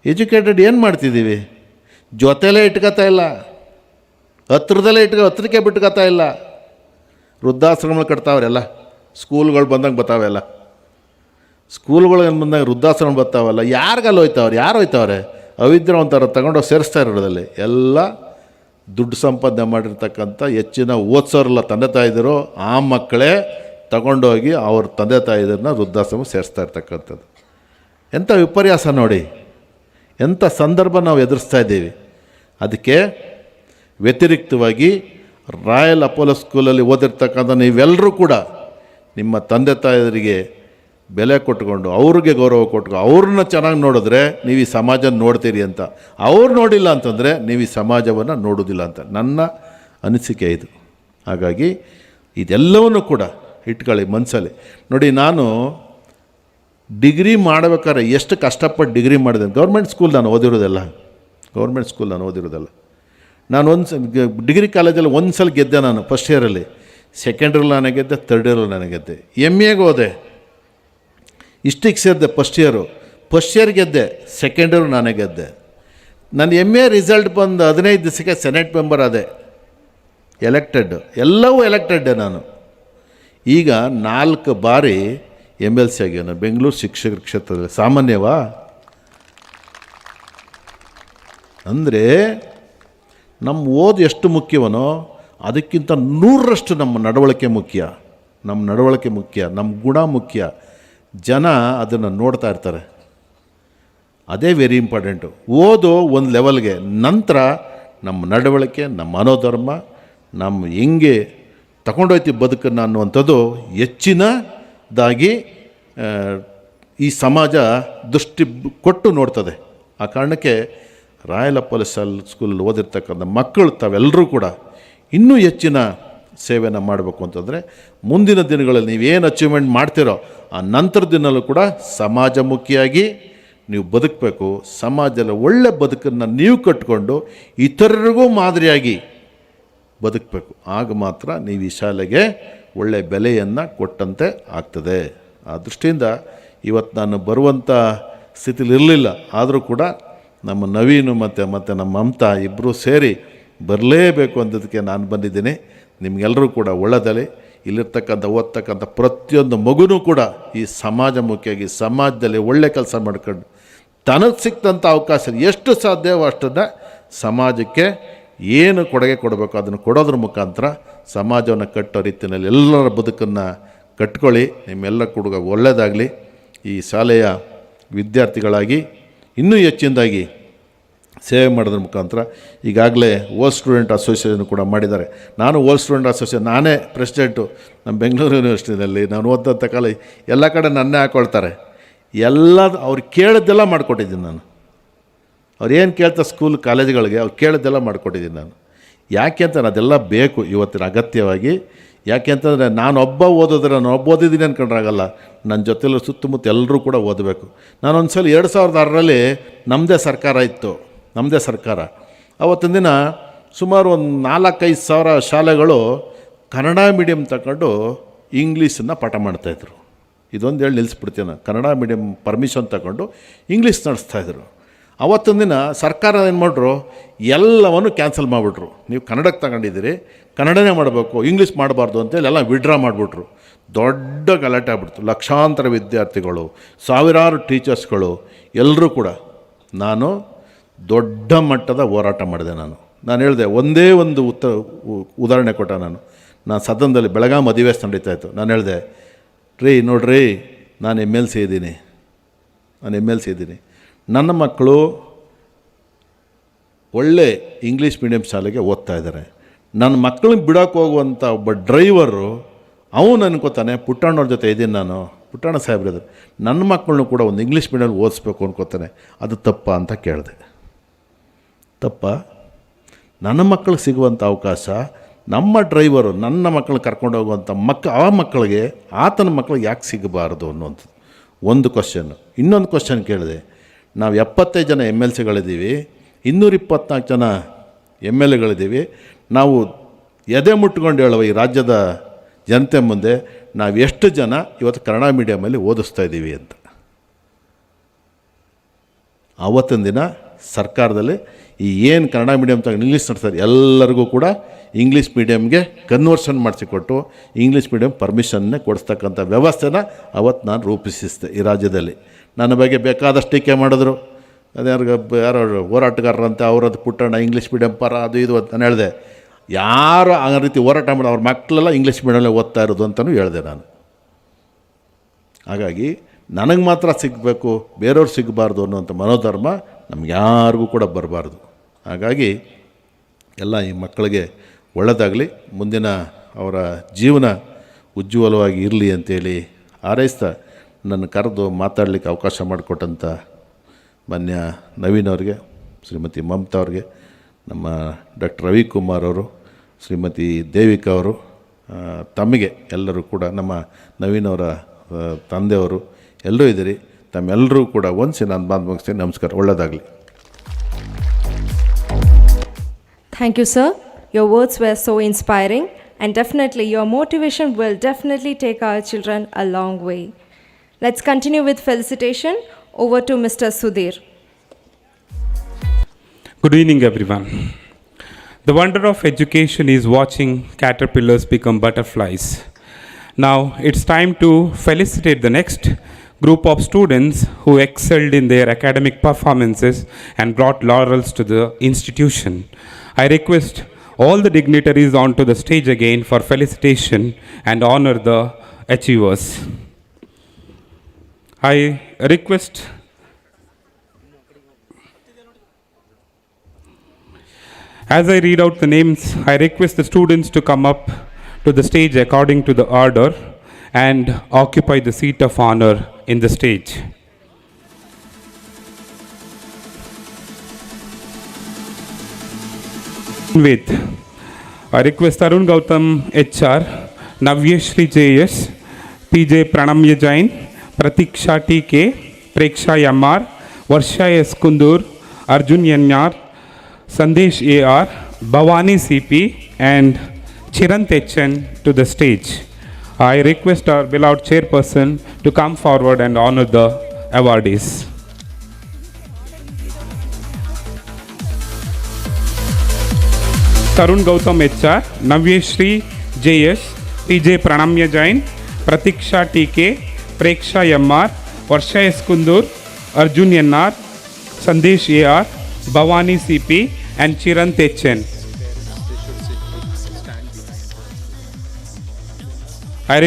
ಎಜುಕೇಟೆಡ್ ಏನು ಮಾಡ್ತಿದ್ದೀವಿ? ಜೊತೆಲೇ ಇಟ್ಕೊತಾ ಇಲ್ಲ, ಹತ್ರದಲ್ಲೇ ಹತ್ರಕ್ಕೆ ಬಿಟ್ಕೊತಾ ಇಲ್ಲ. ವೃದ್ಧಾಶ್ರಮಗಳು ಕಟ್ತಾವ್ರೆಲ್ಲ, ಸ್ಕೂಲ್ಗಳು ಬಂದಂಗೆ ಬರ್ತಾವೆಲ್ಲ, ಸ್ಕೂಲ್ಗಳಿಗೆ ಬಂದಾಗ ವೃದ್ಧಾಶ್ರಮ ಬರ್ತಾವಲ್ಲ. ಯಾರಿಗಲ್ಲಿ ಹೋಯ್ತಾವ್ರೆ? ಯಾರು ಹೋಯ್ತಾವ್ರೆ? ಅವಿದ್ಯಾವಂತರ ತಗೊಂಡೋಗಿ ಸೇರಿಸ್ತಾ ಇರೋದಲ್ಲಿ ಎಲ್ಲ ದುಡ್ಡು ಸಂಪಾದನೆ ಮಾಡಿರ್ತಕ್ಕಂಥ ಹೆಚ್ಚಿನ ಓದಿಸೋರೆಲ್ಲ ತಂದೆ ತಾಯಿದ್ರು, ಆ ಮಕ್ಕಳೇ ತಗೊಂಡೋಗಿ ಅವ್ರ ತಂದೆ ತಾಯಿದರನ್ನ ವೃದ್ಧಾಶ್ರಮ ಸೇರಿಸ್ತಾ ಇರ್ತಕ್ಕಂಥದ್ದು. ಎಂಥ ವಿಪರ್ಯಾಸ ನೋಡಿ, ಎಂಥ ಸಂದರ್ಭ ನಾವು ಎದುರಿಸ್ತಾ ಇದ್ದೀವಿ. ಅದಕ್ಕೆ ವ್ಯತಿರಿಕ್ತವಾಗಿ ರಾಯಲ್ ಅಪೋಲೋ ಸ್ಕೂಲಲ್ಲಿ ಓದಿರ್ತಕ್ಕಂಥ ನೀವೆಲ್ಲರೂ ಕೂಡ ನಿಮ್ಮ ತಂದೆ ತಾಯಿಯರಿಗೆ ಬೆಲೆ ಕೊಟ್ಕೊಂಡು ಅವ್ರಿಗೆ ಗೌರವ ಕೊಟ್ಕೊಂಡು ಅವ್ರನ್ನ ಚೆನ್ನಾಗಿ ನೋಡಿದ್ರೆ ನೀವು ಈ ಸಮಾಜನ ನೋಡ್ತೀರಿ ಅಂತ, ಅವ್ರು ನೋಡಿಲ್ಲ ಅಂತಂದರೆ ನೀವು ಈ ಸಮಾಜವನ್ನು ನೋಡೋದಿಲ್ಲ ಅಂತ ನನ್ನ ಅನಿಸಿಕೆ ಇದು. ಹಾಗಾಗಿ ಇದೆಲ್ಲವನ್ನೂ ಕೂಡ ಇಟ್ಕೊಳ್ಳಿ ಮನಸ್ಸಲ್ಲಿ. ನೋಡಿ, ನಾನು ಡಿಗ್ರಿ ಮಾಡಬೇಕಾದ್ರೆ ಎಷ್ಟು ಕಷ್ಟಪಟ್ಟು ಡಿಗ್ರಿ ಮಾಡಿದೆ. ಗೌರ್ಮೆಂಟ್ ಸ್ಕೂಲ್ ನಾನು ಓದಿರೋದಲ್ಲ, ನಾನು ಡಿಗ್ರಿ ಕಾಲೇಜಲ್ಲಿ ಒಂದು ಸಲ ಗೆದ್ದೆ. ನಾನು ಫಸ್ಟ್ ಇಯರಲ್ಲಿ, ಸೆಕೆಂಡ್ ಇಯರಲ್ಲಿ ನಾನು ಗೆದ್ದೆ, ಥರ್ಡ್ ಇಯರಲ್ಲಿ ನಾನು ಗೆದ್ದೆ. MAಗೆ ಹೋದೆ, ಇಷ್ಟಿಗೆ ಸೇರಿದೆ ಫಸ್ಟ್ ಇಯರ್ ಗೆದ್ದೆ, ಸೆಕೆಂಡ್ ಇಯರ್ ನಾನೇ ಗೆದ್ದೆ. ನನ್ನ MA ರಿಸಲ್ಟ್ ಬಂದು 15 ದಿವಸಕ್ಕೆ ಸೆನೆಟ್ ಮೆಂಬರ್ ಆದೆ, ಎಲೆಕ್ಟೆಡ್, ಎಲ್ಲವೂ ಎಲೆಕ್ಟೆಡ್ಡೆ ನಾನು. ಈಗ 4 ಬಾರಿ MLC ಆಗ್ಯಾನ ಬೆಂಗಳೂರು ಶಿಕ್ಷಕರ ಕ್ಷೇತ್ರದಲ್ಲಿ. ಸಾಮಾನ್ಯವಾ? ಅಂದರೆ ನಮ್ಮ ಓದು ಎಷ್ಟು ಮುಖ್ಯವನೋ ಅದಕ್ಕಿಂತ 100ರಷ್ಟು ನಮ್ಮ ನಡವಳಿಕೆ ಮುಖ್ಯ, ನಮ್ಮ ಗುಣ ಮುಖ್ಯ. ಜನ ಅದನ್ನು ನೋಡ್ತಾ ಇರ್ತಾರೆ, ಅದೇ ವೆರಿ ಇಂಪಾರ್ಟೆಂಟು. ಓದು ಒಂದು ಲೆವೆಲ್ಗೆ, ನಂತರ ನಮ್ಮ ನಡವಳಿಕೆ, ನಮ್ಮ ಮನೋಧರ್ಮ, ನಮ್ಮ ಹೆಂಗೆ ತಗೊಂಡೋಯ್ತೀವಿ ಬದುಕನ್ನು ಅನ್ನುವಂಥದ್ದು ಹೆಚ್ಚಿನದಾಗಿ ಈ ಸಮಾಜ ದೃಷ್ಟಿ ಕೊಟ್ಟು ನೋಡ್ತದೆ. ಆ ಕಾರಣಕ್ಕೆ ರಾಯಲ್ ಅಪೋಲೋ ಸ್ಕೂಲಲ್ಲಿ ಓದಿರ್ತಕ್ಕಂಥ ಮಕ್ಕಳು ತಾವೆಲ್ಲರೂ ಕೂಡ ಇನ್ನೂ ಹೆಚ್ಚಿನ ಸೇವೆನ ಮಾಡಬೇಕು ಅಂತಂದರೆ ಮುಂದಿನ ದಿನಗಳಲ್ಲಿ ನೀವೇನು ಅಚೀವ್ಮೆಂಟ್ ಮಾಡ್ತೀರೋ ಆ ನಂತರದ ದಿನಲ್ಲೂ ಕೂಡ ಸಮಾಜಮುಖಿಯಾಗಿ ನೀವು ಬದುಕಬೇಕು. ಸಮಾಜದಲ್ಲಿ ಒಳ್ಳೆ ಬದುಕನ್ನು ನೀವು ಕಟ್ಟಿಕೊಂಡು ಇತರರಿಗೂ ಮಾದರಿಯಾಗಿ ಬದುಕಬೇಕು. ಆಗ ಮಾತ್ರ ನೀವು ಈ ಶಾಲೆಗೆ ಒಳ್ಳೆಯ ಬೆಲೆಯನ್ನು ಕೊಟ್ಟಂತೆ ಆಗ್ತದೆ. ಆ ದೃಷ್ಟಿಯಿಂದ ಇವತ್ತು ನಾನು ಬರುವಂಥ ಸ್ಥಿತಿಲಿ ಇರಲಿಲ್ಲ, ಆದರೂ ಕೂಡ ನಮ್ಮ ನವೀನು ಮತ್ತು ನಮ್ಮ ಮಮತಾ ಇಬ್ಬರೂ ಸೇರಿ ಬರಲೇಬೇಕು ಅಂದದಕ್ಕೆ ನಾನು ಬಂದಿದ್ದೀನಿ. ನಿಮಗೆಲ್ಲರೂ ಕೂಡ ಒಳ್ಳೆಯದಲ್ಲಿ ಇಲ್ಲಿರ್ತಕ್ಕಂಥ ಓದ್ತಕ್ಕಂಥ ಪ್ರತಿಯೊಂದು ಮಗುನೂ ಕೂಡ ಈ ಸಮಾಜಮುಖಿಯಾಗಿ ಸಮಾಜದಲ್ಲಿ ಒಳ್ಳೆ ಕೆಲಸ ಮಾಡ್ಕೊಂಡು ತನಗೆ ಸಿಕ್ತಂಥ ಅವಕಾಶ ಎಷ್ಟು ಸಾಧ್ಯವೋ ಅಷ್ಟನ್ನು ಸಮಾಜಕ್ಕೆ ಏನು ಕೊಡುಗೆ ಕೊಡಬೇಕು ಅದನ್ನು ಕೊಡೋದ್ರ ಮುಖಾಂತರ ಸಮಾಜವನ್ನು ಕಟ್ಟೋ ರೀತಿಯಲ್ಲಿ ಎಲ್ಲರ ಬದುಕನ್ನು ಕಟ್ಕೊಳ್ಳಿ. ನಿಮ್ಮೆಲ್ಲ ಕೂಡ ಒಳ್ಳೆಯದಾಗಲಿ. ಈ ಶಾಲೆಯ ವಿದ್ಯಾರ್ಥಿಗಳಾಗಿ ಇನ್ನೂ ಹೆಚ್ಚಿನದಾಗಿ ಸೇವೆ ಮಾಡೋದ್ರ ಮುಖಾಂತರ ಈಗಾಗಲೇ ಓಲ್ಡ್ ಸ್ಟೂಡೆಂಟ್ ಅಸೋಸಿಯೇಷನ್ ಕೂಡ ಮಾಡಿದ್ದಾರೆ. ನಾನು ಓಲ್ಡ್ ಸ್ಟೂಡೆಂಟ್ ಅಸೋಸಿಯೇಷನ್ ನಾನೇ ಪ್ರೆಸಿಡೆಂಟು. ನಮ್ಮ ಬೆಂಗಳೂರು ಯೂನಿವರ್ಸಿಟಿನಲ್ಲಿ ನಾನು ಓದಂಥ ಕಾಲ ಎಲ್ಲ ಕಡೆ ನನ್ನೇ ಹಾಕ್ಕೊಳ್ತಾರೆ. ಅವ್ರು ಕೇಳಿದ್ದೆಲ್ಲ ಮಾಡಿಕೊಟ್ಟಿದ್ದೀನಿ ನಾನು. ಅವ್ರು ಏನು ಕೇಳ್ತಾ ಸ್ಕೂಲ್ ಕಾಲೇಜುಗಳಿಗೆ ಅವ್ರು ಕೇಳಿದ್ದೆಲ್ಲ ಮಾಡಿಕೊಟ್ಟಿದ್ದೀನಿ ನಾನು. ಯಾಕೆ ಅಂತ ಅದೆಲ್ಲ ಬೇಕು ಇವತ್ತಿನ ಅಗತ್ಯವಾಗಿ. ಯಾಕೆ ಅಂತಂದರೆ ನಾನೊಬ್ಬ ಓದಿದ್ರೆ ನಾನು ಒಬ್ಬ ಓದಿದ್ದೀನಿ ಅಂದ್ಕೊಂಡ್ರಾಗಲ್ಲ, ನನ್ನ ಜೊತೆಲಿ ಸುತ್ತಮುತ್ತ ಎಲ್ಲರೂ ಕೂಡ ಓದಬೇಕು. ನಾನೊಂದು ಸಲ 2006ರಲ್ಲಿ ನಮ್ಮದೇ ಸರ್ಕಾರ ಅವತ್ತಿನ ದಿನ ಸುಮಾರು ಒಂದು 4-5 ಸಾವಿರ ಶಾಲೆಗಳು ಕನ್ನಡ ಮೀಡಿಯಮ್ ತಗೊಂಡು ಇಂಗ್ಲೀಷನ್ನು ಪಾಠ ಮಾಡ್ತಾಯಿದ್ರು. ಇದೊಂದು ಹೇಳಿ ನಿಲ್ಲಿಸ್ಬಿಡ್ತೀನಿ ನಾನು. ಕನ್ನಡ ಮೀಡಿಯಮ್ ಪರ್ಮಿಷನ್ ತಗೊಂಡು ಇಂಗ್ಲೀಷ್ ನಡೆಸ್ತಾಯಿದ್ರು. ಅವತ್ತಿನ ದಿನ ಸರ್ಕಾರ ಏನು ಮಾಡಿದ್ರು, ಎಲ್ಲವನ್ನು ಕ್ಯಾನ್ಸಲ್ ಮಾಡಿಬಿಟ್ರು. ನೀವು ಕನ್ನಡಕ್ಕೆ ತಗೊಂಡಿದ್ದೀರಿ, ಕನ್ನಡನೇ ಮಾಡಬೇಕು, ಇಂಗ್ಲೀಷ್ ಮಾಡಬಾರ್ದು ಅಂತೇಳಿ ಎಲ್ಲ ವಿಡ್ರಾ ಮಾಡಿಬಿಟ್ರು. ದೊಡ್ಡ ಗಲಾಟೆ ಆಗ್ಬಿಡ್ತು. ಲಕ್ಷಾಂತರ ವಿದ್ಯಾರ್ಥಿಗಳು, ಸಾವಿರಾರು ಟೀಚರ್ಸ್ಗಳು ಎಲ್ಲರೂ ಕೂಡ. ನಾನು ದೊಡ್ಡ ಮಟ್ಟದ ಹೋರಾಟ ಮಾಡಿದೆ. ನಾನು ಹೇಳಿದೆ, ಒಂದೇ ಒಂದು ಉದಾಹರಣೆ ಕೊಟ್ಟ. ನಾನು ಸದನದಲ್ಲಿ ಬೆಳಗಾಂ ಅಧಿವೇಶನ ನಡೀತಾಯಿತ್ತು. ನಾನು ಹೇಳಿದೆ, ನೋಡ್ರಿ ನಾನು MLC ಇದ್ದೀನಿ, ನನ್ನ ಮಕ್ಕಳು ಒಳ್ಳೆ ಇಂಗ್ಲೀಷ್ ಮೀಡಿಯಮ್ ಶಾಲೆಗೆ ಓದ್ತಾ ಇದ್ದಾರೆ. ನನ್ನ ಮಕ್ಕಳನ್ನ ಬಿಡೋಕೆ ಹೋಗುವಂಥ ಒಬ್ಬ ಡ್ರೈವರು ಅವನು ಅನ್ಕೋತಾನೆ ಪುಟ್ಟಣ್ಣವ್ರ ಜೊತೆ ಇದ್ದೀನಿ ನಾನು, ಪುಟ್ಟಣ್ಣ ಸಾಹೇಬ್ರಿದ್ರು, ನನ್ನ ಮಕ್ಕಳನ್ನು ಕೂಡ ಒಂದು ಇಂಗ್ಲೀಷ್ ಮೀಡಿಯಮ್ ಓದಿಸ್ಬೇಕು ಅನ್ಕೋತಾನೆ. ಅದು ತಪ್ಪಾ ಅಂತ ಕೇಳಿದೆ. ತಪ್ಪಾ? ನನ್ನ ಮಕ್ಕಳಿಗೆ ಸಿಗುವಂಥ ಅವಕಾಶ ನಮ್ಮ ಡ್ರೈವರು ನನ್ನ ಮಕ್ಕಳನ್ನ ಕರ್ಕೊಂಡು ಹೋಗುವಂಥ ಆ ಮಕ್ಕಳಿಗೆ ಆತನ ಮಕ್ಕಳಿಗೆ ಯಾಕೆ ಸಿಗಬಾರ್ದು ಅನ್ನುವಂಥದ್ದು ಒಂದು ಕ್ವಶನ್ನು. ಇನ್ನೊಂದು ಕ್ವಶನ್ ಕೇಳಿದೆ, ನಾವು 75 ಜನ MLCಗಳಿದ್ದೀವಿ, 224 ಜನ MLAಗಳಿದ್ದೀವಿ. ನಾವು ಎದೆ ಮುಟ್ಕೊಂಡು ಹೇಳುವ ಈ ರಾಜ್ಯದ ಜನತೆ ಮುಂದೆ ನಾವು ಎಷ್ಟು ಜನ ಇವತ್ತು ಕನ್ನಡ ಮೀಡಿಯಮಲ್ಲಿ ಓದಿಸ್ತಾ ಇದ್ದೀವಿ ಅಂತ. ಆವತ್ತಿನ ದಿನ ಸರ್ಕಾರದಲ್ಲಿ ಈ ಏನು ಕನ್ನಡ ಮೀಡಿಯಮ್ ತಗೊಂಡು ಇಂಗ್ಲೀಷ್ ನಡೆಸ್ತಾರೆ ಎಲ್ಲರಿಗೂ ಕೂಡ ಇಂಗ್ಲೀಷ್ ಮೀಡಿಯಮ್ಗೆ ಕನ್ವರ್ಷನ್ ಮಾಡಿಸಿಕೊಟ್ಟು ಇಂಗ್ಲೀಷ್ ಮೀಡಿಯಮ್ ಪರ್ಮಿಷನ್ನೇ ಕೊಡಿಸ್ತಕ್ಕಂಥ ವ್ಯವಸ್ಥೆನ ಅವತ್ತು ನಾನು ರೂಪಿಸಿದ್ದೆ ಈ ರಾಜ್ಯದಲ್ಲಿ. ನನ್ನ ಬಗ್ಗೆ ಬೇಕಾದಷ್ಟು ಟೀಕೆ ಮಾಡಿದ್ರು. ಯಾರೋ ಹೋರಾಟಗಾರರಂತೆ ಅವರದ್ದು ಪುಟ್ಟಣ್ಣ ಇಂಗ್ಲೀಷ್ ಮೀಡಿಯಮ್ ಪರ ಅದು ಇದು ಅಂತ ನಾನು ಹೇಳಿದೆ. ಯಾರು ಆ ರೀತಿ ಹೋರಾಟ ಮಾಡಿ ಅವ್ರ ಮಕ್ಕಳೆಲ್ಲ ಇಂಗ್ಲೀಷ್ ಮೀಡಿಯಮಲ್ಲೇ ಓದ್ತಾ ಇರೋದು ಅಂತಲೂ ಹೇಳಿದೆ ನಾನು. ಹಾಗಾಗಿ ನನಗೆ ಮಾತ್ರ ಸಿಗಬೇಕು, ಬೇರೆಯವ್ರು ಸಿಗಬಾರ್ದು ಅನ್ನೋಂಥ ಮನೋಧರ್ಮ ನಮ್ಗೆ ಯಾರಿಗೂ ಕೂಡ ಬರಬಾರ್ದು. ಹಾಗಾಗಿ ಎಲ್ಲ ಈ ಮಕ್ಕಳಿಗೆ ಒಳ್ಳೆಯದಾಗಲಿ, ಮುಂದಿನ ಅವರ ಜೀವನ ಉಜ್ವಲವಾಗಿ ಇರಲಿ ಅಂತೇಳಿ ಹಾರೈಸ್ತಾ ನನ್ನ ಕರೆದು ಮಾತಾಡಲಿಕ್ಕೆ ಅವಕಾಶ ಮಾಡಿಕೊಟ್ಟಂಥ ಮಾನ್ಯ ನವೀನ್ ಅವ್ರಿಗೆ, ಶ್ರೀಮತಿ ಮಮತಾ ಅವ್ರಿಗೆ, ನಮ್ಮ ಡಾಕ್ಟರ್ ರವಿಕುಮಾರ್ ಅವರು, ಶ್ರೀಮತಿ ದೇವಿಕಾ ಅವರು, ತಮಗೆ ಎಲ್ಲರೂ ಕೂಡ, ನಮ್ಮ ನವೀನ್ ಅವರ ತಂದೆಯವರು ಎಲ್ಲರೂ ಇದ್ದೀರಿ. ತಮ್ಮೆಲ್ಲರೂ ಕೂಡ ಒಂದ್ಸಿ ನಾನು ಮಾತು ಮುಗಿಸ್ತೀನಿ. ನಮಸ್ಕಾರ, ಒಳ್ಳೆಯದಾಗಲಿ. Thank you, sir. Your words were so inspiring, and definitely your motivation will definitely take our children a long way. Let's continue with felicitation. Over to Mr. Sudhir. Good evening, everyone. The wonder of education is watching caterpillars become butterflies. Now it's time to felicitate the next group of students who excelled in their academic performances and brought laurels to the institution. I request all the dignitaries onto the stage again for felicitation and honor the achievers. I request As I read out the names, I request the students to come up to the stage according to the order and occupy the seat of honor in the stage. With I request Arun Gautam HR, Navyashri JS, PJ Pranamya Jain, Pratiksha TK, Preksha Yammar, Varsha S. Kundur, Arjun Yanyar, Sandesh AR, Bhavani CP, and Chirant Echen to the stage. I request our beloved chairperson to come forward and honor the awardees. Tarun Gautam HR, Navyashri JS, PJ Pranamya Jain, Pratiksha TK, Preksha Yammar, Varsha S. Kundur, Arjun Yanyar, Sandesh AR, Bhavani CP, and Chirant Echen. I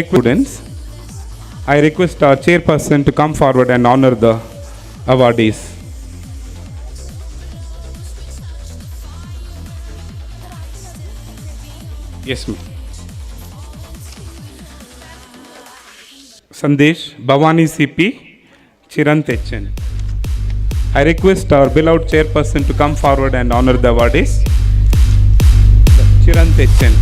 request our chairperson to come forward and honor the awardees. Yes, ma'am. Sandesh, Bhavani CP, Chirant Echen. I request our beloved chairperson to come forward and honor the awardees. Chirant Echen.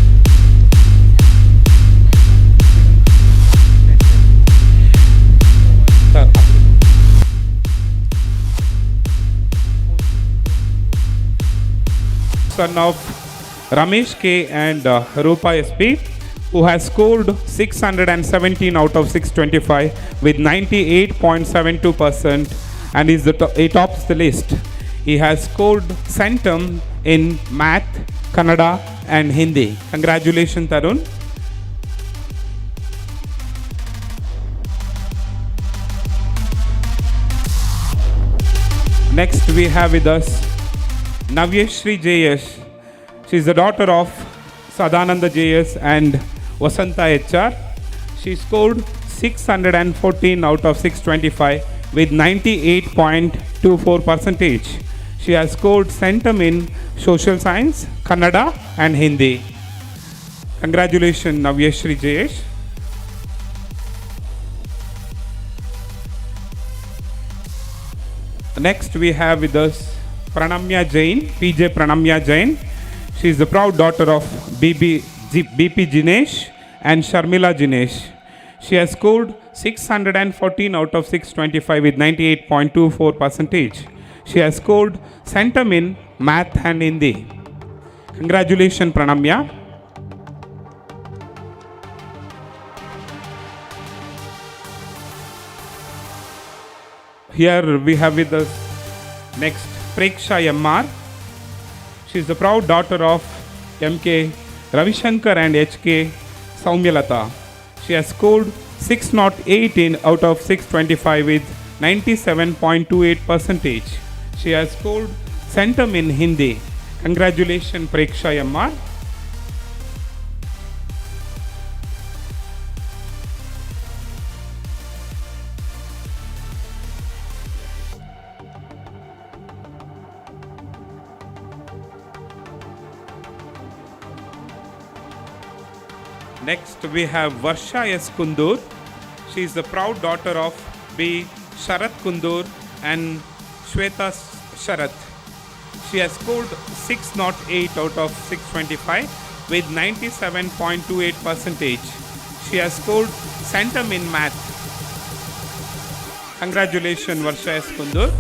Son of Ramesh K and Rupa SP, who has scored 617 out of 625 with 98.72% and he tops the list. He has scored centum in math, Kannada and Hindi. Congratulations, Tarun. Next we have with us Navyashri JS. She is the daughter of Sadananda JS and Vasanta HR. She scored 614 out of 625 with 98.24%. She has scored centum in social science, Kannada and Hindi. Congratulations, Navyashri JS. Next we have with us Pranamya Jain, PJ Pranamya Jain. She is the proud daughter of BP Jinesh and Sharmila Jinesh. She has scored 614 out of 625 with 98.24%. She has scored centum in math and Hindi. Congratulations, Pranamya. Here we have with us next Preksha Yammar. She is the proud daughter of MK Ravishankar and HK Saumyalata. She has scored 608 out of 625 with 97.28%. She has scored centum in Hindi. Congratulations, Preksha Yammar. Next we have Varsha S. Kundur. She is the proud daughter of B. Sharat Kundur and Shweta Sharat. She has scored 608 out of 625 with 97.28 percentage. She has scored centum in math. Congratulations, Varsha S. Kundur.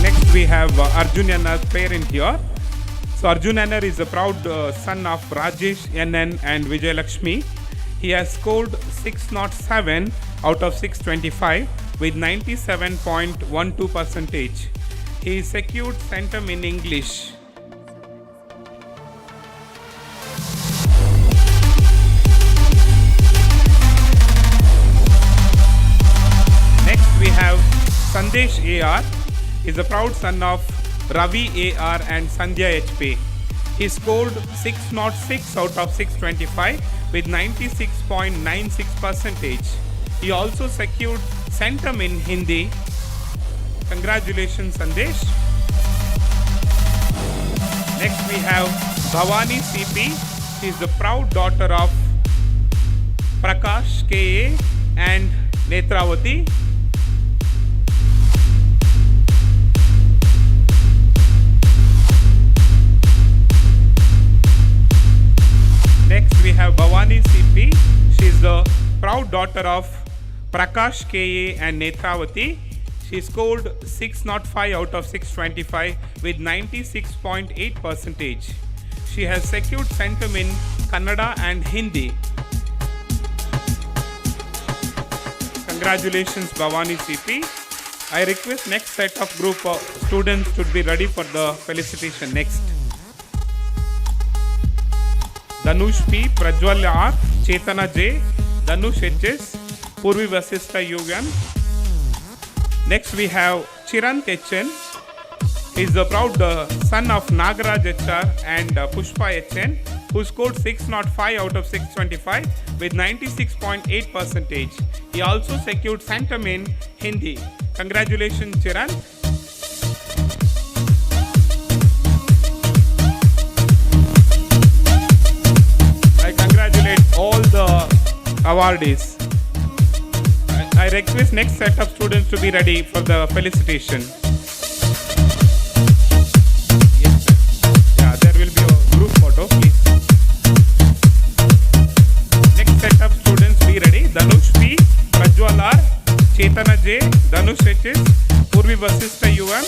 Next we have Arjun Yanna's parent here. So Arjun Yannar is a proud son of Rajesh NN and Vijay Lakshmi. He has scored 607 out of 625 with 97.12 percentage. He secured centum in English. Next we have Sandesh AR. He is a proud son of Ravi AR and Sandhya HP. He scored 606 out of 625 with 96.96 percentage. He also secured centum in Hindi. Congratulations, Sandesh. Next we have Bhavani CP. She is the proud daughter of Prakash KA and Netravati. Next we have Bhavani CP. She is the proud daughter of Prakash KA and Netravati. She scored 605 out of 625 with 96.8 percentage. She has secured centum in Kannada and Hindi. Congratulations, Bhavani CP. I request next set of group of students to be ready for the felicitation. Next. Danush P, Prajwal R, Chetana J, Danush HS, Purvi Vasista UM. Next we have Chirant HN. He is the proud son of Nagaraj HR and Pushpa HN, who scored 605 out of 625 with 96.8 percentage. He also secured centum in Hindi. Congratulations, Chirant. I congratulate all the awardees. I request next set of students to be ready for the felicitation. Yes, sir. Yeah, there will be a group photo, please. Next set of students be ready. Danush P, Prajwal R, Chetana J, Danush HS, Purvi Vasista UM,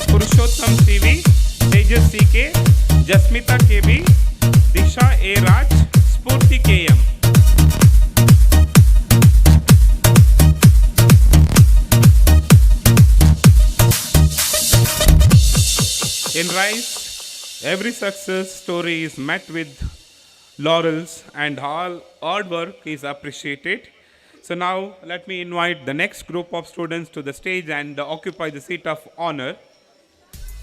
Purushottam CV, Tejas CK, Jasmita KB, Disha A Raj, Spurti KM. In Rise, every success story is met with laurels and all hard work is appreciated. So now let me invite the next group of students to the stage and occupy the seat of honor.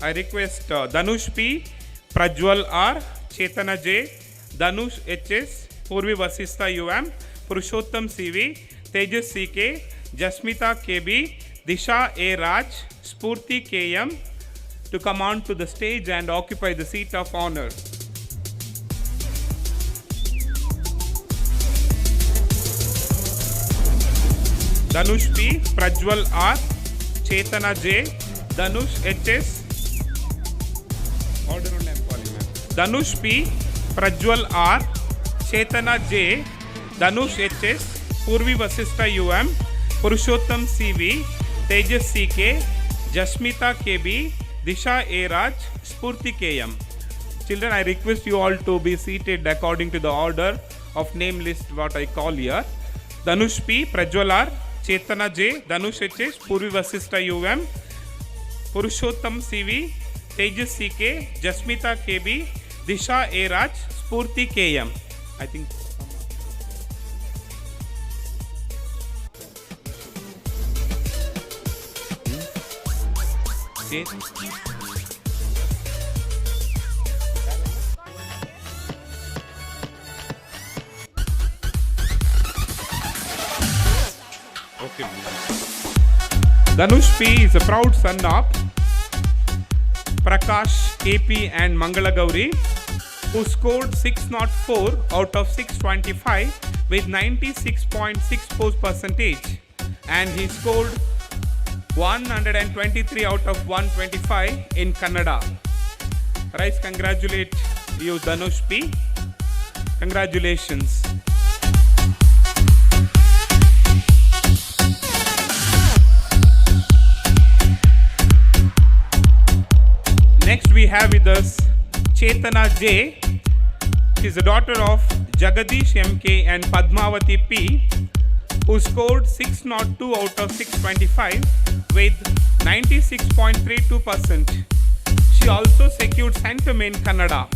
I request Danush P, Prajwal R, Chetana J, Danush HS, Purvi Vasista UM, Purushottam CV, Tejas CK, Jasmita KB, Disha A Raj, Spurti KM to come on to the stage and occupy the seat of honor. Danush P, Prajwal R, Chetana J, Danush HS. Order on name calling, ma'am. Danush P, Prajwal R, Chetana J, Danush HS, Purvi Vasista UM, Purushottam CV, Tejas CK, Jasmita KB, Disha A Raj, Spurti KM. Children, I request you all to be seated according to the order of name list what I call here. Danush P, Prajwal R, Chetana J, Danush HS, Purvi Vasista UM, Purushottam CV, Tejas CK, Jasmita KB, Disha A Raj, Spurti KM. I think. Okay. Danush P is a proud son of Prakash, KP and Mangala Gauri, who scored 604 out of 625 with 96.64%, and he scored 123 out of 125 in Kannada. Rise, congratulate you, Dhanush P. Congratulations. Next we have with us Chetana J. She is the daughter of Jagadish MK and Padmavati P, who scored 602 out of 625 with 96.32%. She also secured Centum in Kannada.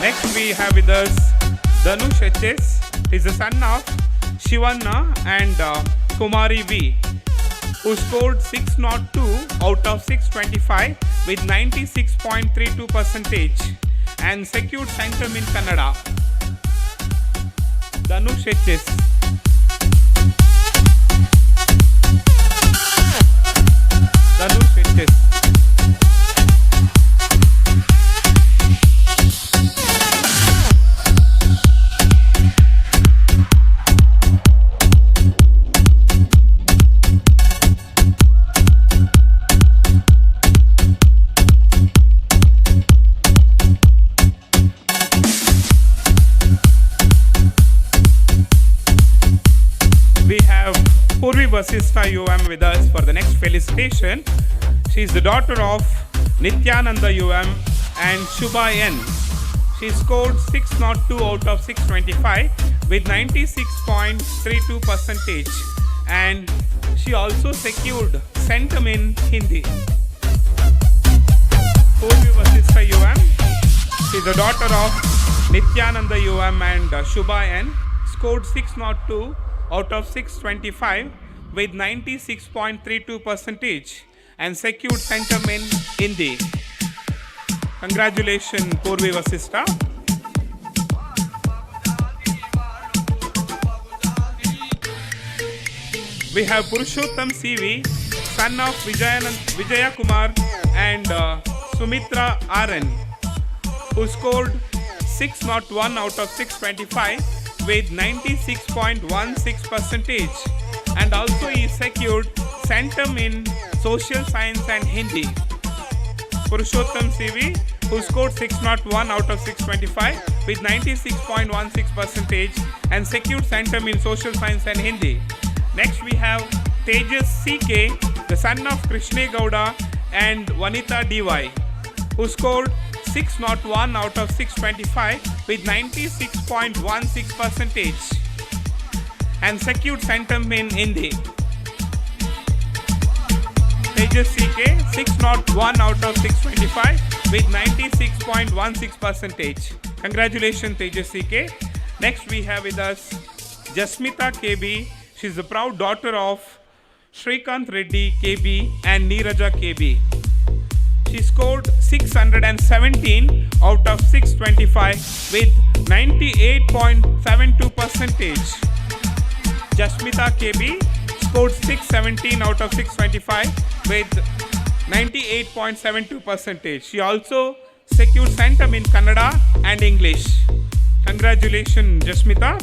Next we have with us Dhanush HS. He is the son of Shivanna and Kumari V, who scored 602 out of 625 with 96.32% and secured Centum in Kannada. Dhanush HS. Dhanush HS. Purvi Vasistha UM with us for the next felicitation. She is the daughter of Nityananda UM and Shubha N. She scored 602 out of 625 with 96.32%, and she also secured Centum in Hindi. Purvi Vasistha UM. She is the daughter of Nityananda UM and Shubha N. Scored 602 out of 625 with 96.32% and secured Centum in Hindi. Congratulations, Purvi Vasistha. We have Purushottam CV, son of Vijaya Kumar and Sumitra RN, who scored 601 out of 625 with 96.16%, and also he secured Centum in Social Science and Hindi. Purushottam CV, who scored 601 out of 625 with 96.16% and secured Centum in Social Science and Hindi. Next we have Tejas CK, the son of Krishne Gowda and Vanita DY, who scored 601 out of 625 with 96.16% and secured Centum in Hindi. Tejas CK 601 out of 625 with 96.16%. Congratulations, Tejas CK. Next we have with us Jasmita KB. She is the proud daughter of Shrikant Reddy KB and Neeraja KB. She scored 617 out of 625 with 98.72%. Jasmita KB scored 617 out of 625 with 98.72%. She also secured Centum in Kannada and English. Congratulations, Jasmita.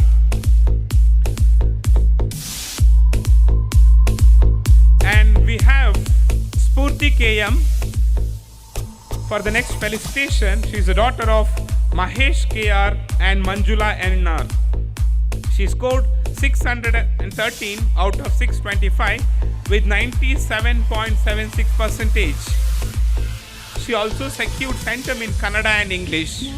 And we have Spurti KM for the next felicitation. She is the daughter of Mahesh KR and Manjula NR. She scored 613 out of 625 with 97.76%. She also secured Centum in Kannada and English.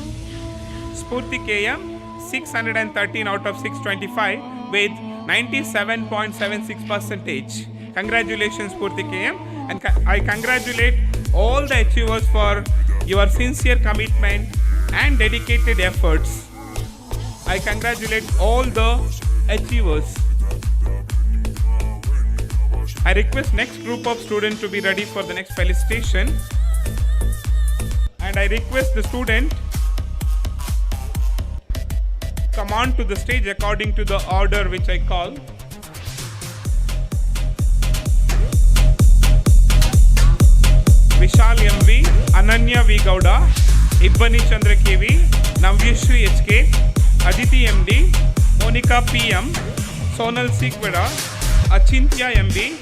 Spurti KM 613 out of 625 with 97.76%. Congratulations, Spurti KM, and I congratulate all the achievers for your sincere commitment and dedicated efforts. I congratulate all the achievers. I request next group of students to be ready for the next felicitation. And I request the student come on to the stage according to the order which I call. Vishal MV, Ananya V Gowda, Ibbani Chandra KV, Navyashri HK, Aditi MD, Monica PM, Sonal Sikweda, Achintya MB,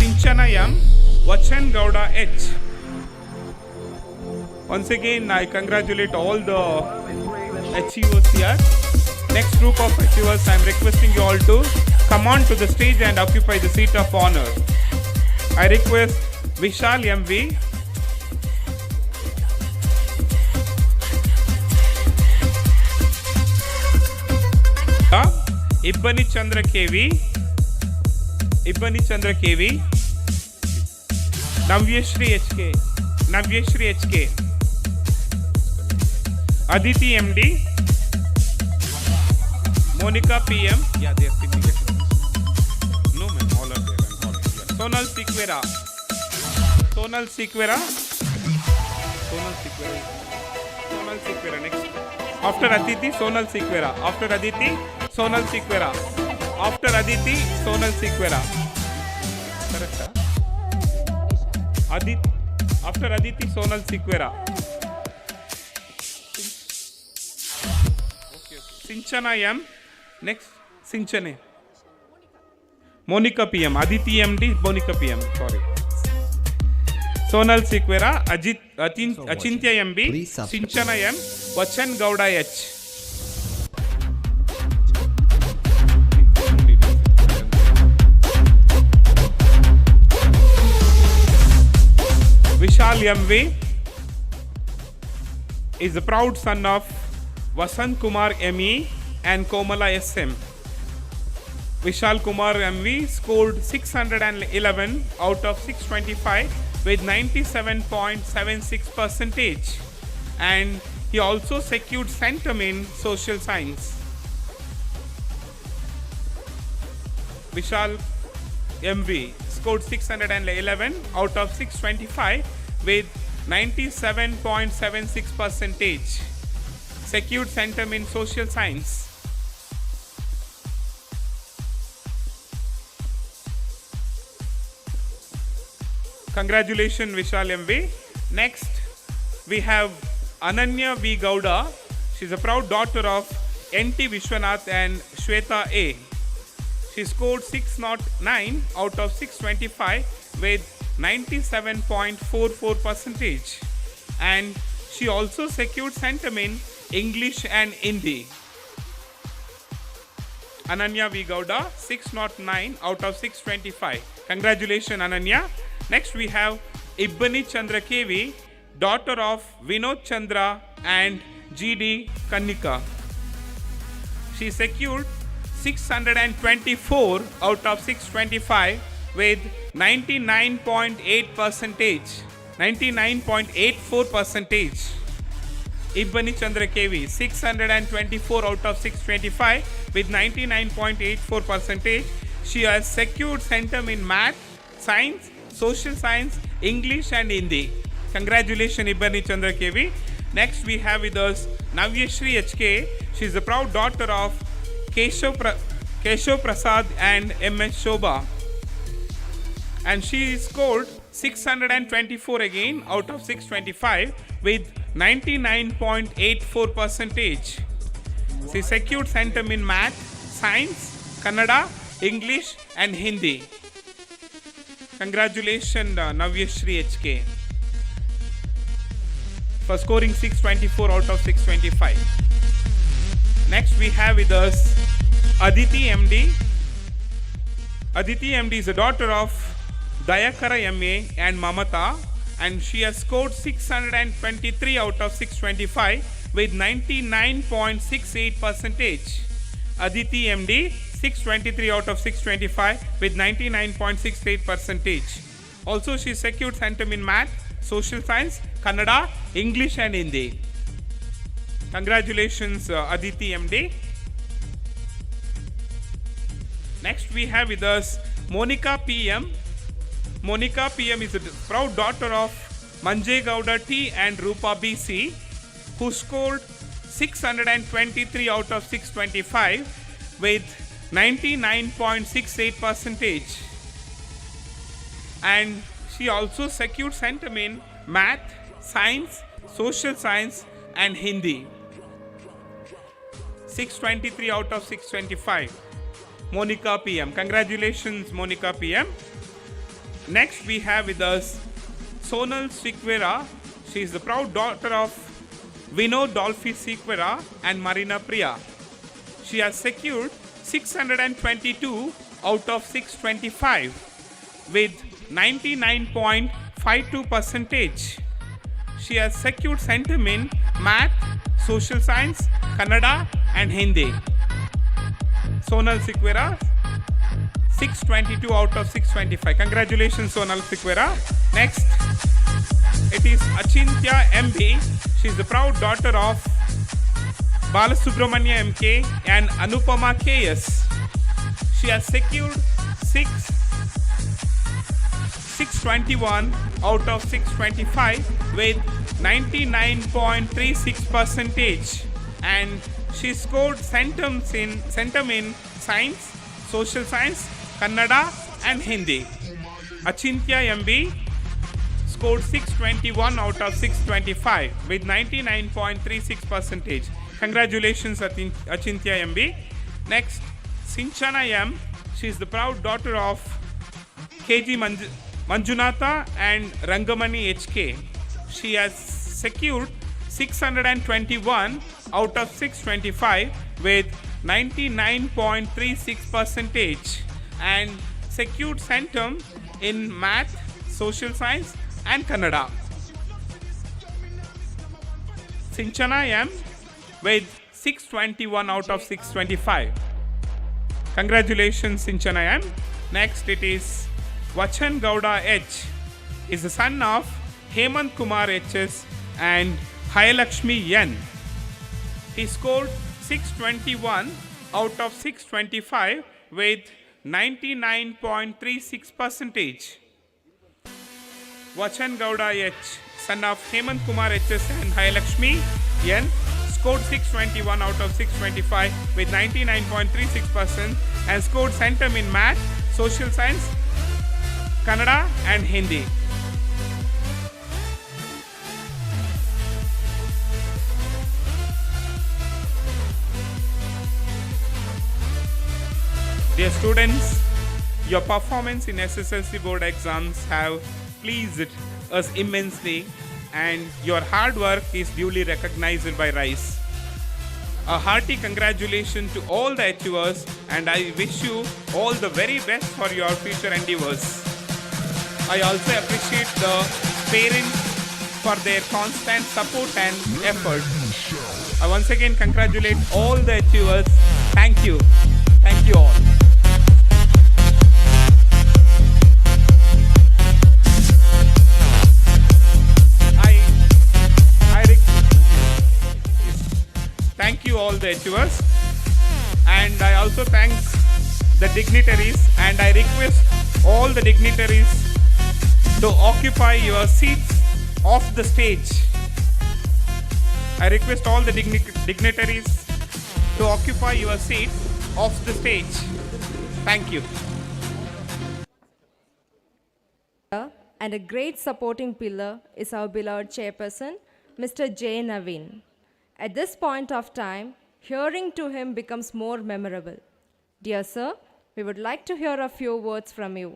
Sinchana M, Vachan Gowda H. Once again, I congratulate all the achievers here. Next group of achievers, I am requesting you all to come on to the stage and occupy the seat of honor. I request Vishal MV, Ibbani Chandra KV, Navyashri HK, Aditi MD, Monica PM, yeah, they are sitting at no ma'am, all are there, I'm calling here. Sonal Sikwera next. After Aditi, Sonal Sikwera. After Aditi, Sonal Sikwera. Correct? After Aditi, Sonal Sikwera. Okay. Sinchana M. Next, Sinchane. Monica PM. Aditi MD, Monica PM. Sorry. Sonal Sikwera, Achintya MB, Sinchana M, Vachan Gowda H. Vishal MV is the proud son of Vasant Kumar ME and Komala SM. Vishal Kumar MV scored 611 out of 625 with 97.76%, and he also secured centum in social science. Vishal MV scored 611 out of 625 with 97.76%, secured centum in social science. Congratulations, Vishal MV. Next, we have Ananya V Gowda. She's a proud daughter of NT Vishwanath and Shweta A. She scored 609 out of 625 with 97.44%, and she also secured centum in English and Hindi. Ananya V Gowda, 609 out of 625. Congratulations, Ananya. Next, we have Ibbani Chandra KV, daughter of Vinod Chandra and GD Kannika. She secured 624 out of 625 with 99.84%. Ibbani Chandra KV, 624 out of 625 with 99.84%. She has secured centum in math, science, social science, English and Hindi. Congratulations, Ibbani Chandra KV. Next, we have with us Navyashri HK. She is the proud daughter of Keshav Prasad and MS Shobha. And she scored 624 again out of 625 with 99.84%. She secured centum in math, science, Kannada, English and Hindi. Congratulations, Navyashri HK, for scoring 624 out of 625. Next, we have with us Aditi MD. Aditi MD is a daughter of Dayakara MA and Mamata, and she has scored 623 out of 625 with 99.68%. Aditi MD, 623 out of 625 with 99.68%. Also, she secured centum in math, social science, Kannada, English and Hindi. Congratulations, Aditi MD. Next, we have with us Monica PM. Monica PM is a proud daughter of Manje Gowda T and Rupa BC, who scored 623 out of 625 with 99.68 percentage. And she also secured centum in math, science, social science and Hindi. 623 out of 625. Monica PM. Congratulations, Monica PM. Next we have with us Sonal Sikwera. She is the proud daughter of Vinod Dolphy Sikwera and Marina Priya. She has secured 622 out of 625 with 99.52 percentage. She has secured centum in math, social science, Kannada and Hindi. Sonal Sikwera, 622 out of 625. Congratulations, Sonal Sikwera. Next, it is Achintya MB. She is the proud daughter of Balasubramanya MK and Anupama KS. She has secured 621 out of 625 with 99.36 percentage, and she scored centum in science, social science, Kannada and Hindi. Achintya MB scored 621 out of 625 with 99.36 percentage. Congratulations, Achintya MB. Next, Sinchana M. She is the proud daughter of KG Manjunatha and Rangamani HK. She has secured 621 out of 625 with 99.36 percentage and secured centum in math, social science and Kannada. Sinchana M with 621 out of 625. Congratulations, Sinchana M. Next it is Vachan Gowda H. Is the son of Hemant Kumar HS and Hayalakshmi N. He scored 621 out of 625 with 99.36 percentage. Vachan Gowda H, son of Hemant Kumar HS and Hayalakshmi N, scored 621 out of 625 with 99.36% and scored centum in math, social science, Kannada and Hindi. Dear students, your performance in SSLC board exams have pleased us immensely, and your hard work is duly recognized by RISE. A hearty congratulations to all the achievers, and I wish you all the very best for your future endeavors. I also appreciate the parents for their constant support and effort. I once again congratulate all the achievers. Thank you. Thank you all. Thank you all the achievers, and I also thank the dignitaries, and I request all the dignitaries to occupy your seats off the stage. I request all the dignitaries to occupy your seats off the stage. Thank you. And a great supporting pillar is our beloved chairperson, Mr. J. Naveen. At this point of time, hearing to him becomes more memorable. Dear sir, we would like to hear a few words from you.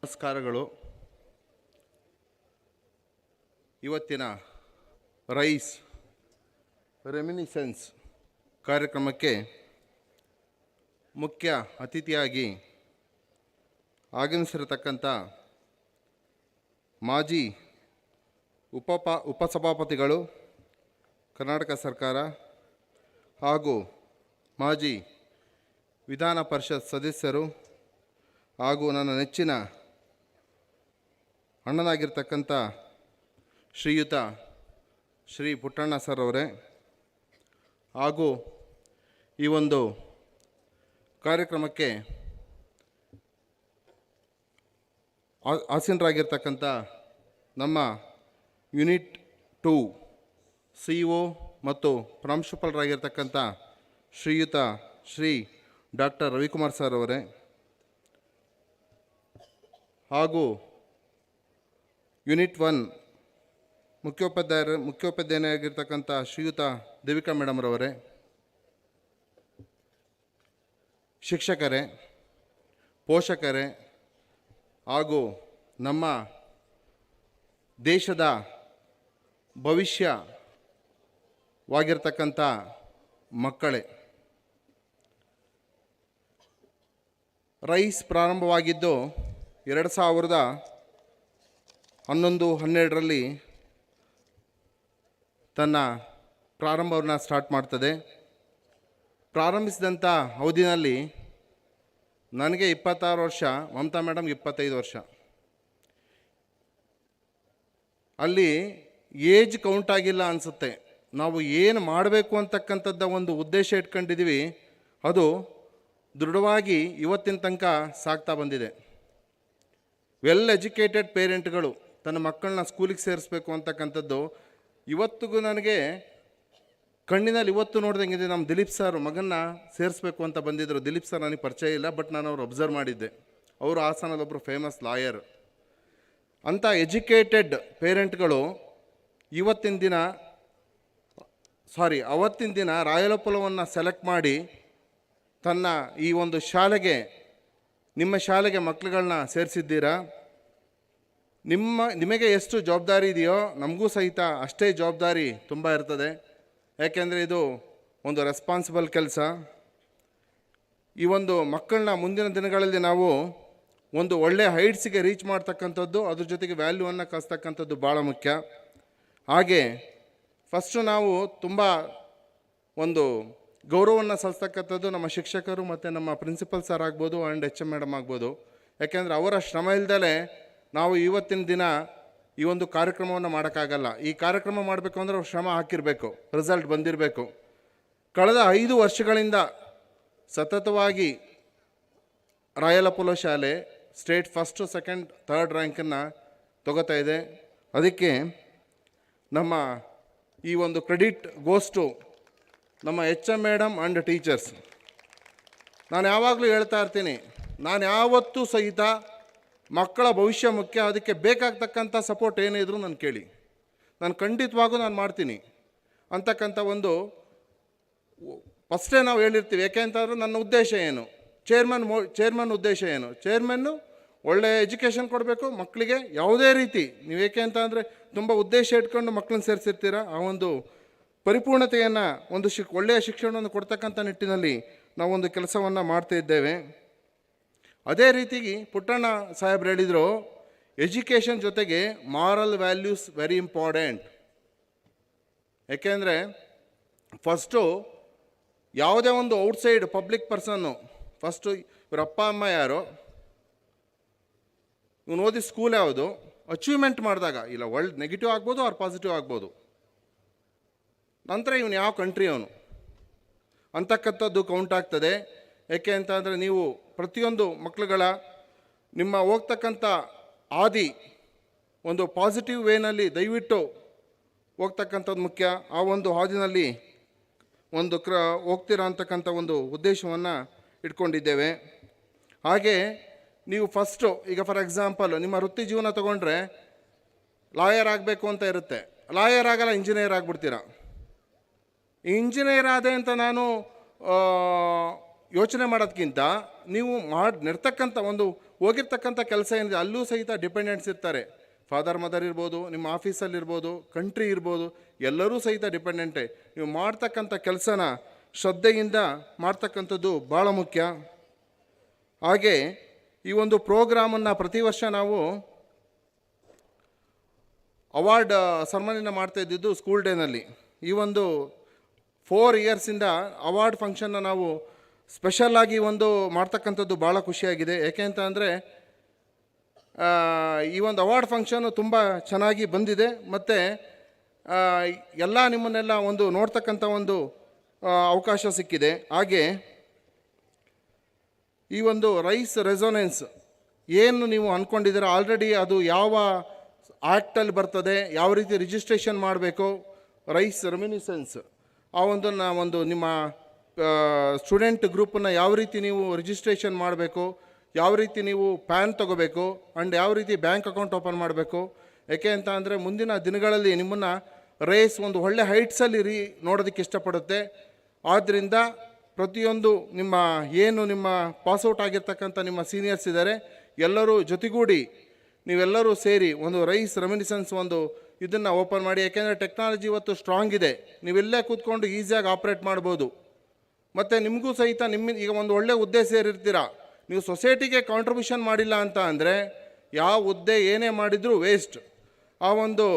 ನಮಸ್ಕಾರಗಳು. ಇವತ್ತಿನ rice ರೆಮಿನಿಸೆನ್ಸ್ ಕಾರ್ಯಕ್ರಮಕ್ಕೆ ಮುಖ್ಯ ಅತಿಥಿಯಾಗಿ ಆಗಮಿಸಿರತಕ್ಕಂಥ ಮಾಜಿ ಉಪಸಭಾಪತಿಗಳು ಕರ್ನಾಟಕ ಸರ್ಕಾರ ಹಾಗೂ ಮಾಜಿ ವಿಧಾನ ಪರಿಷತ್ ಸದಸ್ಯರು ಹಾಗೂ ನನ್ನ ನೆಚ್ಚಿನ ಅಣ್ಣನಾಗಿರ್ತಕ್ಕಂಥ ಶ್ರೀಯುತ ಶ್ರೀ ಪುಟ್ಟಣ್ಣ ಸರ್ ಅವರೇ, ಹಾಗೂ ಈ ಒಂದು ಕಾರ್ಯಕ್ರಮಕ್ಕೆ ಆಸೀನರಾಗಿರ್ತಕ್ಕಂಥ ನಮ್ಮ ಯೂನಿಟ್ 2 CO ಮತ್ತು ಪ್ರಾಂಶುಪಾಲರಾಗಿರ್ತಕ್ಕಂಥ ಶ್ರೀಯುತ ಶ್ರೀ ಡಾಕ್ಟರ್ ರವಿಕುಮಾರ್ ಸರ್ ಅವರೇ, ಹಾಗೂ ಯೂನಿಟ್ 1 ಮುಖ್ಯೋಪಾಧ್ಯಾಯರಾಗಿರ್ತಕ್ಕಂಥ ಶ್ರೀಯುತ ದೇವಿಕಾ ಮೇಡಮ್ ರವರೇ, ಶಿಕ್ಷಕರೇ, ಪೋಷಕರೇ, ಹಾಗೂ ನಮ್ಮ ದೇಶದ ಭವಿಷ್ಯವಾಗಿರ್ತಕ್ಕಂಥ ಮಕ್ಕಳೇ, ರೈಸ್ ಪ್ರಾರಂಭವಾಗಿದ್ದು 2011-12ರಲ್ಲಿ ತನ್ನ ಪ್ರಾರಂಭವನ್ನು ಸ್ಟಾರ್ಟ್ ಮಾಡ್ತದೆ. ಪ್ರಾರಂಭಿಸಿದಂಥ ಅವಧಿನಲ್ಲಿ ನನಗೆ 26 ವರ್ಷ, ಮಮತಾ ಮೇಡಮ್ಗೆ 25 ವರ್ಷ. ಅಲ್ಲಿ ಏಜ್ ಕೌಂಟ್ ಆಗಿಲ್ಲ ಅನಿಸುತ್ತೆ. ನಾವು ಏನು ಮಾಡಬೇಕು ಅಂತಕ್ಕಂಥದ್ದ ಒಂದು ಉದ್ದೇಶ ಇಟ್ಕೊಂಡಿದ್ದೀವಿ, ಅದು ದೃಢವಾಗಿ ಇವತ್ತಿನ ತನಕ ಸಾಗ್ತಾ ಬಂದಿದೆ. ವೆಲ್ ಎಜುಕೇಟೆಡ್ ಪೇರೆಂಟ್ಗಳು ತನ್ನ ಮಕ್ಕಳನ್ನ ಸ್ಕೂಲಿಗೆ ಸೇರಿಸ್ಬೇಕು ಅಂತಕ್ಕಂಥದ್ದು ಇವತ್ತಿಗೂ ನನಗೆ ಕಣ್ಣಿನಲ್ಲಿ ಇವತ್ತು ನೋಡ್ದಂಗಿದೆ. ನಮ್ಮ ದಿಲೀಪ್ ಸರ್ ಮಗನ್ನ ಸೇರಿಸ್ಬೇಕು ಅಂತ ಬಂದಿದ್ದರು. ದಿಲೀಪ್ ಸರ್ ನನಗೆ ಪರಿಚಯ ಇಲ್ಲ, ಬಟ್ ನಾನು ಅವ್ರು ಅಬ್ಸರ್ವ್ ಮಾಡಿದ್ದೆ. ಅವರು ಹಾಸನದೊಬ್ಬರು ಫೇಮಸ್ ಲಾಯರ್. ಅಂಥ ಎಜುಕೇಟೆಡ್ ಪೇರೆಂಟ್ಗಳು ಅವತ್ತಿನ ದಿನ ರಾಯಲಪುರವನ್ನು ಸೆಲೆಕ್ಟ್ ಮಾಡಿ ತನ್ನ ಈ ಒಂದು ನಿಮ್ಮ ಶಾಲೆಗೆ ಮಕ್ಕಳುಗಳನ್ನ ಸೇರಿಸಿದ್ದೀರಾ. ನಿಮಗೆ ಎಷ್ಟು ಜವಾಬ್ದಾರಿ ಇದೆಯೋ ನಮಗೂ ಸಹಿತ ಅಷ್ಟೇ ಜವಾಬ್ದಾರಿ ತುಂಬ ಇರ್ತದೆ. ಯಾಕೆಂದರೆ ಇದು ಒಂದು ರೆಸ್ಪಾನ್ಸಿಬಲ್ ಕೆಲಸ. ಈ ಒಂದು ಮಕ್ಕಳನ್ನ ಮುಂದಿನ ದಿನಗಳಲ್ಲಿ ನಾವು ಒಂದು ಒಳ್ಳೆಯ ಹೈಟ್ಸಿಗೆ ರೀಚ್ ಮಾಡ್ತಕ್ಕಂಥದ್ದು, ಅದ್ರ ಜೊತೆಗೆ ವ್ಯಾಲ್ಯೂವನ್ನು ಕಲಿಸ್ತಕ್ಕಂಥದ್ದು ಭಾಳ ಮುಖ್ಯ. ಹಾಗೆ ಫಸ್ಟು ನಾವು ತುಂಬ ಒಂದು ಗೌರವವನ್ನು ಸಲ್ಲಿಸ್ತಕ್ಕಂಥದ್ದು ನಮ್ಮ ಶಿಕ್ಷಕರು ಮತ್ತು ನಮ್ಮ ಪ್ರಿನ್ಸಿಪಲ್ ಸರ್ ಆಗ್ಬೋದು ಆ್ಯಂಡ್ HM ಮೇಡಮ್ ಆಗ್ಬೋದು. ಯಾಕೆಂದರೆ ಅವರ ಶ್ರಮ ಇಲ್ಲದೆ ನಾವು ಇವತ್ತಿನ ದಿನ ಈ ಒಂದು ಕಾರ್ಯಕ್ರಮವನ್ನು ಮಾಡೋಕ್ಕಾಗಲ್ಲ. ಈ ಕಾರ್ಯಕ್ರಮ ಮಾಡಬೇಕು ಅಂದರೆ ಅವ್ರು ಶ್ರಮ ಹಾಕಿರಬೇಕು, ರಿಸಲ್ಟ್ ಬಂದಿರಬೇಕು. ಕಳೆದ 5 ವರ್ಷಗಳಿಂದ ಸತತವಾಗಿ ರಾಯಲಪುರ ಶಾಲೆ ಸ್ಟೇಟ್ 1st, 2nd, 3rd ರ್ಯಾಂಕನ್ನು ತಗೋತಾ ಇದೆ. ಅದಕ್ಕೆ ನಮ್ಮ ಈ ಒಂದು ಕ್ರೆಡಿಟ್ ಗೋಸ್ ಟು ನಮ್ಮ HM ಮೇಡಮ್ ಆ್ಯಂಡ್ ಟೀಚರ್ಸ್. ನಾನು ಯಾವಾಗಲೂ ಹೇಳ್ತಾ ಇರ್ತೀನಿ, ನಾನು ಯಾವತ್ತೂ ಸಹಿತ ಮಕ್ಕಳ ಭವಿಷ್ಯ ಮುಖ್ಯ, ಅದಕ್ಕೆ ಬೇಕಾಗ್ತಕ್ಕಂಥ ಸಪೋರ್ಟ್ ಏನೇ ಇದ್ರೂ ನಾನು ಕೇಳಿ, ನಾನು ಖಂಡಿತವಾಗೂ ನಾನು ಮಾಡ್ತೀನಿ ಅಂತಕ್ಕಂಥ ಒಂದು ಫಸ್ಟೇ ನಾವು ಹೇಳಿರ್ತೀವಿ. ಯಾಕೆ ಅಂತಂದರೆ ನನ್ನ ಉದ್ದೇಶ ಏನು, ಚೇರ್ಮನ್ ಉದ್ದೇಶ ಏನು, ಚೇರ್ಮನ್ನು ಒಳ್ಳೆಯ ಎಜುಕೇಷನ್ ಕೊಡಬೇಕು ಮಕ್ಕಳಿಗೆ. ಯಾವುದೇ ರೀತಿ ನೀವು ಏಕೆ ಅಂತ ಅಂದರೆ ತುಂಬ ಉದ್ದೇಶ ಇಟ್ಕೊಂಡು ಮಕ್ಕಳನ್ನ ಸೇರಿಸಿರ್ತೀರ, ಆ ಒಂದು ಪರಿಪೂರ್ಣತೆಯನ್ನು ಒಂದು ಒಳ್ಳೆಯ ಶಿಕ್ಷಣವನ್ನು ಕೊಡ್ತಕ್ಕಂಥ ನಿಟ್ಟಿನಲ್ಲಿ ನಾವೊಂದು ಕೆಲಸವನ್ನು ಮಾಡ್ತಾ ಇದ್ದೇವೆ. ಅದೇ ರೀತಿಗೆ ಪುಟ್ಟಣ್ಣ ಸಾಹೇಬ್ರು ಹೇಳಿದರು, ಎಜುಕೇಷನ್ ಜೊತೆಗೆ ಮಾರಲ್ ವ್ಯಾಲ್ಯೂಸ್ ವೆರಿ ಇಂಪಾರ್ಟೆಂಟ್. ಯಾಕೆಂದರೆ ಫಸ್ಟು ಯಾವುದೇ ಒಂದು ಔಟ್ಸೈಡ್ ಪಬ್ಲಿಕ್ ಪರ್ಸನ್ನು ಫಸ್ಟು ಇವ್ರ ಅಪ್ಪ ಅಮ್ಮ ಯಾರು, ಇವನು ಓದಿ ಸ್ಕೂಲ್ ಯಾವುದು, ಅಚೀವ್ಮೆಂಟ್ ಮಾಡಿದಾಗ ಇಲ್ಲ ನೆಗೆಟಿವ್ ಆಗ್ಬೋದು ಆರ್ ಪಾಸಿಟಿವ್ ಆಗ್ಬೋದು, ನಂತರ ಇವನು ಯಾವ ಕಂಟ್ರಿ ಅವನು ಅಂತಕ್ಕಂಥದ್ದು ಕೌಂಟ್ ಆಗ್ತದೆ. ಏಕೆ ಅಂತ ಅಂದರೆ ನೀವು ಪ್ರತಿಯೊಂದು ಮಕ್ಕಳುಗಳ ನಿಮ್ಮ ಹೋಗ್ತಕ್ಕಂಥ ಆದಿ ಒಂದು ಪಾಸಿಟಿವ್ ವೇನಲ್ಲಿ ದಯವಿಟ್ಟು ಹೋಗ್ತಕ್ಕಂಥದ್ದು ಮುಖ್ಯ. ಆ ಒಂದು ಹಾದಿನಲ್ಲಿ ಒಂದು ಹೋಗ್ತೀರಾ ಅಂತಕ್ಕಂಥ ಒಂದು ಉದ್ದೇಶವನ್ನು ಇಟ್ಕೊಂಡಿದ್ದೇವೆ. ಹಾಗೆ ನೀವು ಫಸ್ಟು ಈಗ ಫಾರ್ ಎಕ್ಸಾಂಪಲ್ ನಿಮ್ಮ ವೃತ್ತಿ ಜೀವನ ತೊಗೊಂಡ್ರೆ ಲಾಯರ್ ಆಗಬೇಕು ಅಂತ ಇರುತ್ತೆ, ಲಾಯರ್ ಆಗಲ್ಲ, ಇಂಜಿನಿಯರ್ ಆಗಿಬಿಡ್ತೀರಾ. ಇಂಜಿನಿಯರ್ ಆದೆ ಅಂತ ನಾನು ಯೋಚನೆ ಮಾಡೋದಕ್ಕಿಂತ ನೀವು ನಡ್ತಕ್ಕಂಥ ಒಂದು ಹೋಗಿರ್ತಕ್ಕಂಥ ಕೆಲಸ ಏನಿದೆ ಅಲ್ಲೂ ಸಹಿತ ಡಿಪೆಂಡೆಂಟ್ಸ್ ಇರ್ತಾರೆ. ಫಾದರ್ ಮದರ್ ಇರ್ಬೋದು, ನಿಮ್ಮ ಆಫೀಸಲ್ಲಿರ್ಬೋದು, ಕಂಟ್ರಿ ಇರ್ಬೋದು, ಎಲ್ಲರೂ ಸಹಿತ ಡಿಪೆಂಡೆಂಟೇ. ನೀವು ಮಾಡ್ತಕ್ಕಂಥ ಕೆಲಸನ ಶ್ರದ್ಧೆಯಿಂದ ಮಾಡ್ತಕ್ಕಂಥದ್ದು ಭಾಳ ಮುಖ್ಯ. ಹಾಗೆ ಈ ಒಂದು ಪ್ರೋಗ್ರಾಮನ್ನು ಪ್ರತಿ ವರ್ಷ ನಾವು ಅವಾರ್ಡ್ ಸೆರೆಮನಿನ ಮಾಡ್ತಾ ಇದ್ದಿದ್ದು ಸ್ಕೂಲ್ ಡೇನಲ್ಲಿ. ಈ ಒಂದು 4 ಇಯರ್ಸಿಂದ ಅವಾರ್ಡ್ ಫಂಕ್ಷನ್ನ ನಾವು ಸ್ಪೆಷಲ್ಲಾಗಿ ಒಂದು ಮಾಡ್ತಕ್ಕಂಥದ್ದು ಭಾಳ ಖುಷಿಯಾಗಿದೆ. ಏಕೆ ಅಂತ ಅಂದರೆ ಈ ಒಂದು ಅವಾರ್ಡ್ ಫಂಕ್ಷನ್ನು ತುಂಬ ಚೆನ್ನಾಗಿ ಬಂದಿದೆ. ಮತ್ತು ಎಲ್ಲ ನಿಮ್ಮನ್ನೆಲ್ಲ ಒಂದು ನೋಡ್ತಕ್ಕಂಥ ಒಂದು ಅವಕಾಶ ಸಿಕ್ಕಿದೆ. ಹಾಗೆ ಈ ಒಂದು ರೈಸ್ ರೆಸೊನೆನ್ಸ್ ಏನು ನೀವು ಅಂದ್ಕೊಂಡಿದ್ದೀರ ಆಲ್ರೆಡಿ ಅದು ಯಾವ ಆ್ಯಕ್ಟಲ್ಲಿ ಬರ್ತದೆ, ಯಾವ ರೀತಿ ರಿಜಿಸ್ಟ್ರೇಷನ್ ಮಾಡಬೇಕು, ರೈಸ್ ರೆಮಿನಿಸೆನ್ಸ್ ಆ ಒಂದು ನಿಮ್ಮ ಸ್ಟೂಡೆಂಟ್ ಗ್ರೂಪನ್ನು ಯಾವ ರೀತಿ ನೀವು ರಿಜಿಸ್ಟ್ರೇಷನ್ ಮಾಡಬೇಕು, ಯಾವ ರೀತಿ ನೀವು ಪ್ಯಾನ್ ತೊಗೋಬೇಕು ಆ್ಯಂಡ್ ಯಾವ ರೀತಿ ಬ್ಯಾಂಕ್ ಅಕೌಂಟ್ ಓಪನ್ ಮಾಡಬೇಕು. ಯಾಕೆ ಅಂತ ಅಂದರೆ ಮುಂದಿನ ದಿನಗಳಲ್ಲಿ ನಿಮ್ಮನ್ನು ರೇಸ್ ಒಂದು ಒಳ್ಳೆ ಹೈಟ್ಸಲ್ಲಿ ನೋಡೋದಕ್ಕೆ ಇಷ್ಟಪಡುತ್ತೆ. ಆದ್ದರಿಂದ ಪ್ರತಿಯೊಂದು ನಿಮ್ಮ ಪಾಸ್ಔಟ್ ಆಗಿರ್ತಕ್ಕಂಥ ನಿಮ್ಮ ಸೀನಿಯರ್ಸ್ ಇದ್ದಾರೆ, ಎಲ್ಲರೂ ಜೊತೆಗೂಡಿ ನೀವೆಲ್ಲರೂ ಸೇರಿ ಒಂದು ರೈಸ್ ರೆಮಿನಿಸೆನ್ಸ್ ಇದನ್ನು ಓಪನ್ ಮಾಡಿ. ಯಾಕೆಂದರೆ ಟೆಕ್ನಾಲಜಿ ಇವತ್ತು ಸ್ಟ್ರಾಂಗ್ ಇದೆ, ನೀವೆಲ್ಲೇ ಕೂತ್ಕೊಂಡು ಈಸಿಯಾಗಿ ಆಪ್ರೇಟ್ ಮಾಡ್ಬೋದು. ಮತ್ತು ನಿಮಗೂ ಸಹಿತ ಈಗ ಒಂದು ಒಳ್ಳೆ ಹುದ್ದೆ ಸೇರಿರ್ತೀರ, ನೀವು ಸೊಸೈಟಿಗೆ ಕಾಂಟ್ರಿಬ್ಯೂಷನ್ ಮಾಡಿಲ್ಲ ಅಂತ ಅಂದರೆ ಯಾವ ಹುದ್ದೆ ಏನೇ ಮಾಡಿದರೂ ವೇಸ್ಟ್. ಆ ಒಂದು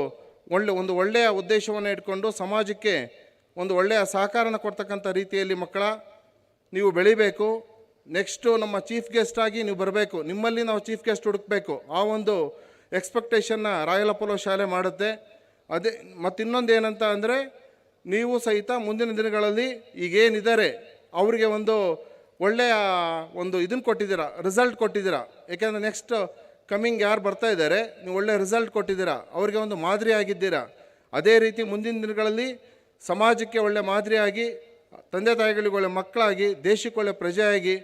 ಒಳ್ಳೆಯ ಉದ್ದೇಶವನ್ನು ಇಟ್ಕೊಂಡು ಸಮಾಜಕ್ಕೆ ಒಂದು ಒಳ್ಳೆಯ ಸಹಕಾರನ ಕೊಡ್ತಕ್ಕಂಥ ರೀತಿಯಲ್ಲಿ ಮಕ್ಕಳ ನೀವು ಬೆಳಿಬೇಕು. ನೆಕ್ಸ್ಟು ನಮ್ಮ ಚೀಫ್ ಗೆಸ್ಟ್ ಆಗಿ ನೀವು ಬರಬೇಕು, ನಿಮ್ಮಲ್ಲಿ ನಾವು ಚೀಫ್ ಗೆಸ್ಟ್ ಹುಡುಕಬೇಕು. ಆ ಒಂದು ಎಕ್ಸ್ಪೆಕ್ಟೇಷನ್ನ ರಾಯಲ್ ಅಪೋಲೋ ಶಾಲೆ ಮಾಡುತ್ತೆ. ಅದೇ ಮತ್ತು ಇನ್ನೊಂದು ಏನಂತ ಅಂದರೆ ನೀವು ಸಹಿತ ಮುಂದಿನ ದಿನಗಳಲ್ಲಿ ಈಗೇನಿದ್ದಾರೆ ಅವರಿಗೆ ಒಂದು ಒಳ್ಳೆಯ ಇದನ್ನು ಕೊಟ್ಟಿದ್ದೀರಾ, ರಿಸಲ್ಟ್ ಕೊಟ್ಟಿದ್ದೀರಾ. ಏಕೆಂದರೆ ನೆಕ್ಸ್ಟ್ ಕಮ್ಮಿಂಗ್ ಯಾರು ಬರ್ತಾ ಇದ್ದಾರೆ, ನೀವು ಒಳ್ಳೆಯ ರಿಸಲ್ಟ್ ಕೊಟ್ಟಿದ್ದೀರಾ, ಅವರಿಗೆ ಒಂದು ಮಾದರಿ ಆಗಿದ್ದೀರಾ. ಅದೇ ರೀತಿ ಮುಂದಿನ ದಿನಗಳಲ್ಲಿ ಸಮಾಜಕ್ಕೆ ಒಳ್ಳೆ ಮಾದರಿಯಾಗಿ, ತಂದೆ ತಾಯಿಗಳಿಗೆ ಒಳ್ಳೆ ಮಕ್ಕಳಾಗಿ, ದೇಶಕ್ಕೆ ಒಳ್ಳೆ ಪ್ರಜೆಯಾಗಿ,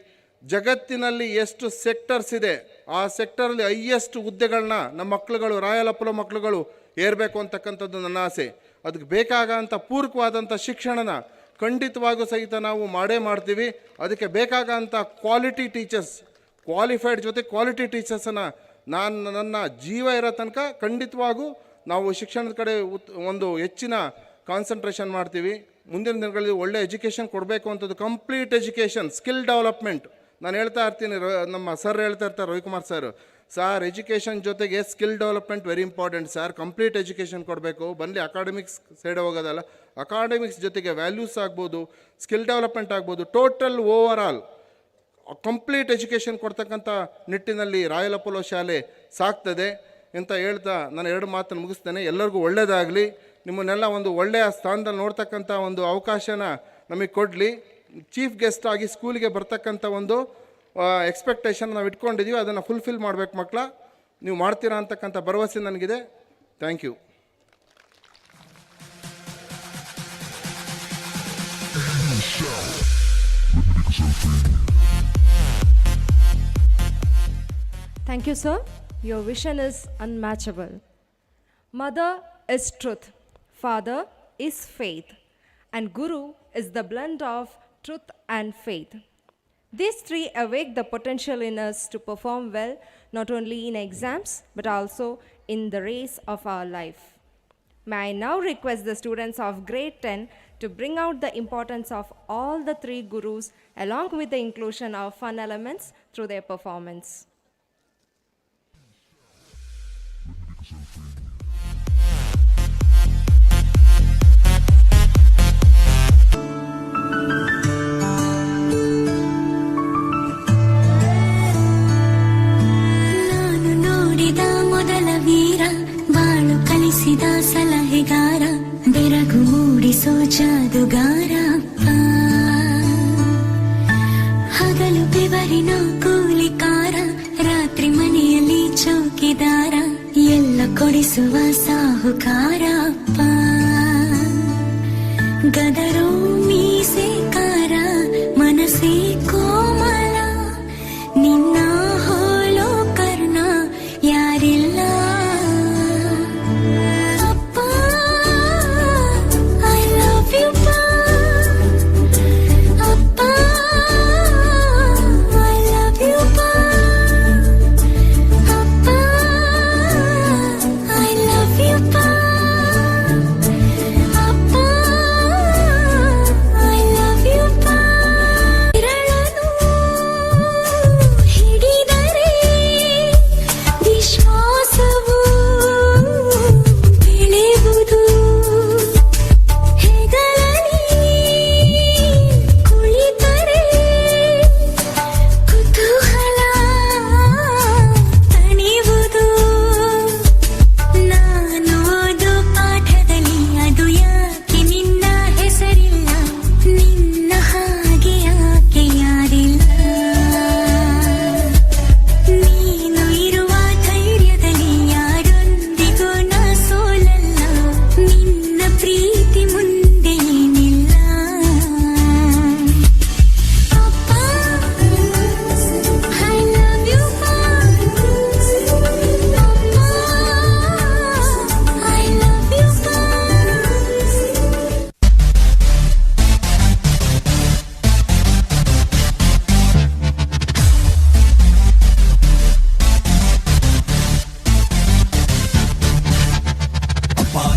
ಜಗತ್ತಿನಲ್ಲಿ ಎಷ್ಟು ಸೆಕ್ಟರ್ಸ್ ಇದೆ ಆ ಸೆಕ್ಟರಲ್ಲಿ ಹೈಯೆಸ್ಟ್ ಹುದ್ದೆಗಳನ್ನ ನಮ್ಮ ಮಕ್ಕಳುಗಳು, ರಾಯಲ್ ಅಪೋಲೋ ಮಕ್ಕಳುಗಳು ಏರಬೇಕು ಅಂತಕ್ಕಂಥದ್ದು ನನ್ನ ಆಸೆ. ಅದಕ್ಕೆ ಬೇಕಾಗಂಥ ಪೂರಕವಾದಂಥ ಶಿಕ್ಷಣನ ಖಂಡಿತವಾಗೂ ಸಹಿತ ನಾವು ಮಾಡ್ತೀವಿ. ಅದಕ್ಕೆ ಬೇಕಾಗಂಥ ಕ್ವಾಲಿಟಿ ಟೀಚರ್ಸ್, ಕ್ವಾಲಿಫೈಡ್ ಜೊತೆ ಕ್ವಾಲಿಟಿ ಟೀಚರ್ಸನ್ನು ನನ್ನ ಜೀವ ಇರೋ ತನಕ ಖಂಡಿತವಾಗೂ ನಾವು ಶಿಕ್ಷಣದ ಕಡೆ ಒಂದು ಹೆಚ್ಚಿನ ಕಾನ್ಸಂಟ್ರೇಷನ್ ಮಾಡ್ತೀವಿ. ಮುಂದಿನ ದಿನಗಳಲ್ಲಿ ಒಳ್ಳೆ ಎಜುಕೇಷನ್ ಕೊಡಬೇಕು ಅಂತದ್ದು, ಕಂಪ್ಲೀಟ್ ಎಜುಕೇಷನ್, ಸ್ಕಿಲ್ ಡೆವಲಪ್ಮೆಂಟ್. ನಾನು ಹೇಳ್ತಾ ಇರ್ತೀನಿ, ನಮ್ಮ ಸರ್ ಹೇಳ್ತಾ ಇರ್ತಾರೆ, ರವಿಕುಮಾರ್ ಸರ್ ಎಜುಕೇಷನ್ ಜೊತೆಗೆ skill development very important sir, complete education ಕೊಡಬೇಕು. ಬನ್ನಿ ಅಕಾಡೆಮಿಕ್ಸ್ ಸೈಡ್ ಹೋಗೋದಲ್ಲ, ಅಕಾಡೆಮಿಕ್ಸ್ ಜೊತೆಗೆ ವ್ಯಾಲ್ಯೂಸ್ ಆಗ್ಬೋದು, ಸ್ಕಿಲ್ ಡೆವಲಪ್ಮೆಂಟ್ ಆಗ್ಬೋದು, total over all complete education ಕೊಡ್ತಕ್ಕಂಥ ನಿಟ್ಟಿನಲ್ಲಿ ರಾಯಲ್ ಅಪೋಲೋ ಶಾಲೆ ಸಾಕ್ತದೆ ಅಂತ ಹೇಳ್ತಾ ನಾನು 2 ಮಾತನ್ನು ಮುಗಿಸ್ತೇನೆ. ಎಲ್ಲರಿಗೂ ಒಳ್ಳೆಯದಾಗಲಿ. ನಿಮ್ಮನ್ನೆಲ್ಲ ಒಂದು ಒಳ್ಳೆಯ ಸ್ಥಾನದಲ್ಲಿ ನೋಡ್ತಕ್ಕಂಥ ಒಂದು ಅವಕಾಶನ ನಮಗೆ ಕೊಡಲಿ. ಚೀಫ್ ಗೆಸ್ಟ್ ಆಗಿ ಸ್ಕೂಲಿಗೆ ಬರ್ತಕ್ಕಂಥ ಒಂದು ಎಕ್ಸ್ಪೆಕ್ಟೇಷನ್ ನಾವು ಇಟ್ಕೊಂಡಿದ್ದೀವಿ, ಅದನ್ನು ಫುಲ್ಫಿಲ್ ಮಾಡಬೇಕು ಮಕ್ಕಳ. ನೀವು ಮಾಡ್ತೀರಾ ಅಂತಕ್ಕಂಥ ಭರವಸೆ ನನಗಿದೆ. Thank you. Thank you, sir. Your vision is unmatchable. Mother is truth, father is faith, and guru is the blend of truth and faith. These three awake the potential in us to perform well, not only in exams, but also in the race of our life. May I now request the students of grade 10 to bring out the importance of all the 3 gurus along with the inclusion of fun elements through their performance. ನಾನು ನೋಡಿದ ಮೊದಲ ವೀರ, ಬಾಳು ಕಲಿಸಿದ ಸಲಹೆಗಾರ, ಬೆರಗು ಮೂಡಿಸೋ ಜಾದುಗಾರ, ಹಗಲು ಬೆವರಿನ ಕೂಲಿಕಾರ, ರಾತ್ರಿ ಮನೆಯಲ್ಲಿ ಚೌಕಿದಾರ, ಎಲ್ಲ ಕೊಡಿಸುವ ಸಾಹುಕಾರ, ಗದರೋ ಮೀಸೆಕಾರ, ಮನಸ್ಸೇ ಕೋಮಲ, ನಿನ್ನ ಹೋಲೋ ಕರ್ಣ ಯಾರಿಲ್ಲ. ಅಪ್ಪ ಐ ಲವ್ ಯು ಅಪ್ಪ, ಐ ಲವ್ ಯು ಅಪ್ಪ, ಐ ಲವ್ ಯು ಅಪ್ಪ, ಐ ಲವ್ ಯು.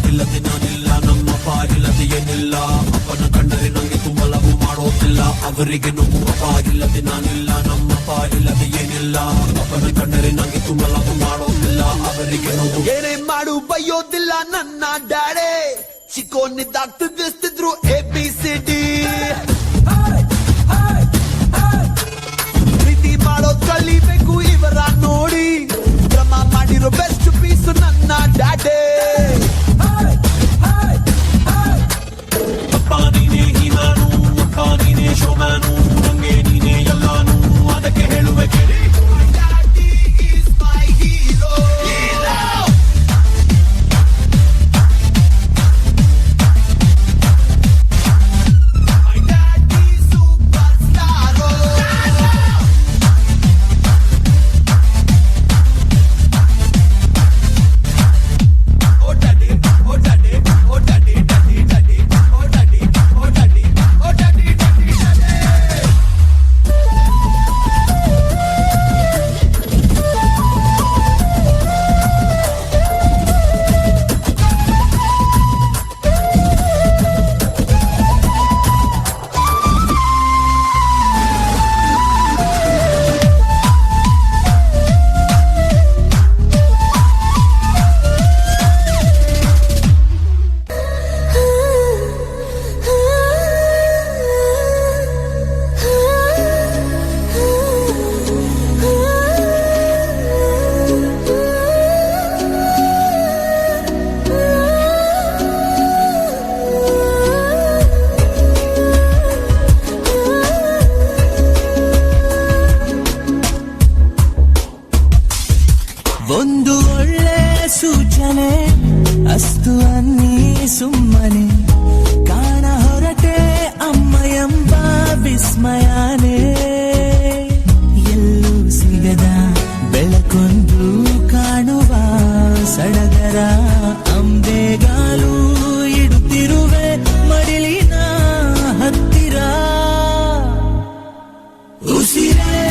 ಇಲ್ಲದೆ ನಾನಿಲ್ಲ, ನಮ್ಮ ಪಾರಿಲ್ಲದೆ ಏನಿಲ್ಲ. ಅಪ್ಪನ ಕಂಡರೆ ನಂಗೆ ತುಂಬ ಲವ್ ಮಾಡೋದಿಲ್ಲ. ಅವರಿಗೆ ನೋವು ಪಾರಿಲ್ಲದೆ ನಾನಿಲ್ಲ, ನಮ್ಮ ಪಾರಿಲ್ಲದೆ ಏನಿಲ್ಲ. ಅಪ್ಪನ ಕಂಡರೆ ನಂಗೆ ತುಂಬ ಲವ್ ಮಾಡೋದಿಲ್ಲ. ಅವರಿಗೆ ನೋವು ಏನೇ ಮಾಡು ಬೈಯೋದಿಲ್ಲ ನನ್ನ ಡ್ಯಾಡೆ. ಚಿಕ್ಕೋನಿದ್ದಾಗ್ತಿದ್ರು ABCD. ಪ್ರೀತಿ ಮಾಡೋ ಕಲಿಬೇಕು ಇವರ ನೋಡಿ. ಕ್ರಮ ಮಾಡಿರೋ ಬೆಸ್ಟ್ ಪೀಸ್ ನನ್ನ ಡ್ಯಾಡೆ. ಅಪ್ಪ ನೀನೇ ಹೀಮಾನು, ಅಪ್ಪ ನೀನೇ ಶೋಮ್ಯಾನು, ನಂಗೆ ನೀನೇ ಎಲ್ಲಾನು, ಅದಕ್ಕೆ ಹೇಳುವೆ ಕೇಳಿ. ಒಂದು ಒಳ್ಳೆ ಸೂಚನೆ ಅಸ್ತು ಅನ್ನಿ ಸುಮ್ಮನೆ ಕಾಣ ಹೊರಟೆ ಅಮ್ಮ ಎಂಬ ವಿಸ್ಮಯನೇ. ಎಲ್ಲೂ ಸಿಗದ ಬೆಳಕೊಂದು ಕಾಣುವ ಸಡಗರ ಅಂಬೆಗಾಲು ಇಡುತ್ತಿರುವೆ ಮಡಿಲಿನ ಹತ್ತಿರ. ಉಸಿರೇ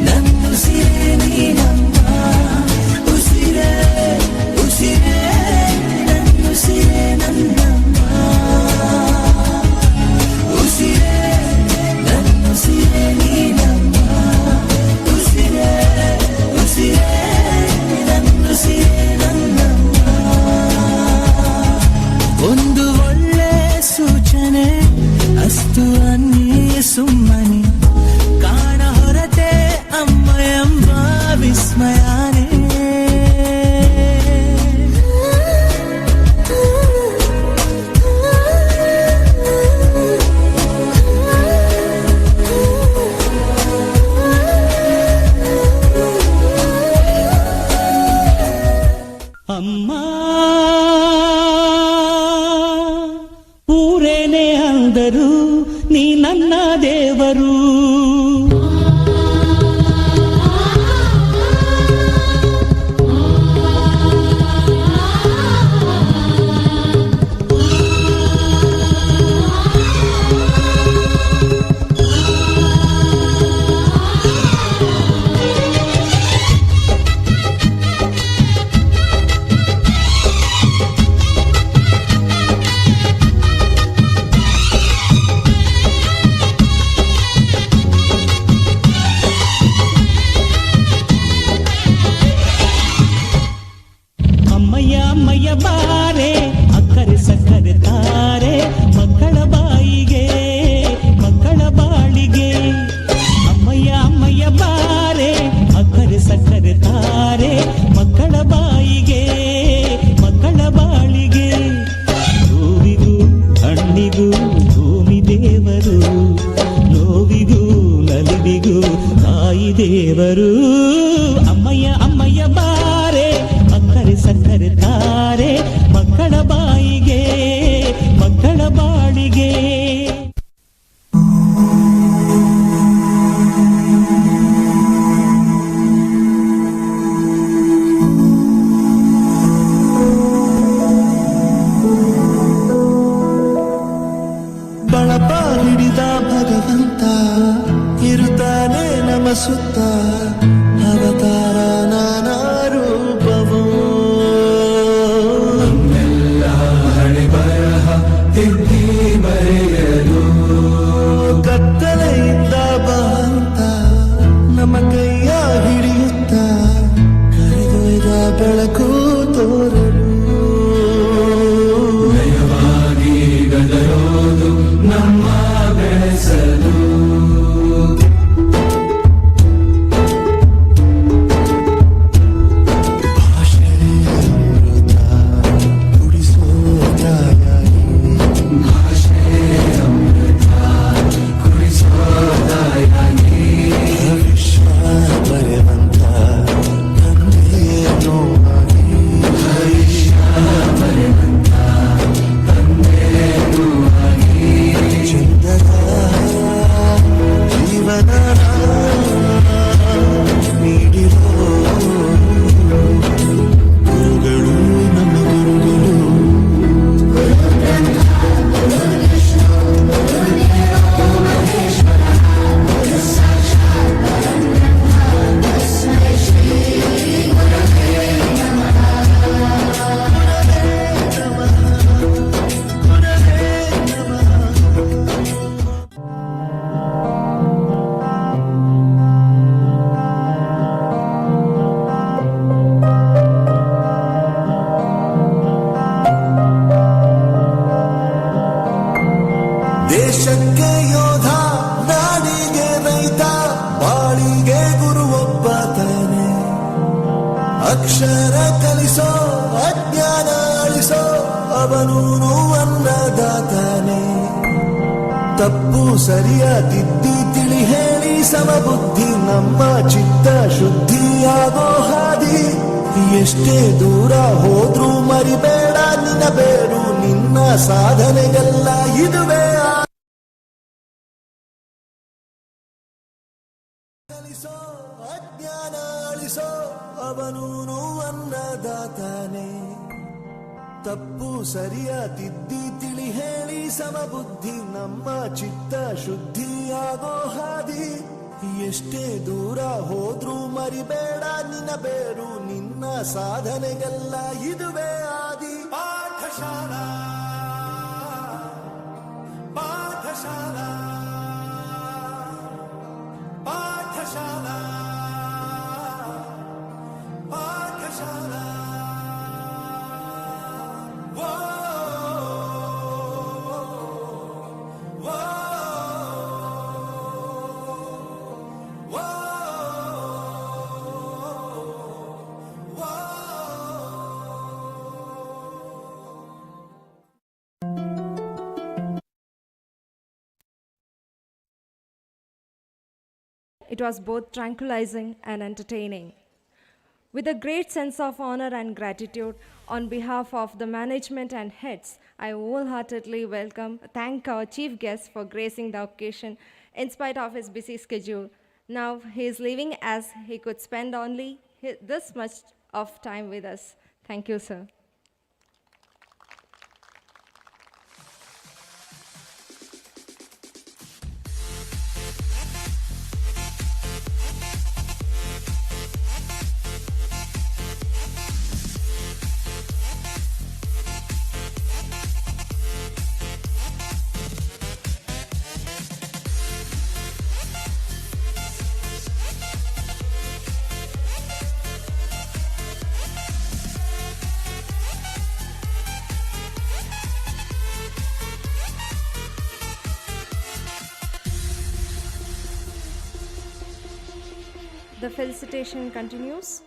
ನನ್ನುಸಿರೇ ನೀನಮ್ಮ, ಉಸಿರೇ ಉಸಿರೇ ನನ್ನುಸಿರೇ ನನ್ನಮ್ಮ, ಉಸಿರೇ ನನ್ನುಸಿರೇ ನೀನಮ್ಮ, ಉಸಿರೇ ಉಸಿರೇ ನನ್ನುಸಿರೇ ನನ್ನಮ್ಮ. ಒಂದು ಒಳ್ಳೆ ಸೂಚನೆ ಅಸ್ತು ಅನ್ನಿ ಸುಮ್ಮನೆ ಕಾಣ ಹೊರತೆ ಅಮ್ಮ ಎಂಬ ವಿಸ್ಮಯನೇ. ಅಮ್ಮ ಊರೇನೆ ಅಂದರು ನೀ ನನ್ನ ದೇವರು. ಬಾರೆ ಅಕ್ಕರೆ ಸಕ್ಕರೆ ತಾರೆ ಮಕ್ಕಳ ಬಾಯಿಗೆ ಮಕ್ಕಳ ಬಾಳಿಗೆ. ಅಮ್ಮಯ್ಯ ಅಮ್ಮಯ್ಯ ಬಾರೆ ಅಕ್ಕರೆ ಸಕ್ಕರೆ ತಾರೆ ಮಕ್ಕಳ ಬಾಯಿಗೆ ಮಕ್ಕಳ ಬಾಳಿಗೆ. ಹೂವಿಗೂ ಹಣ್ಣಿಗೂ ಭೂಮಿ ದೇವರು, ನೋವಿಗೂ ನಲಿವಿಗೂ ತಾಯಿ ದೇವರು. ಅಮ್ಮಯ್ಯ ಅಮ್ಮಯ್ಯ ಬಾರೆ ಅಕ್ಕರೆ ಸಕ್ಕರೆ ತಾರೆ ಮಕ್ಕಳ ಬಾಯಿಗೆ ಮಕ್ಕಳ ಬಾಳಿಗೆ. ಬಳಪ ಹಿಡಿದ ಭಗವಂತ ಇರುತ್ತಾನೆ ನಮ್ಮ ಸುತ್ತ, ಅವತಾರ ನಾನಾ ರೂಪವೋ. ಅವನೂನು ಅನ್ನದಾತಾನೆ ತಪ್ಪು ಸರಿಯ ತಿದ್ದಿ ತಿಳಿ ಹೇಳಿ ಸಮಬುದ್ಧಿ ನಮ್ಮ ಚಿತ್ತ ಶುದ್ಧಿಯಾಗೋ ಹಾದಿ ಎಷ್ಟೇ ದೂರ ಹೋದ್ರೂ ಮರಿಬೇಡ ನಿನ್ನ ಬೇರು ನಿನ್ನ ಸಾಧನೆಗೆಲ್ಲ ಇದುವೇ ಕಲಿಸೋ ಅಜ್ಞಾನ ಅಳಿಸೋ ಅವನೂನು ಅನ್ನದಾತಾನೆ ತಪ್ಪು ಸರಿಯ ತಿದ್ದಿ ತಿಳಿ ಹೇಳಿ ಸಮಬುದ್ಧಿ ನಮ್ಮ ಚಿತ್ತ ಶುದ್ಧಿಯಾಗೋ ಹಾದಿ ಎಷ್ಟೇ ದೂರ ಹೋದ್ರೂ ಮರಿಬೇಡ ನಿನ್ನ ಬೇರು ನಿನ್ನ ಸಾಧನೆಗೆಲ್ಲ ಇದುವೇ ಆದಿ Pathshala Pathshala Pathshala Pathshala It was both tranquilizing and entertaining. With a great sense of honor and gratitude, on behalf of the management and heads, I wholeheartedly thank our chief guest for gracing the occasion in spite of his busy schedule. Now he is leaving as he could spend only this much of time with us. Thank you, sir. The felicitation continues.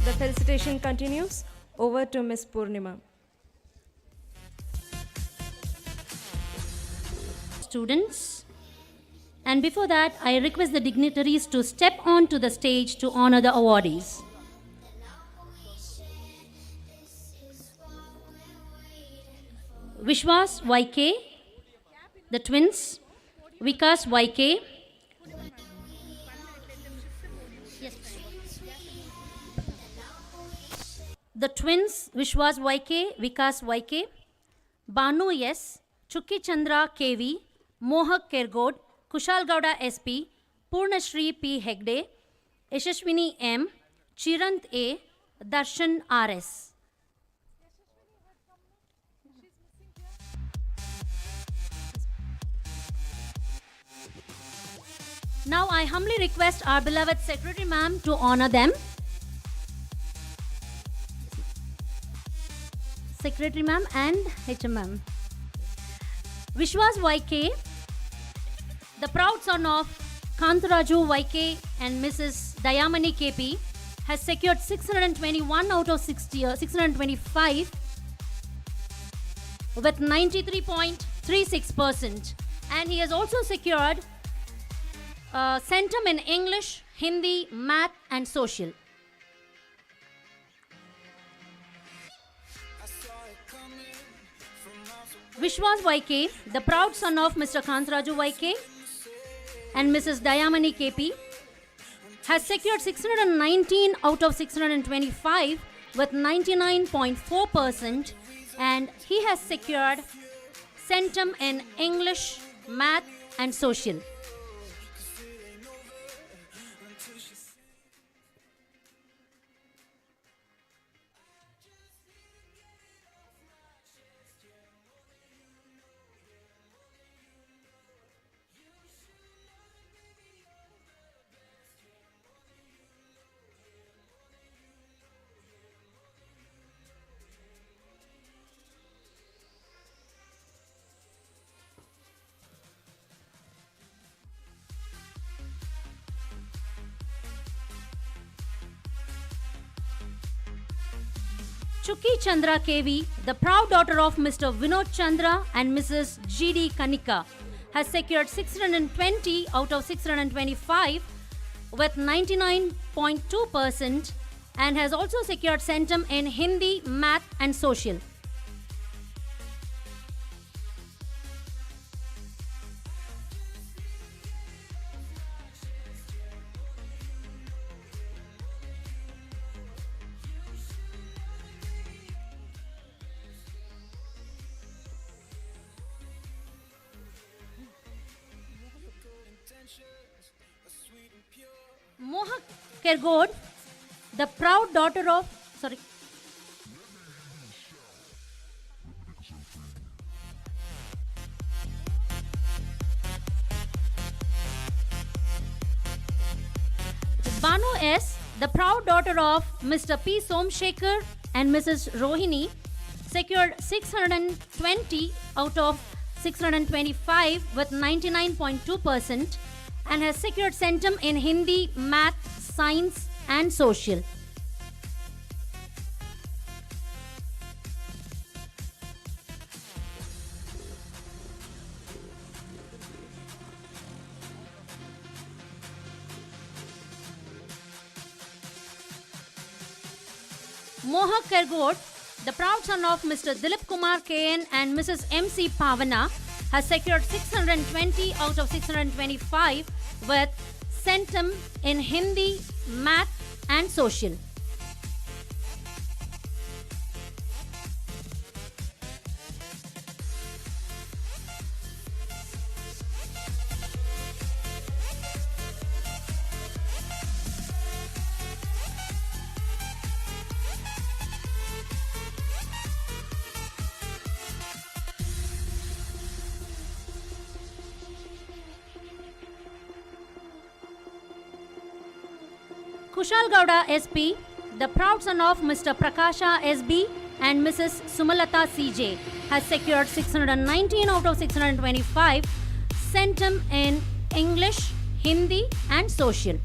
The felicitation continues. Over to Ms. Purnima. Students. And before that, I request the dignitaries to step onto the stage to honor the awardees. Vishwas YK, the twins, Vikas YK, the twins Vishwas YK, Vikas YK, Banu S, Chukki Chandra KV, Mohak Kergod, Kushal Gowda SP, Purnashri P. Hegde, Yashashwini M, Chirant A, Darshan RS. Now I humbly request our beloved Secretary Ma'am to honor them. Secretary Ma'am and HM Ma'am. Vishwas YK, the proud son of Kantaraju YK and Mrs. Dayamani KP, has secured 621 out of 625 with 93.36%. And he has also secured centum in English, Hindi, Math and Social. Vishwas YK, the proud son of Mr. Kantaraju YK and Mrs. Dayamani KP, has secured 619 out of 625 with 99.4%, and he has secured centum in English, Math and Social. Chukki Chandra KV, the proud daughter of Mr. Vinod Chandra and Mrs. GD Kanika, has secured 620 out of 625 with 99.2% and has also secured centum in Hindi, Math and Social. Mohak Kergod, the proud daughter of, sorry, Banu S, the proud daughter of Mr. P. Somshekhar and Mrs. Rohini, secured 620 out of 625 with 99.2% and has secured centum in Hindi, Math, Science and Social. Mohak Kergod, the proud son of Mr. Dilip Kumar KN and Mrs. MC Pavana, has secured 620 out of 625 with centum in Hindi, Math and Social. Kushal Gowda SP, the proud son of Mr. Prakasha SB and Mrs. Sumalata CJ, has secured 619 out of 625 centum in English, Hindi and Social.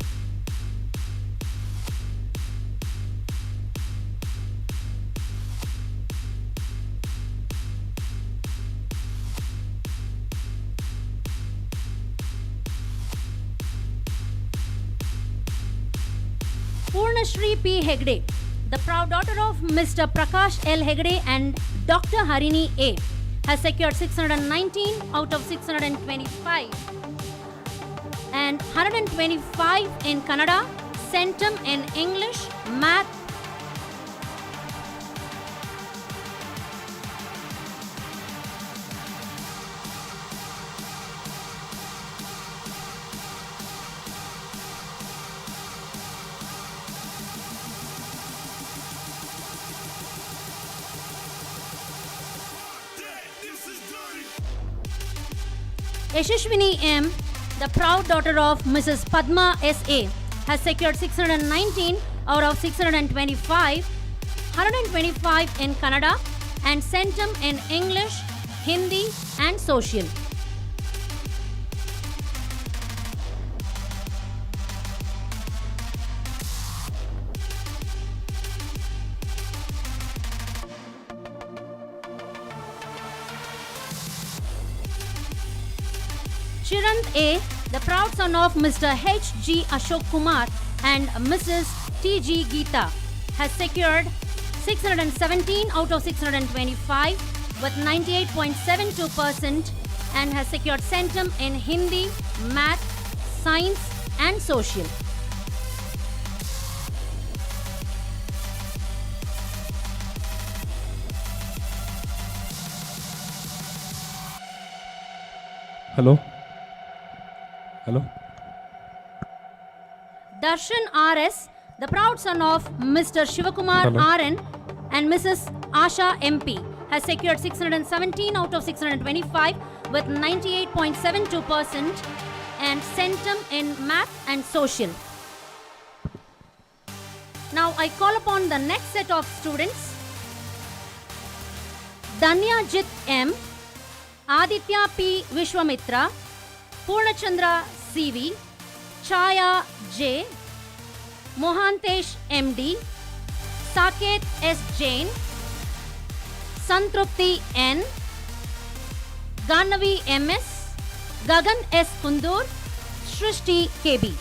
Purnashri P. Hegde, the proud daughter of Mr. Prakash L. Hegde and Dr. Harini A, has secured 619 out of 625 and 125 in Kannada, centum in English, Math. Yashashwini M, the proud daughter of Mrs. Padma S.A., has secured 619 out of 625, 125 in Kannada and centum in English, Hindi and Social. Chirant A, the proud son of Mr. H.G. Ashok Kumar and Mrs. T.G. Geeta, has secured 617 out of 625 with 98.72% and has secured centum in Hindi, Math, Science and Social. Hello? Hello? Darshan R.S., the proud son of Mr. Shivakumar Hello. R.N. and Mrs. Asha MP, has secured 617 out of 625 with 98.72% and centum in Math and Social. Now I call upon the next set of students. Danya Jit M, Aditya P. Vishwamitra, Purnachandra CV, Chaya J, Mohantesh MD, Saket S. Jain, Santrupti N, Ganavi MS, Gagan S. Kundur, Shrishti KB.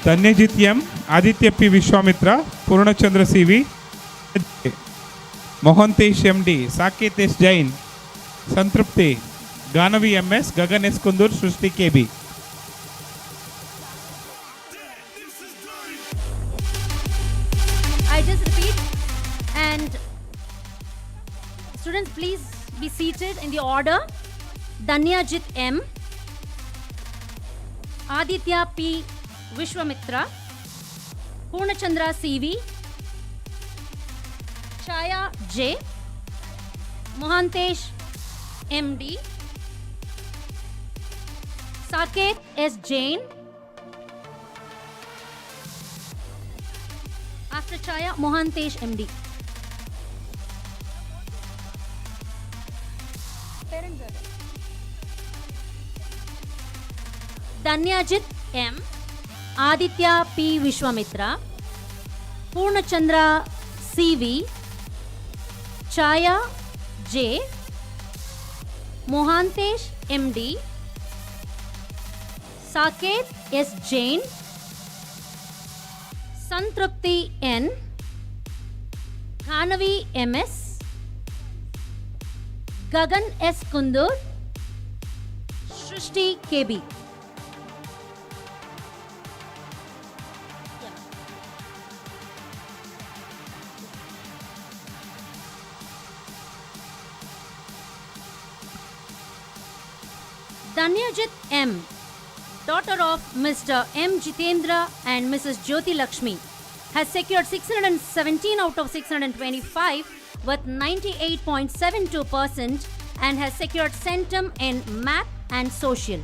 Dhanyajit M, Aditya P Vishwamitra, Purnachandra CV, Mohantesh MD, Saket S Jain, Santripti, Ganavi MS, Gagan S Kundur, Srishti KB. I just repeat, and students please be seated in the order. Danyajit M, Aditya P. Vishwamitra, Purnachandra CV, Chaya J, Mohantesh MD, Saket S. Jain. After Chaya, Mohantesh MD. Danyajit M, Aditya P. Vishwamitra, Purnachandra CV, Chaya J, Mohantesh MD, Saket S. Jain, Santrupti N, Khanavi MS, Gagan S. Kundur, Shrishti KB. Danyajit M, daughter of Mr. M. Jitendra and Mrs. Jyoti Lakshmi, has secured 617 out of 625 with 98.72% and has secured centum in math and social.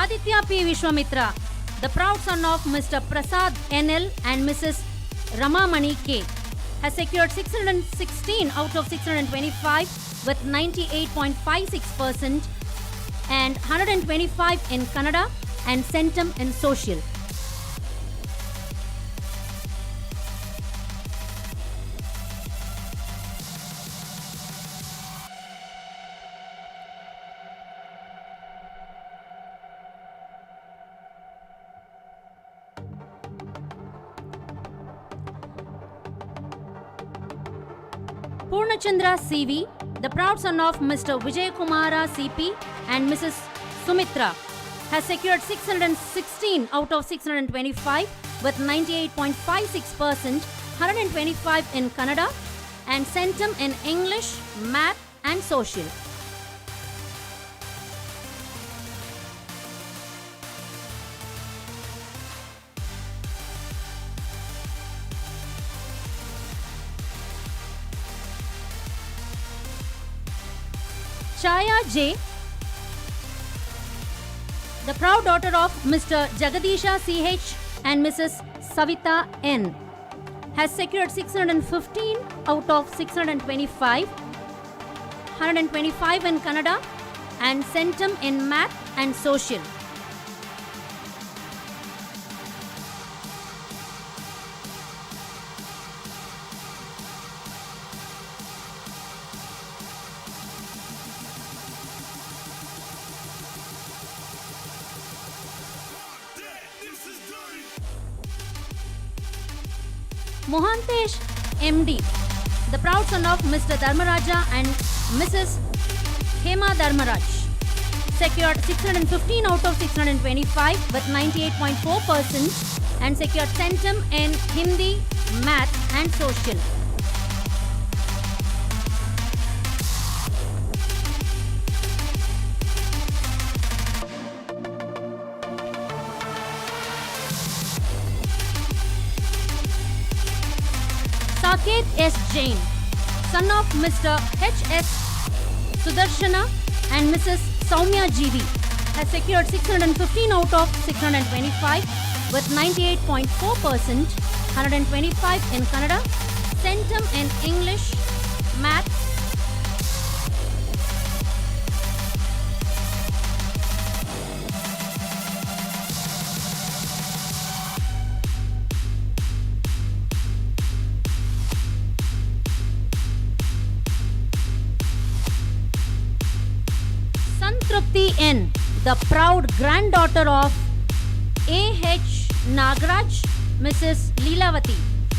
Aditya P. Vishwamitra, the proud son of Mr. Prasad NL and Mrs. Ramamani K, has secured 616 out of 625 with 98.56% and 125 in Kannada and centum in social. Purnachandra CV, the proud son of Mr. Vijay Kumara CP and Mrs. Sumitra, has secured 616 out of 625 with 98.56%, 125 in Kannada and centum in English, math and social. Chaya J, the proud daughter of Mr. Jagadisha CH and Mrs. Savita N, has secured 615 out of 625, 125 in Kannada and centum in math and social. Mohantesh MD, the proud son of Mr. Dharmaraja and Mrs. Hema Dharmaraj, secured 615 out of 625 with 98.4% and secured centum in Hindi, math and social. Saket S. Jain, son of Mr. H.S. Sudarshana and Mrs. Soumya GV, has secured 615 out of 625 with 98.4%, 125 in Kannada, Centum in English, Math. Santrupti N, the proud granddaughter of A.H. Nagraj, Mrs. Leelavati,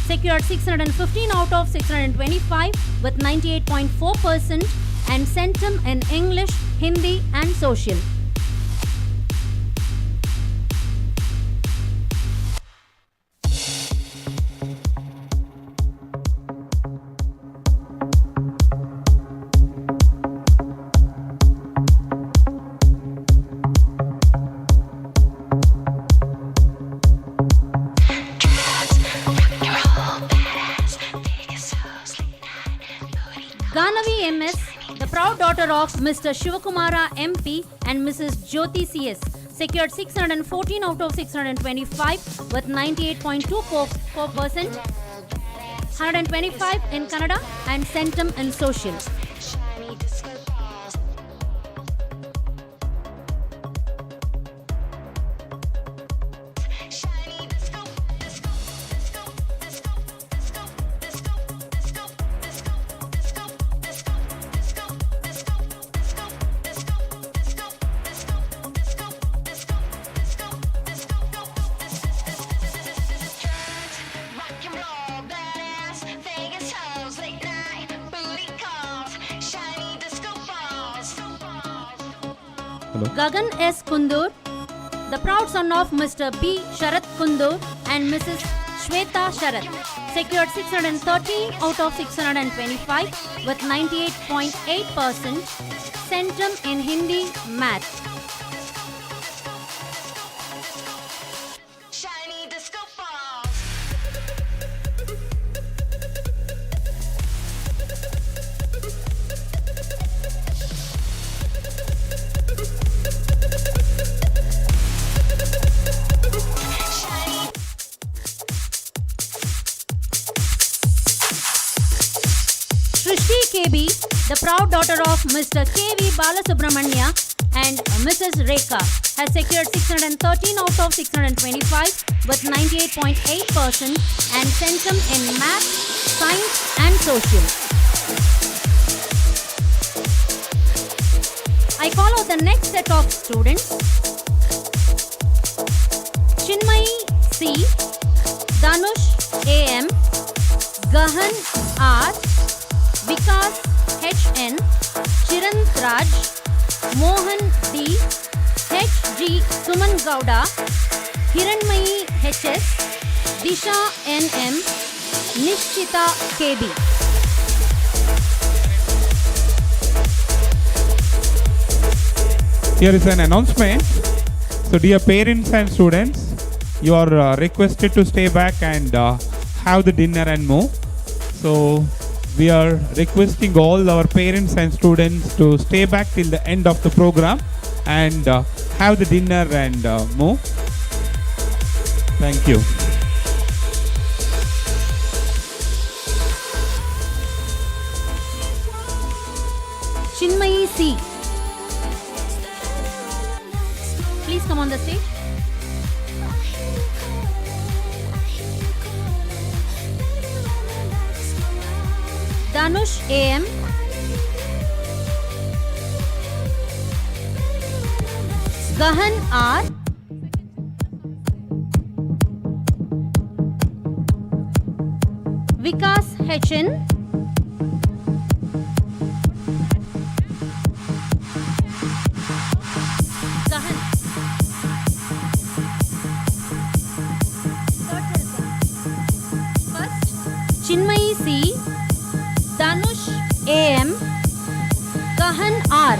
secured 615 out of 625 with 98.4% and Centum in English, Hindi and Social. Ganavi MS, the proud daughter of Mr. Shivakumara MP and Mrs. Jyoti CS, secured 614 out of 625 with 98.24%, 125 in Kannada and Centum in Social. Gagan S. Kundur, the proud son of Mr. B. Sharat Kundur and Mrs. Shweta Sharat, secured 613 out of 625 with 98.8%, Centum in Hindi, Math. Srishti KB, the proud daughter of Mr. K.V. Balasubramanya and Mrs. Rekha, has secured 613 out of 625 with 98.8% and Centum in Math, Science and Social. I call out the next set of students. Chinmayi C, Danush AM, Gahan R, Vikas HN, Chirant Raj, Mohan D, HG Suman Gowda, Hiranmayi HS, Disha NM, Nishchita KB. Here is an announcement. So dear parents and students, you are requested to stay back and have the dinner and more. So we are requesting all our parents and students to stay back till the end of the program and have the dinner and more. Thank you. Chinmayi C, please come on the stage. Danush AM, Gahan R, Vikas HN, Gahan. First, Chinmayi C, Danush AM, Gahan R.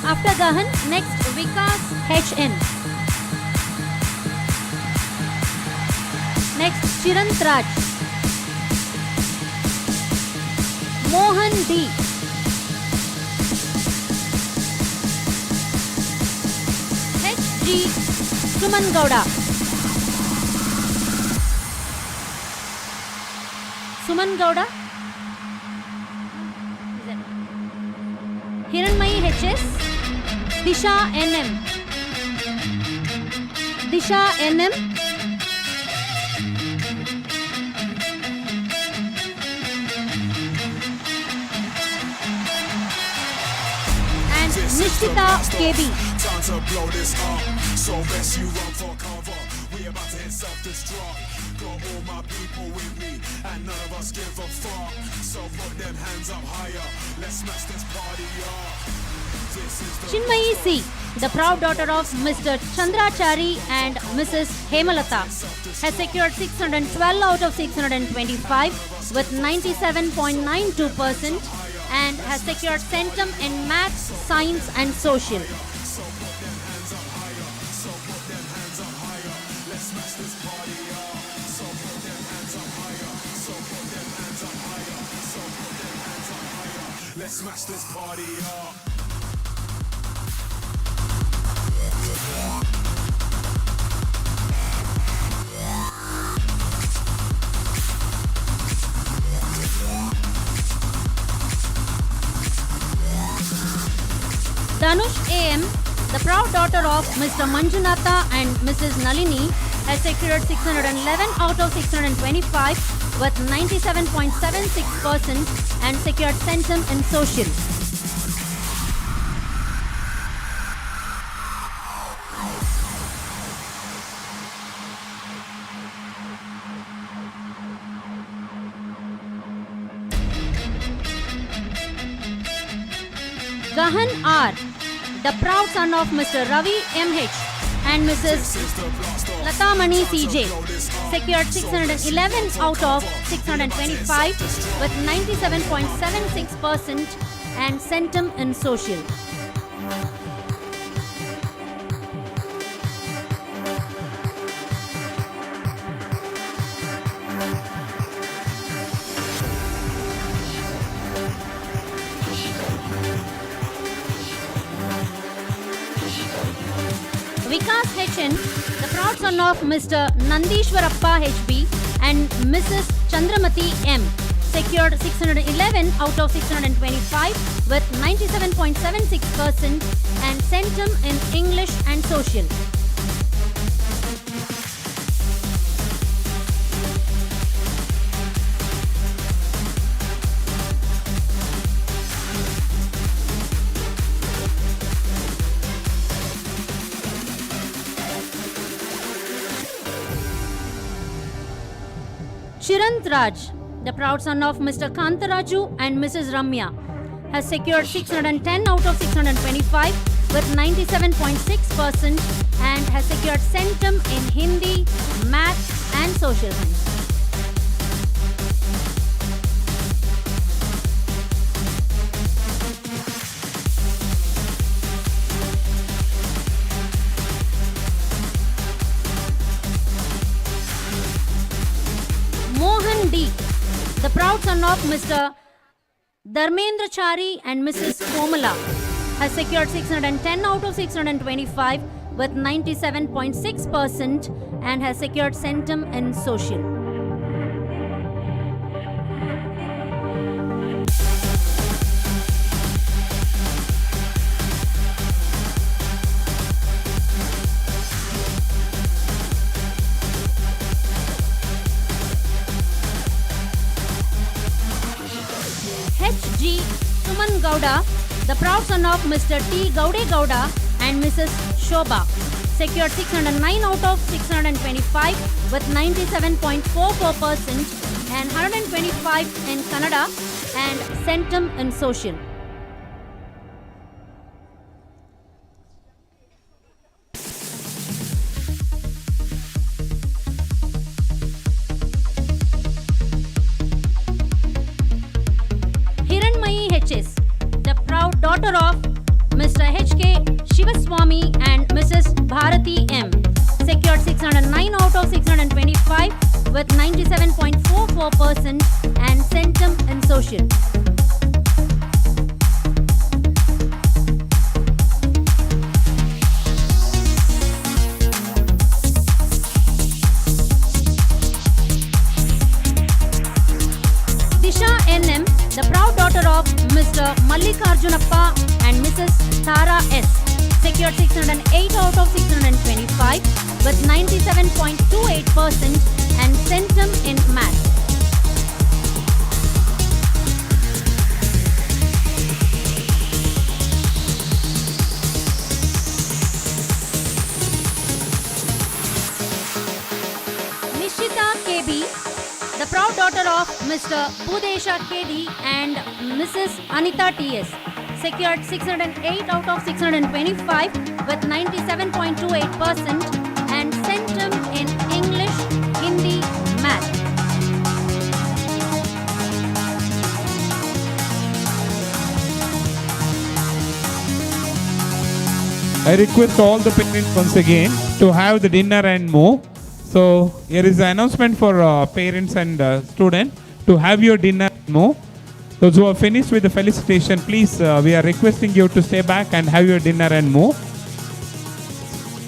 After Gahan, next Vikas HN. Next Chirant Raj. Mohan D. HG Suman Gowda. Suman Gowda. Hiranmayi HS. Disha NM. Disha NM. And Nishita KB. Time to blow this up. So best you run for cover. We about to hit self-destruct. Got all my people with me, and none of us give a fuck. So put them hands up higher. Let's smash this party up. This is the Chinmayi C, the proud daughter of Mr. Chandrachari and Mrs. Hemalata, has secured 612 out of 625 with 97.92% and has secured centum in maths, science and social. Let's smash this party up. Danush AM, the proud daughter of Mr. Manjunatha and Mrs. Nalini, has secured 611 out of 625 with 97.76% and secured centum in social. Gahan R, the proud son of Mr. Ravi MH and Mrs. Latamani CJ, secured 611 out of 625 with 97.76% and centum in social. Vikas HN, the proud son of Mr. Nandishwarappa HB and Mrs. Chandramati M, secured 611 out of 625 with 97.76% and centum in English and social. Chirant Raj, the proud son of Mr. Kantaraju and Mrs. Ramya, has secured 610 out of 625 with 97.6% and has secured centum in Hindi, Math and Social Science. Mohan D, the proud son of Mr. Dharmendra Chari and Mrs. Komala, has secured 610 out of 625 with 97.6% and has secured centum in social. HG Suman Gowda, the proud son of Mr. T. Gaude Gowda and Mrs. Shobha, secured 609 out of 625 with 97.44% and 125 in Kannada and centum in social. Hiranmayi HS, the proud daughter of Mr. H.K. with 97.44% and Centum in Social. Disha NM, the proud daughter of Mr. Mallikarjunappa and Mrs. Tara S, secured 608 out of 625 with 97.28% and Centum in Math. Nishita KB, the proud daughter of Mr. Budesha KD and Mrs. Anita TS, secured 608 out of 625 with 97.28% and Centum in English, Hindi, Math. I request all the parents once again to have the dinner and more. So here is the announcement for parents and students to have your dinner and more. Those who are finished with the felicitation, please, we are requesting you to stay back and have your dinner and more.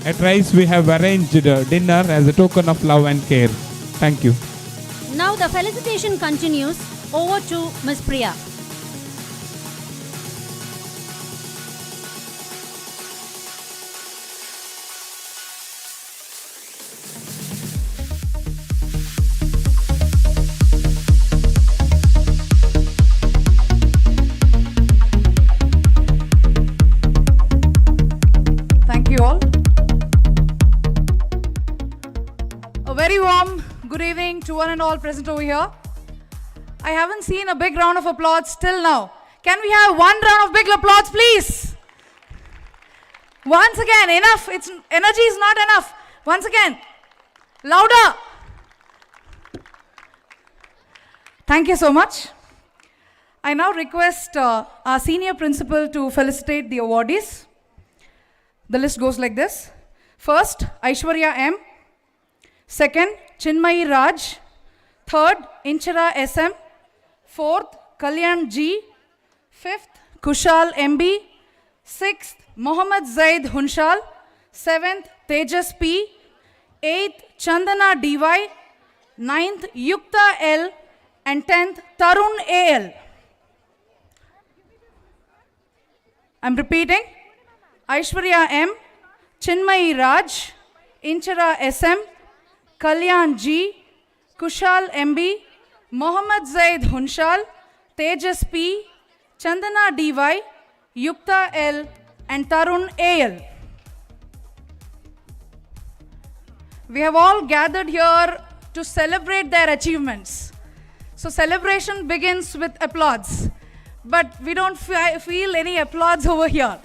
At Rice, we have arranged dinner as a token of love and care. Thank you. Now the felicitation continues. Over to Ms. Priya. Thank you all. A very warm good evening to one and all present over here. I haven't seen a big round of applause till now. Can we have one round of big applause, please? Once again, enough. It's energy is not enough. Once again, louder. Thank you so much. I now request our senior principal to felicitate the awardees. The list goes like this. First, Aishwarya M. Second, Chinmayi Raj. Third, Inchara SM. Fourth, Kalyan G. Fifth, Kushal MB. Sixth, Mohammad Zaid Hunshal. Seventh, Tejas P. Eighth, Chandana DY. Ninth, Yukta L. And 10th, Tarun AL. I'm repeating. Aishwarya M, Chinmayi Raj, Inchara SM, Kalyan G, Kushal MB, Mohammad Zaid Hunshal, Tejas P, Chandana DY, Yukta L, and Tarun AL. We have all gathered here to celebrate their achievements. So celebration begins with applause, but we don't feel any applause over here.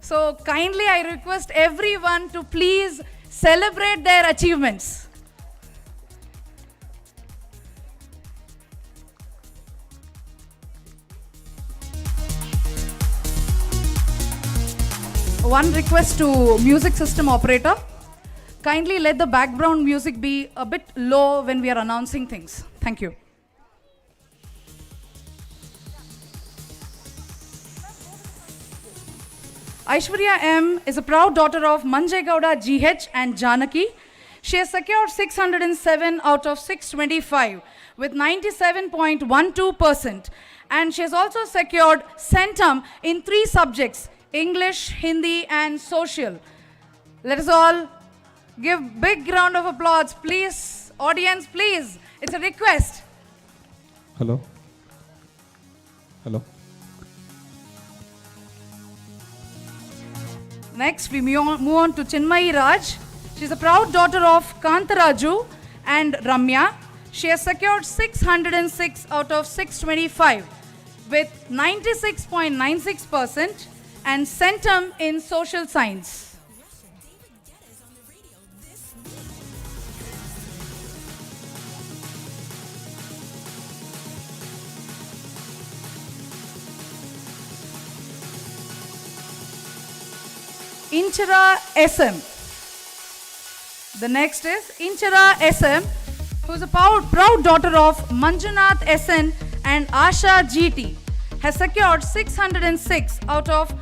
So kindly I request everyone to please celebrate their achievements. One request to music system operator. Kindly let the background music be a bit low when we are announcing things. Thank you. Aishwarya M is a proud daughter of Manjegowda GH and Janaki. She has secured 607 out of 625 with 97.12%. And she has also secured Centum in 3 subjects, English, Hindi and Social. Let us all give big round of applause, please. Audience, please. It's a request. Hello. Hello. Next, we move on to Chinmayi Raj. She's a proud daughter of Kantaraju and Ramya. She has secured 606 out of 625 with 96.96% and Centum in Social Science. Inchara SM. The next is Inchara SM. who's a proud daughter of Manjunath SN and Asha GT, has secured 606 out of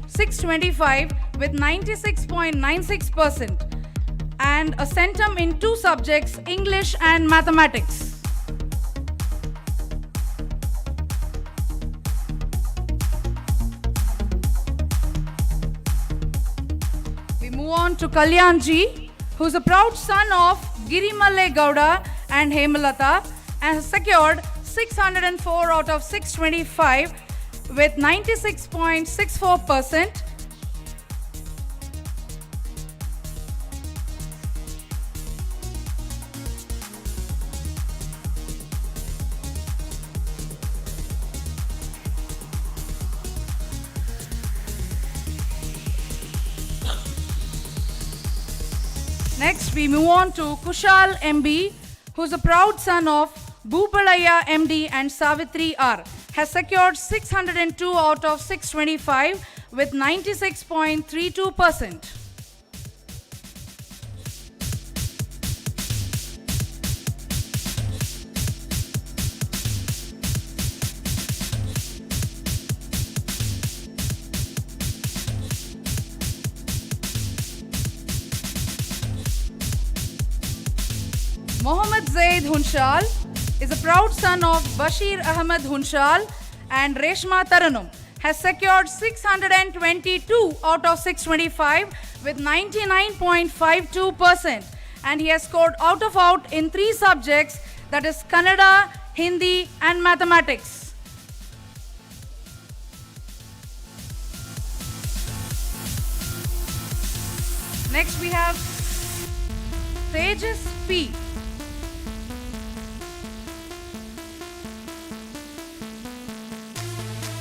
625 with 96.96% and a centum in two subjects, English and mathematics. We move on to Kalyan Ji, who's a proud son of Girimalle Gowda and Hemalata and has secured 604 out of 625 with 96.64%. Next, we move on to Kushal MB, who's a proud son of Bhubalaya MD and Savitri R, has secured 602 out of 625 with 96.32%. Mohammad Zaid Hunshal is a proud son of Bashir Ahmed Hunshal and Reshma Taranum, has secured 622 out of 625 with 99.52%, and he has scored out of out in three subjects, that is Kannada, Hindi and mathematics. Next we have Tejas P.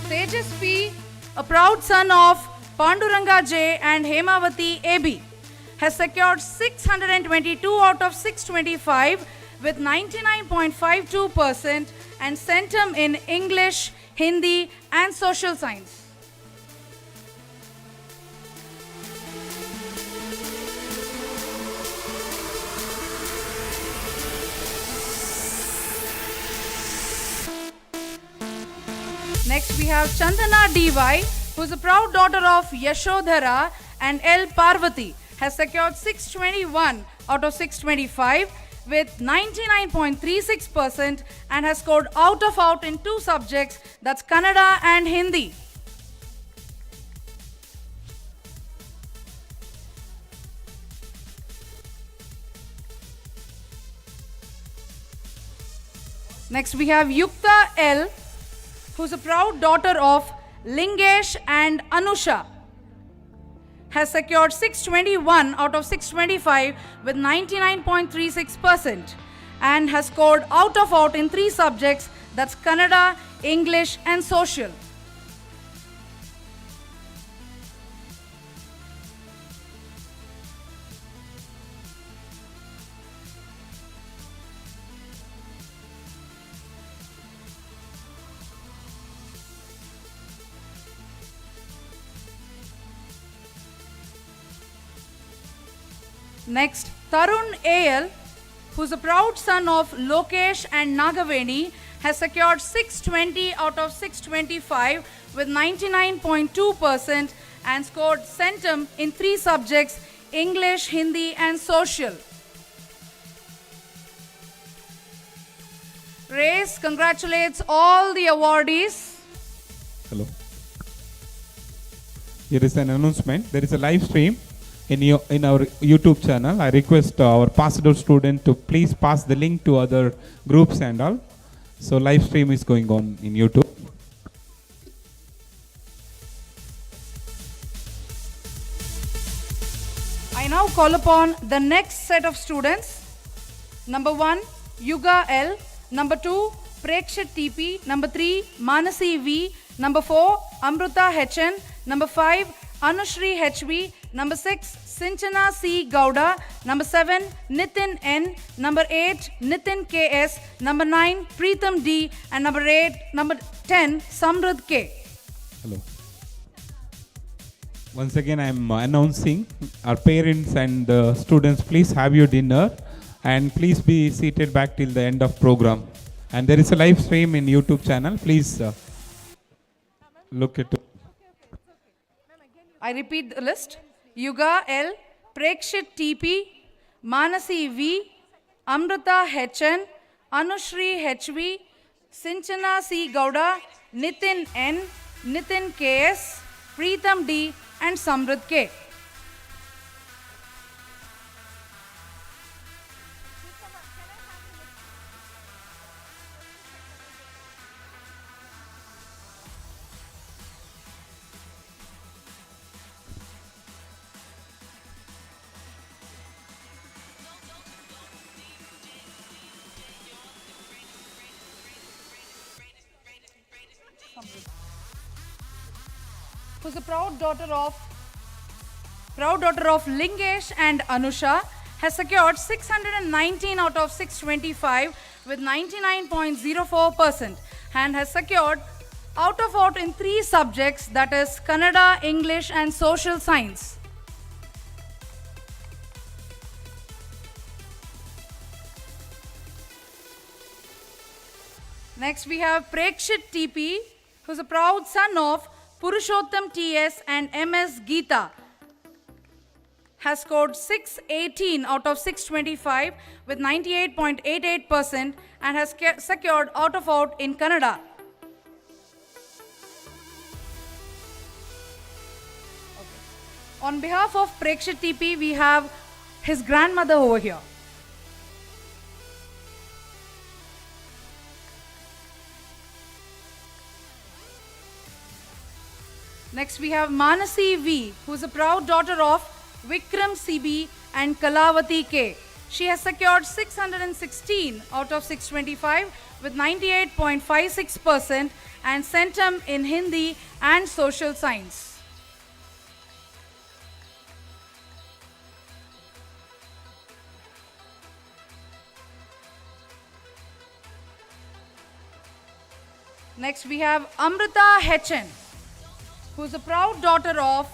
Tejas P, a proud son of Panduranga J and Hemavati AB, has secured 622 out of 625 with 99.52% and centum in English, Hindi and social science. Next we have Chandana DY, who is a proud daughter of Yashodhara and L Parvati, has secured 621 out of 625 with 99.36% and has scored out of out in two subjects, that's Kannada and Hindi. Next we have Yukta L, who's a proud daughter of Lingesh and Anusha, has secured 621 out of 625 with 99.36% and has scored out of out in three subjects, that's Kannada, English and social. Next, Tarun AL, who's a proud son of Lokesh and Nagaveni, has secured 620 out of 625 with 99.2% and scored centum in three subjects, English, Hindi and social. Race congratulates all the awardees. Hello. Here is an announcement. There is a live stream in our YouTube channel. I request our passed out student to please pass the link to other groups and all. So live stream is going on in YouTube. I now call upon the next set of students. Number 1, Yuga L. Number 2, Prekshit TP. Number 3, Manasi V. Number 4, Amruta HN. Number 5, Anushri HV. Number 6, Sinchana C. Gowda. Number 7, Nitin N. Number 8, Nitin KS. Number 9, Preetham D. And number 10, Samrud K. Hello. Once again, I am announcing our parents and students, please have your dinner And please be seated back till the end of program. And there is a live stream in YouTube channel. Please look at it. I repeat the list. Yuga L, Prekshit TP, Manasi V, Amrita HN, Anushri HV, Sinchana C Gowda, Nitin N, Nitin KS, Preetham D, and Samrit K. Who's a proud daughter of Lingesh and Anusha, has secured 619 out of 625 with 99.04% and has secured out of out in 3 subjects, that is Kannada, English and Social Science. Next we have Prekshit TP, who's a proud son of Purushottam TS and MS Geeta, has scored 618 out of 625 with 98.88% and has secured out of out in Kannada. On behalf of Prekshit TP, we have his grandmother over here. Next we have Manasi V, who is a proud daughter of Vikram CB and Kalavati K. She has secured 616 out of 625 with 98.56% and centum in Hindi and Social Science. Next we have Amrita HN, who is a proud daughter of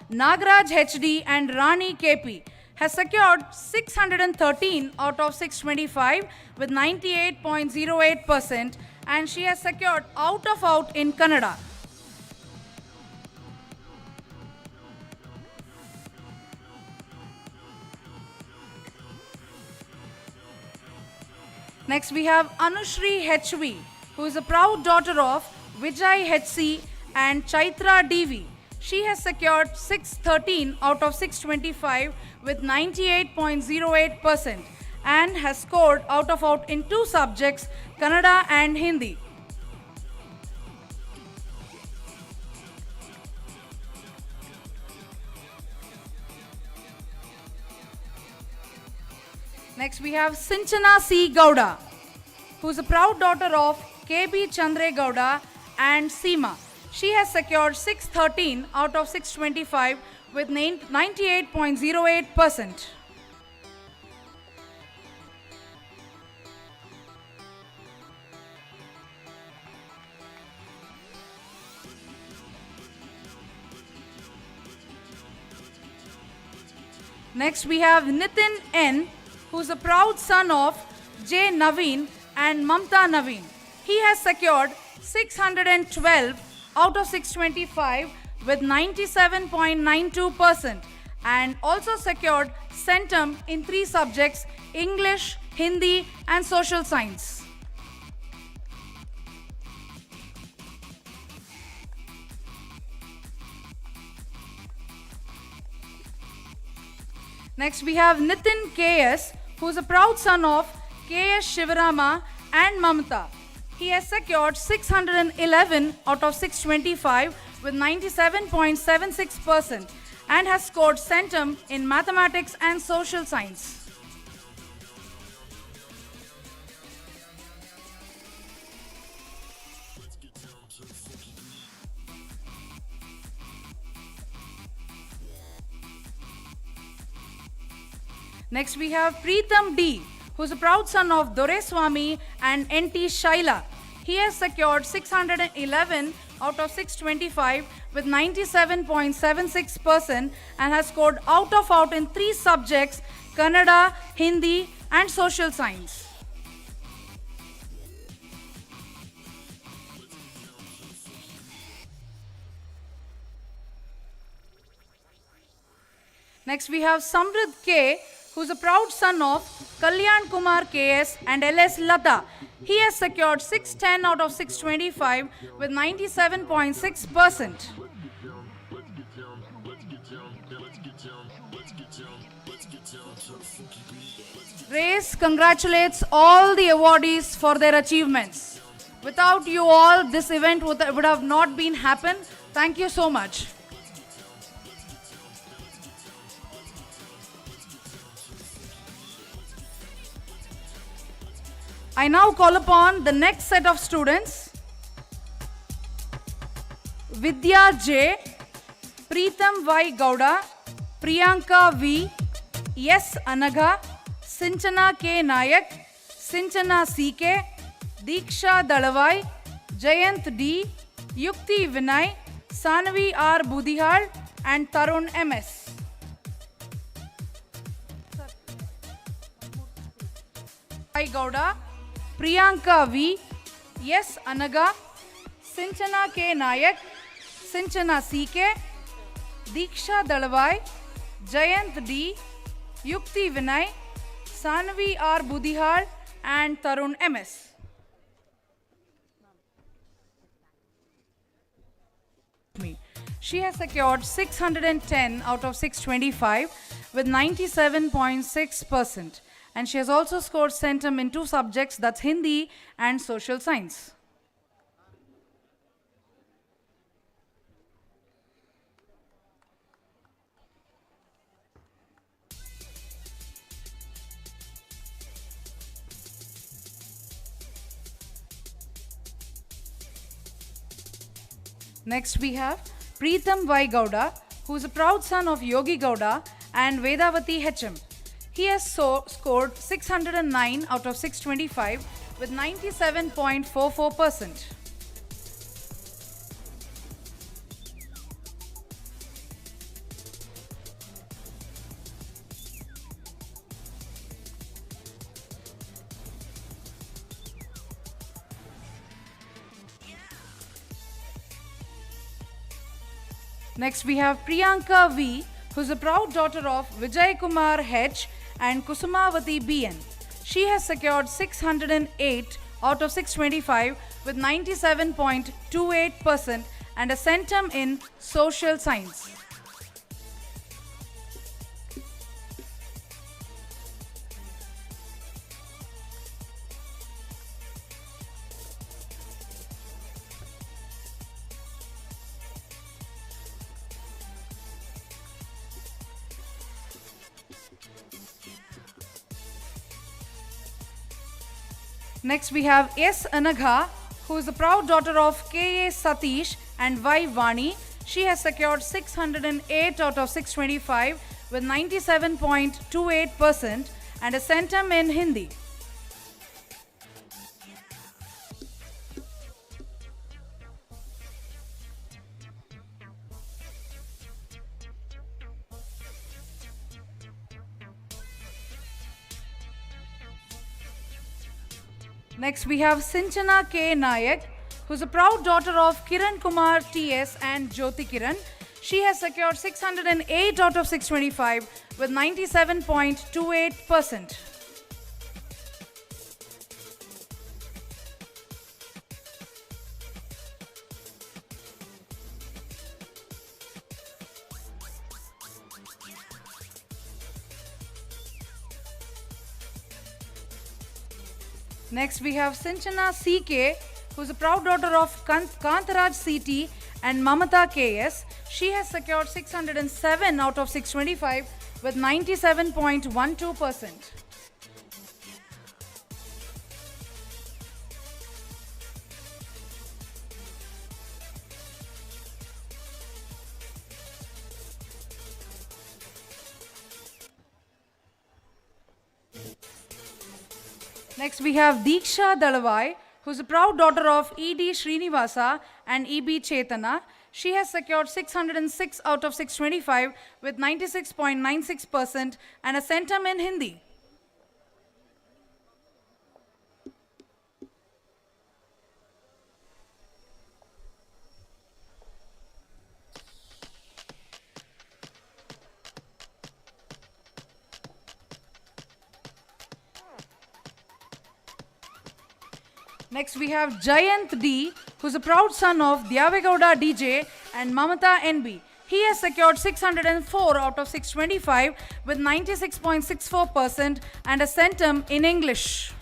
Nagraj HD and Rani KP, has secured 613 out of 625 with 98.08% and she has secured out of out in Kannada. Next we have Anushri HV, who is a proud daughter of Vijay HC and Chaitra DV. She has secured 613 out of 625 with 98.08% and has scored out of out in 2 subjects, Kannada and Hindi. Next we have Sinchana C Gowda, who is a proud daughter of KB Chandre Gowda and Seema. She has secured 613 out of 625 with 98.08%. Next we have Nitin N, who is a proud son of J. Naveen and Mamta Naveen. He has secured 612 out of 625 with 97.92% and also secured centum in 3 subjects, English, Hindi and Social Science. Next we have Nitin KS, who is a proud son of KS Shivarama and Mamata. He has secured 611 out of 625 with 97.76% and has scored centum in mathematics and social science. Next we have Preetham D, who is a proud son of Doreswamy and NT Shaila. He has secured 611 out of 625 with 97.76% and has scored out of out in 3 subjects: Kannada, Hindi, and social science. Next we have Samrid K, who's a proud son of Kalyan Kumar KS and LS Lata. He has secured 610 out of 625 with 97.6%. Race congratulates all the awardees for their achievements. Without you all, this event would have not been happen. Thank you so much. I now call upon the next set of students: Vidya J, Preetham Y Gowda, Priyanka V, S Anaga, Sinchana K Nayak, Sinchana CK, Diksha Dalavai, Jayant D, Yukti Vinay, Sanvi R Budihal, and Tarun MS. Y Gowda, Priyanka V, S Anaga, Sinchana K Nayak, Sinchana CK, Diksha Dalavai, Jayant D, Yukti Vinay, Sanvi R Budihal, and Tarun MS. She has secured 610 out of 625 with 97.6%. And she has also scored centum in 2 subjects, that's Hindi and social science. Next we have Preetham Y Gowda, who is a proud son of Yogi Gowda and Vedavati HM. He has scored 609 out of 625 with 97.44%. Next we have Priyanka V, who is a proud daughter of Vijay Kumar H and Kusumavati BN. She has secured 608 out of 625 with 97.28% and a centum in social science. Next we have S. Anagha, who is the proud daughter of K.A. Satish and Y. Vani. She has secured 608 out of 625 with 97.28% and a centum in Hindi. Next we have Sinchana K. Nayak, who is a proud daughter of Kiran Kumar T.S. and Jyoti Kiran. She has secured 608 out of 625 with 97.28%. Next we have Sinchana CK, who is a proud daughter of Kantaraj CT and Mamata KS. She has secured 607 out of 625 with 97.12%. Next we have Diksha Dalavai, who's a proud daughter of E.D. Srinivasa and E.B. Chetana. She has secured 606 out of 625 with 96.96% and a centum in Hindi. Next we have Jayant D, who's a proud son of Dyavegowda DJ and Mamata NB. He has secured 604 out of 625 with 96.64% and a centum in English.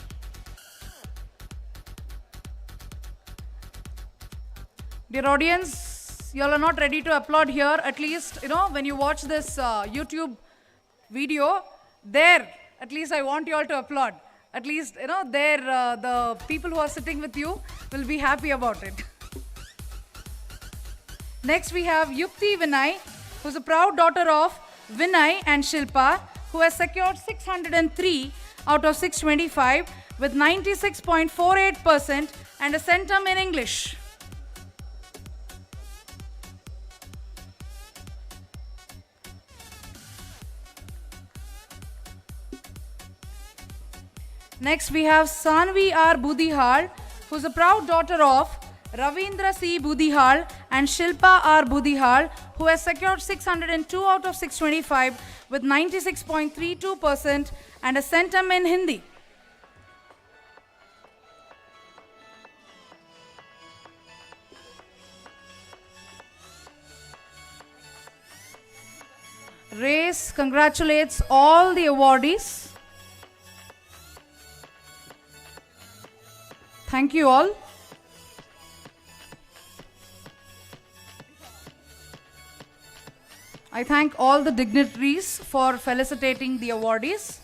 Dear audience, you all are not ready to applaud here. At least, when you watch this YouTube video, there, at least I want you all to applaud. At least, there, the people who are sitting with you will be happy about it. Next, we have Yukti Vinay, who's a proud daughter of Vinay and Shilpa, who has secured 603 out of 625 with 96.48% and a centum in English. Next, we have Sanvi R. Budihal, who's a proud daughter of Ravindra C. Budihal and Shilpa R. Budihal, who has secured 602 out of 625 with 96.32% and a centum in Hindi. Race congratulates all the awardees. Thank you all. I thank all the dignitaries for felicitating the awardees.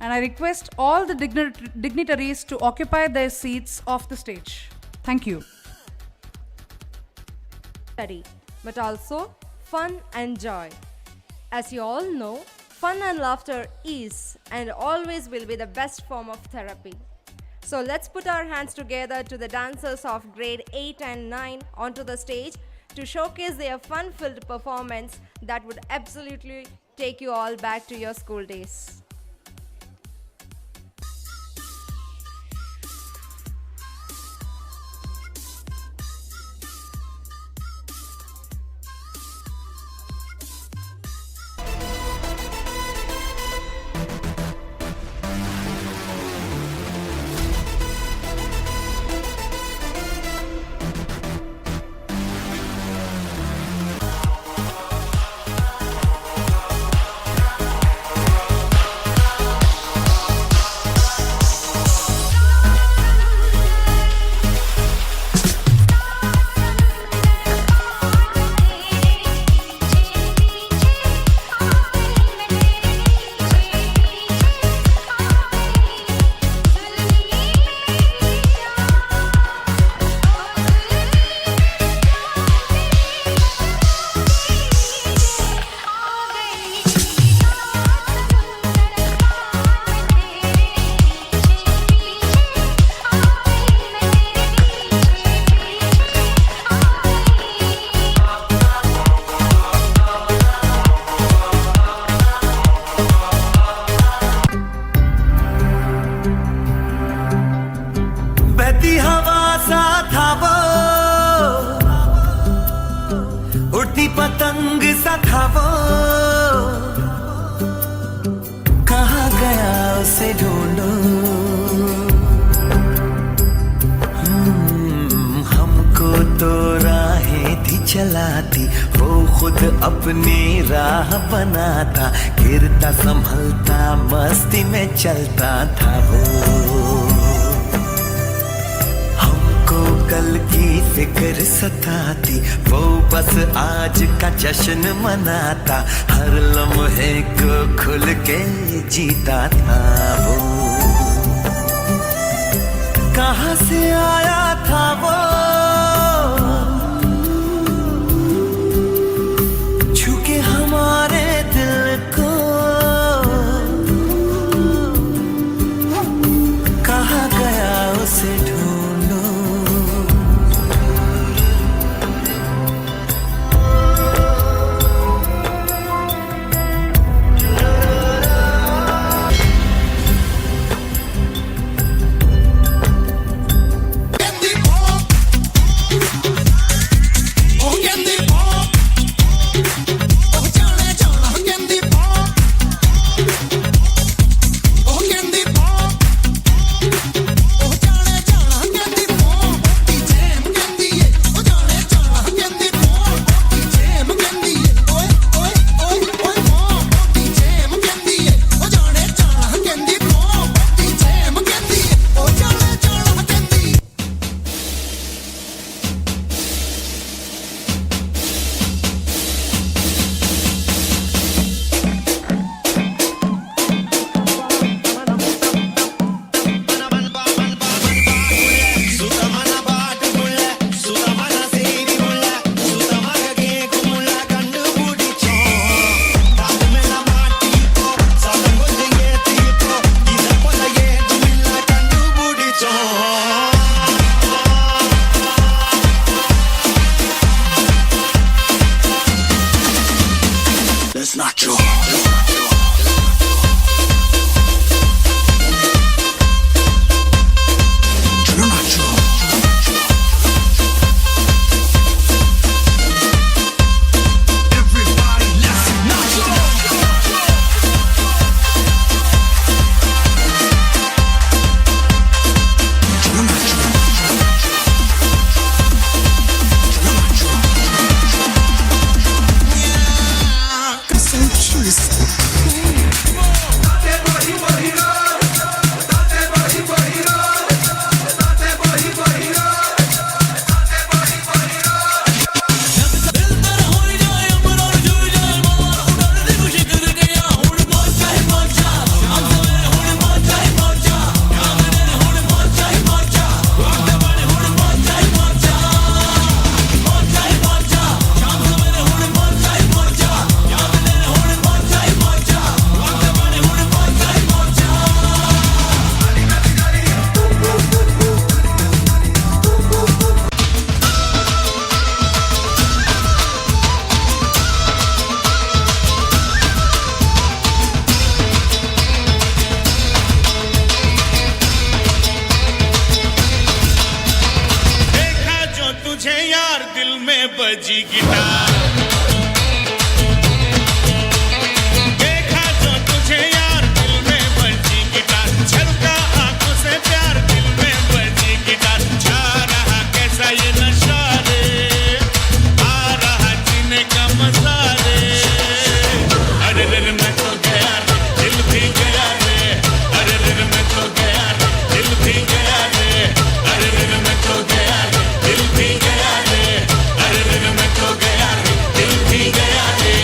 And I request all the dignitaries to occupy their seats off the stage. Thank you. Study, but also fun and joy. As you all know, fun and laughter is and always will be the best form of therapy. So let's put our hands together to the dancers of grade 8 and 9 onto the stage to showcase their fun-filled performance that would absolutely take you all back to your school days. पतंग सा था वो, कहाँ गया उसे ढूंढो। हमको तो राहें थी चलाती, वो खुद अपनी राह बनाता, गिरता संभलता मस्ती में चलता था वो। कल की फिक्र सताती, वो बस आज का जश्न मनाता, हर लम्हे को खुल के जीता था वो। कहाँ से आया था वो, छूके हमारे दिल को, कहाँ गया उसे ढूंढो। That's not true. बजी गिटार, देखा जो तुझे यार दिल में बजी गिटार, छलका आंखों से प्यार दिल में बजी गिटार, छा रहा कैसा ये नशा रे, आ रहा जीने का मजा रे, अरे रे मैं तो गया रे, दिल भी गया रे, अरे रे मैं तो गया रे, दिल भी गया रे, अरे रे मैं तो गया रे, दिल भी गया रे, अरे रे मैं तो गया रे, दिल भी गया रे।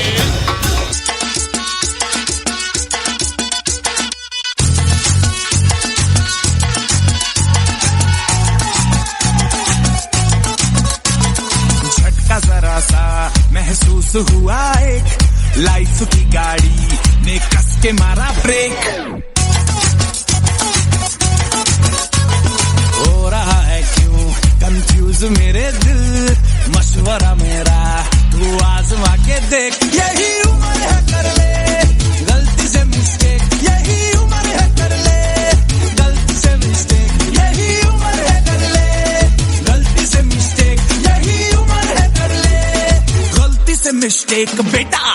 झटका जरा सा महसूस हुआ एक, लाइफ की गाड़ी ने कस के मारा ब्रेक, हो रहा है क्यों कंफ्यूज मेरे दिल, मशवरा मेरा तू आजमा के देख, यही उम्र है कर ले गलती से मिस्टेक, यही उम्र है कर ले गलती से मिस्टेक, यही उम्र है कर ले गलती से मिस्टेक, यही उम्र है कर ले गलती से मिस्टेक बेटा।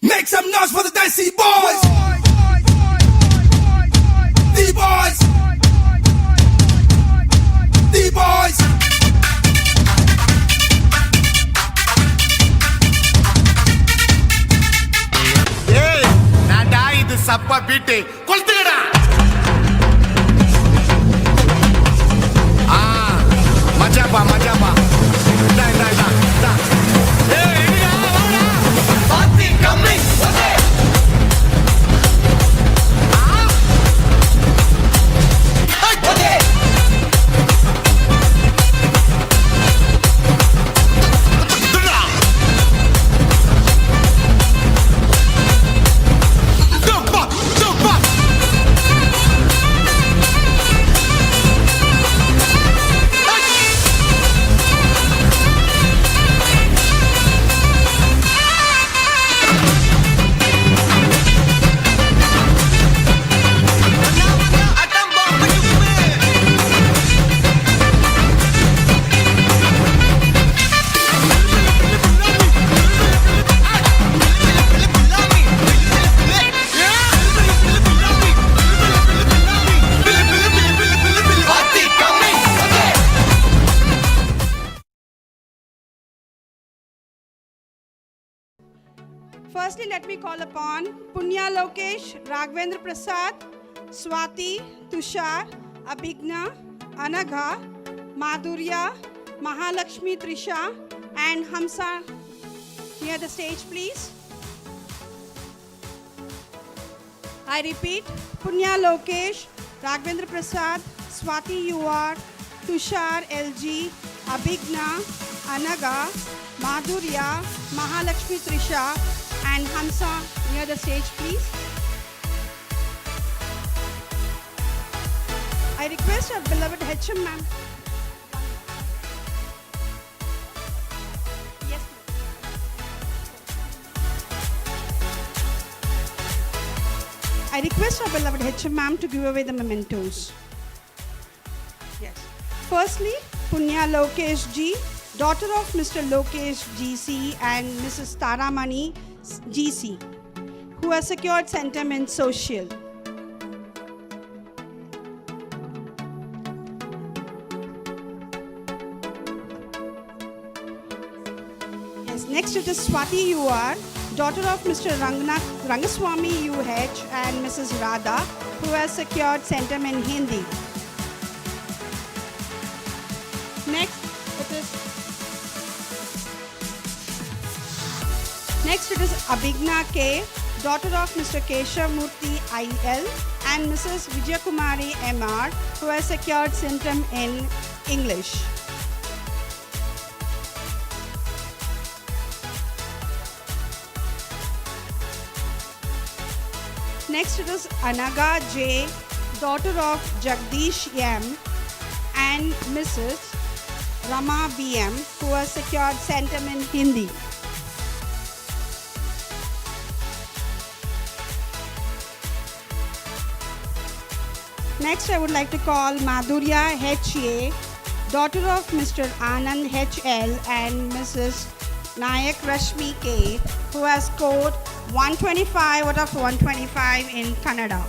Make some noise for the Dicey Boys! D-Boys! D-Boys! Hey, nada idu sappa bitte koltugada. Ah మజాబా మజాబా the the the the A India వాడా party coming okay okay Firstly, let me call upon Punya Lokesh, Raghavendra Prasad, Swati, Tushar, Abhigna, Anagha, Madhurya, Mahalakshmi Trisha, and Hamsa near the stage, please. I repeat, Punya Lokesh, Raghavendra Prasad, Swati UR, Tushar LG, Abhigna, Anaga, Madhurya, Mahalakshmi Trisha, and Hamsa near the stage, please. I request our beloved HM ma'am. Yes, ma'am. I request our beloved HM ma'am to give away the mementos. Yes. Firstly, Punya Lokesh Ji, daughter of Mr. Lokesh GC and Mrs. Taramani GC, who has secured sentiment social. Yes, next it is Swati UR, daughter of Mr. Rangaswamy UH and Mrs. Radha, who has secured sentiment Hindi. Next it is Abhigna K, daughter of Mr. Keshav Murthy IL and Mrs. Vijayakumari MR, who has secured centum in English. Next it is Anaga J, daughter of Jagdish M and Mrs. Rama BM, who has secured centum in Hindi. Next, I would like to call Madhurya HA, daughter of Mr. Anand HL and Mrs. Nayak Rashmi K, who has scored 125 out of 125 in Kannada.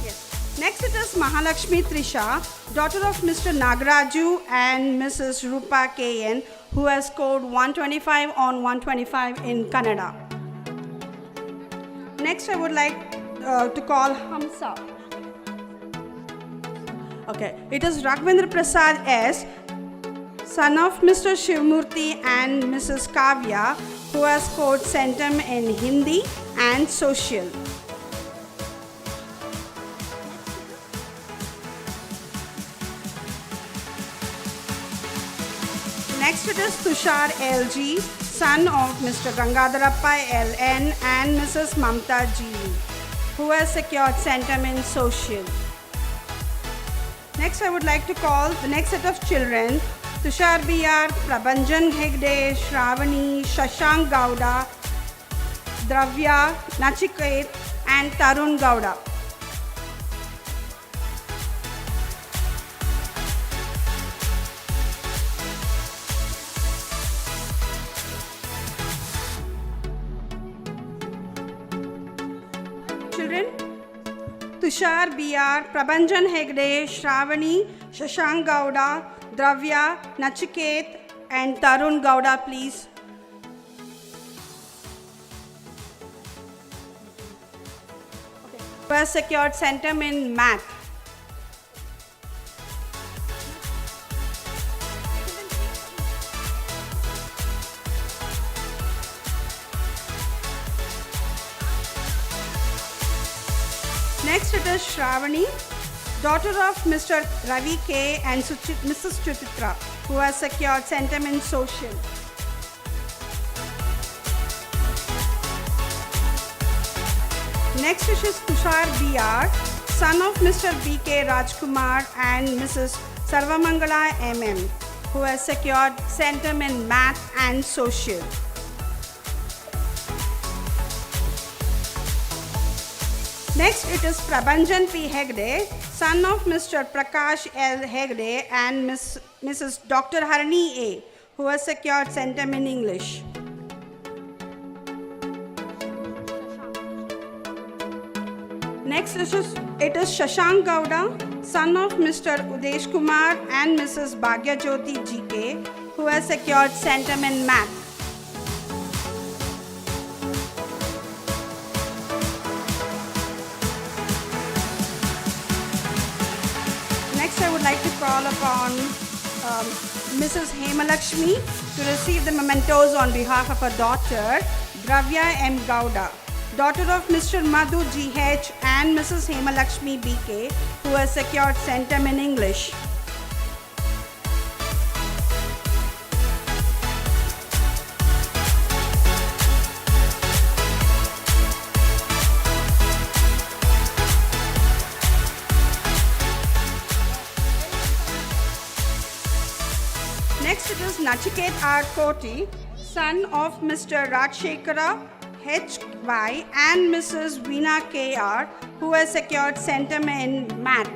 Yes. Next, it is Mahalakshmi Trisha, daughter of Mr. Nagaraju and Mrs. Rupa KN, who has scored 125 on 125 in Kannada. Next, I would like to call Hamsa. Okay, it is Raghavendra Prasad S, son of Mr. Shivmurthy and Mrs. Kavya, who has scored centum in Hindi and social. Next it is Tushar LG, son of Mr. Gangadarappa LN and Mrs. Mamta G, who has secured centum in social. Next, I would like to call the next set of children, Tushar BR, Prabhanjan Hegde, Shravani, Shashank Gowda, Dravya, Nachiket and Tarun Gowda. Children, Tushar BR, Prabhanjan Hegde, Shravani, Shashank Gowda, Dravya, Nachiket and Tarun Gowda, please. who has secured centum in math. Next it is Shravani, daughter of Mr. Ravi K and Mrs. Chutitra, who has secured centum in social. Next is Tushar BR, son of Mr. BK Rajkumar and Mrs. Sarvamangala MM, who has secured centum in math and social. Next it is Prabhanjan P. Hegde, son of Mr. Prakash L. Hegde and Mrs. Dr. Harani A., who has secured centum in English. Next it is Shashank Gowda, son of Mr. Udesh Kumar and Mrs. Bhagya Jyoti GK, who has secured centum in math. Next, I would like to call upon Mrs. Hemalakshmi to receive the mementos on behalf of her daughter, Dravya M. Gowda, daughter of Mr. Madhu GH and Mrs. Hemalakshmi BK, who has secured centum in English. Next it is Nachiket R. Koti, son of Mr. Rajshekara HY and Mrs. Veena KR, who has secured centum in math.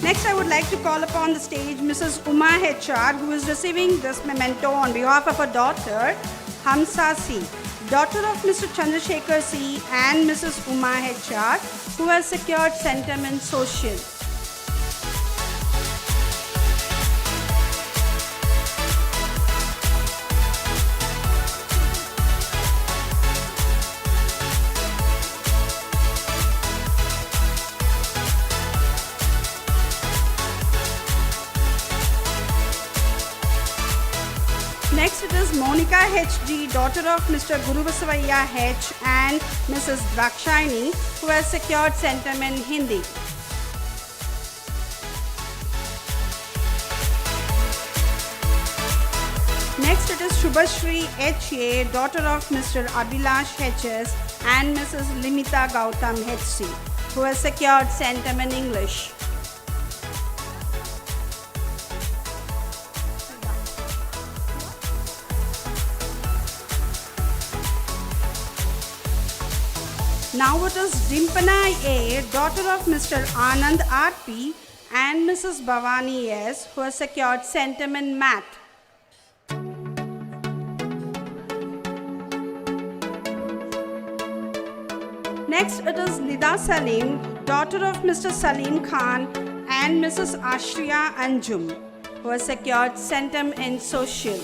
Next, I would like to call upon the stage Mrs. Uma HR, who is receiving this memento on behalf of her daughter, Hamsa C., daughter of Mr. Chandrasekhar C. and Mrs. Uma HR, who has secured centum in social. Next it is Monica HG, daughter of Mr. Guruvasavaya H and Mrs. Drakshayani, who has secured centum in Hindi. Next it is Shubhashri HA, daughter of Mr. Abhilash HS and Mrs. Limita Gautam HC, who has secured centum in English. Now it is Dimpanai A, daughter of Mr. Anand RP and Mrs. Bhavani S, who has secured centum in math. Next it is Nida Salim, daughter of Mr. Salim Khan and Mrs. Ashriya Anjum, who has secured centum in social.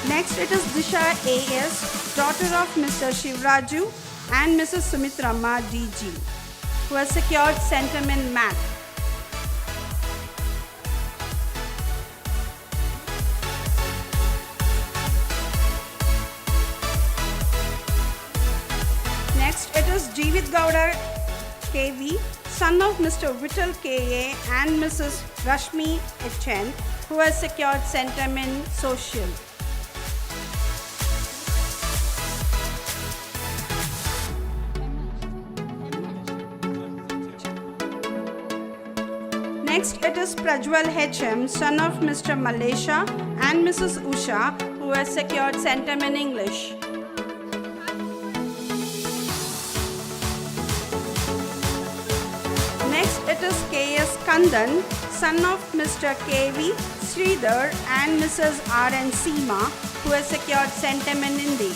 Next it is Disha AS, daughter of Mr. Shivraju and Mrs. Sumitramma DG, who has secured centum in math. Next it is Jeevit Gowda KV, son of Mr. Vittal KA and Mrs. Rashmi HN, who has secured centum in social. Next it is Prajwal HM, son of Mr. Malesha and Mrs. Usha, who has secured centum in English. Next it is KS Kandan, son of Mr. KV Sridhar and Mrs. RN Seema, who has secured centum in Hindi.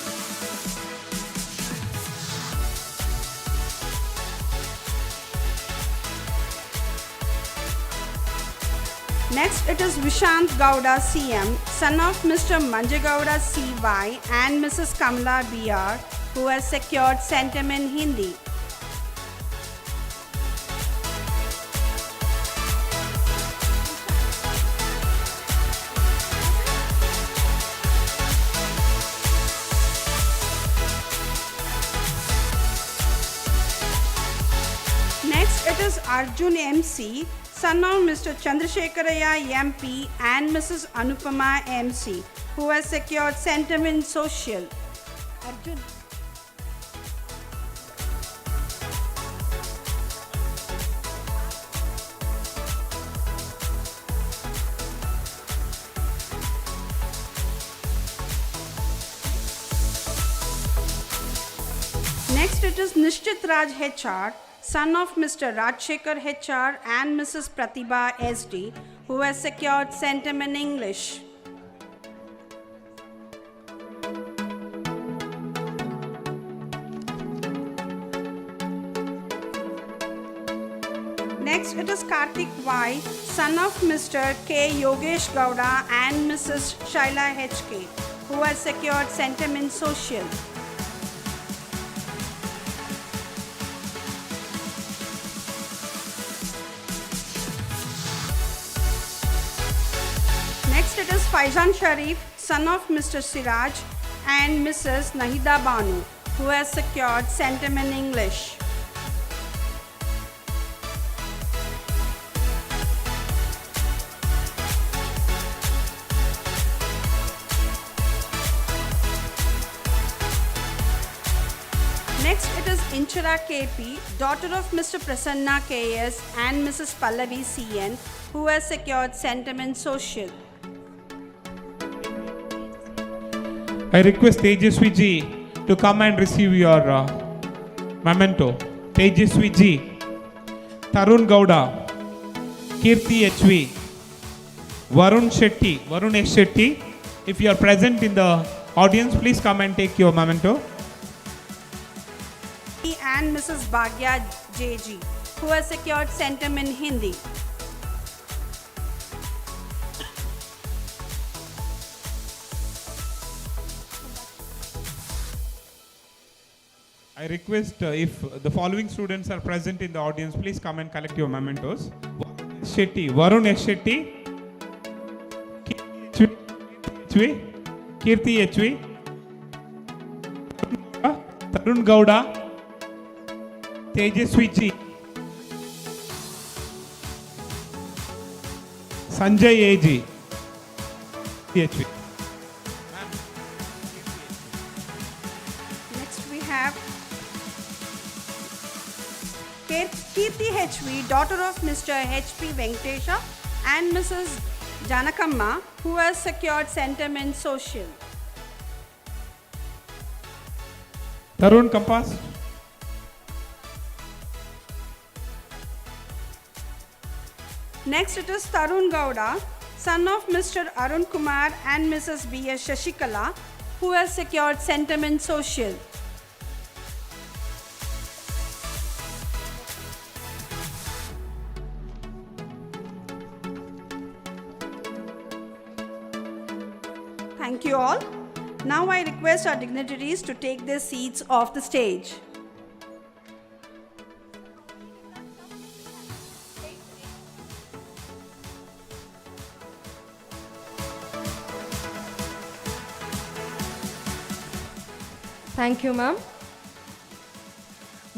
Next, it is Vishant Gowda CM, son of Mr. Manjagowda CY and Mrs. Kamala BR, who has secured Centum in Hindi. Next, it is Arjun MC, son of Mr. Chandrasekharaya MP and Mrs. Anupama MC, who has secured Centum in Social. Arjun. Next, it is Nishchit Raj HR, son of Mr. Rajshekhar HR and Mrs. Pratibha SD, who has secured Centum in English. Next, it is Karthik Y, son of Mr. K. Yogesh Gowda and Mrs. Shaila HK, who has secured Centum in Social. Next, it is Faizan Sharif, son of Mr. Siraj and Mrs. Nahida Banu, who has secured Centum in English. Next, it is Inchara KP, daughter of Mr. Prasanna KS and Mrs. Pallavi CN, who has secured Centum in Social. I request Tejaswi ji to come and receive your memento. Tejaswi ji, Tarun Gowda, Kirti HV, Varun S. Shetty. If you are present in the audience, please come and take your memento. And Mrs. Bhagya JG, who has secured Centum in Hindi. I request if the following students are present in the audience, please come and collect your mementos. Varun S. Shetty, Kirti HV, Tarun Gowda, Tejaswi ji, Sanjay AG, HV. Next, we have Kirti HV, daughter of Mr. HP Venkatesha and Mrs. Janakamma, who has secured Centum in Social. Tarun, come past. Next, it is Tarun Gowda, son of Mr. Arun Kumar and Mrs. B.S. Shashikala, who has secured Centum in Social. Thank you all. Now I request our dignitaries to take their seats off the stage. Thank you, ma'am.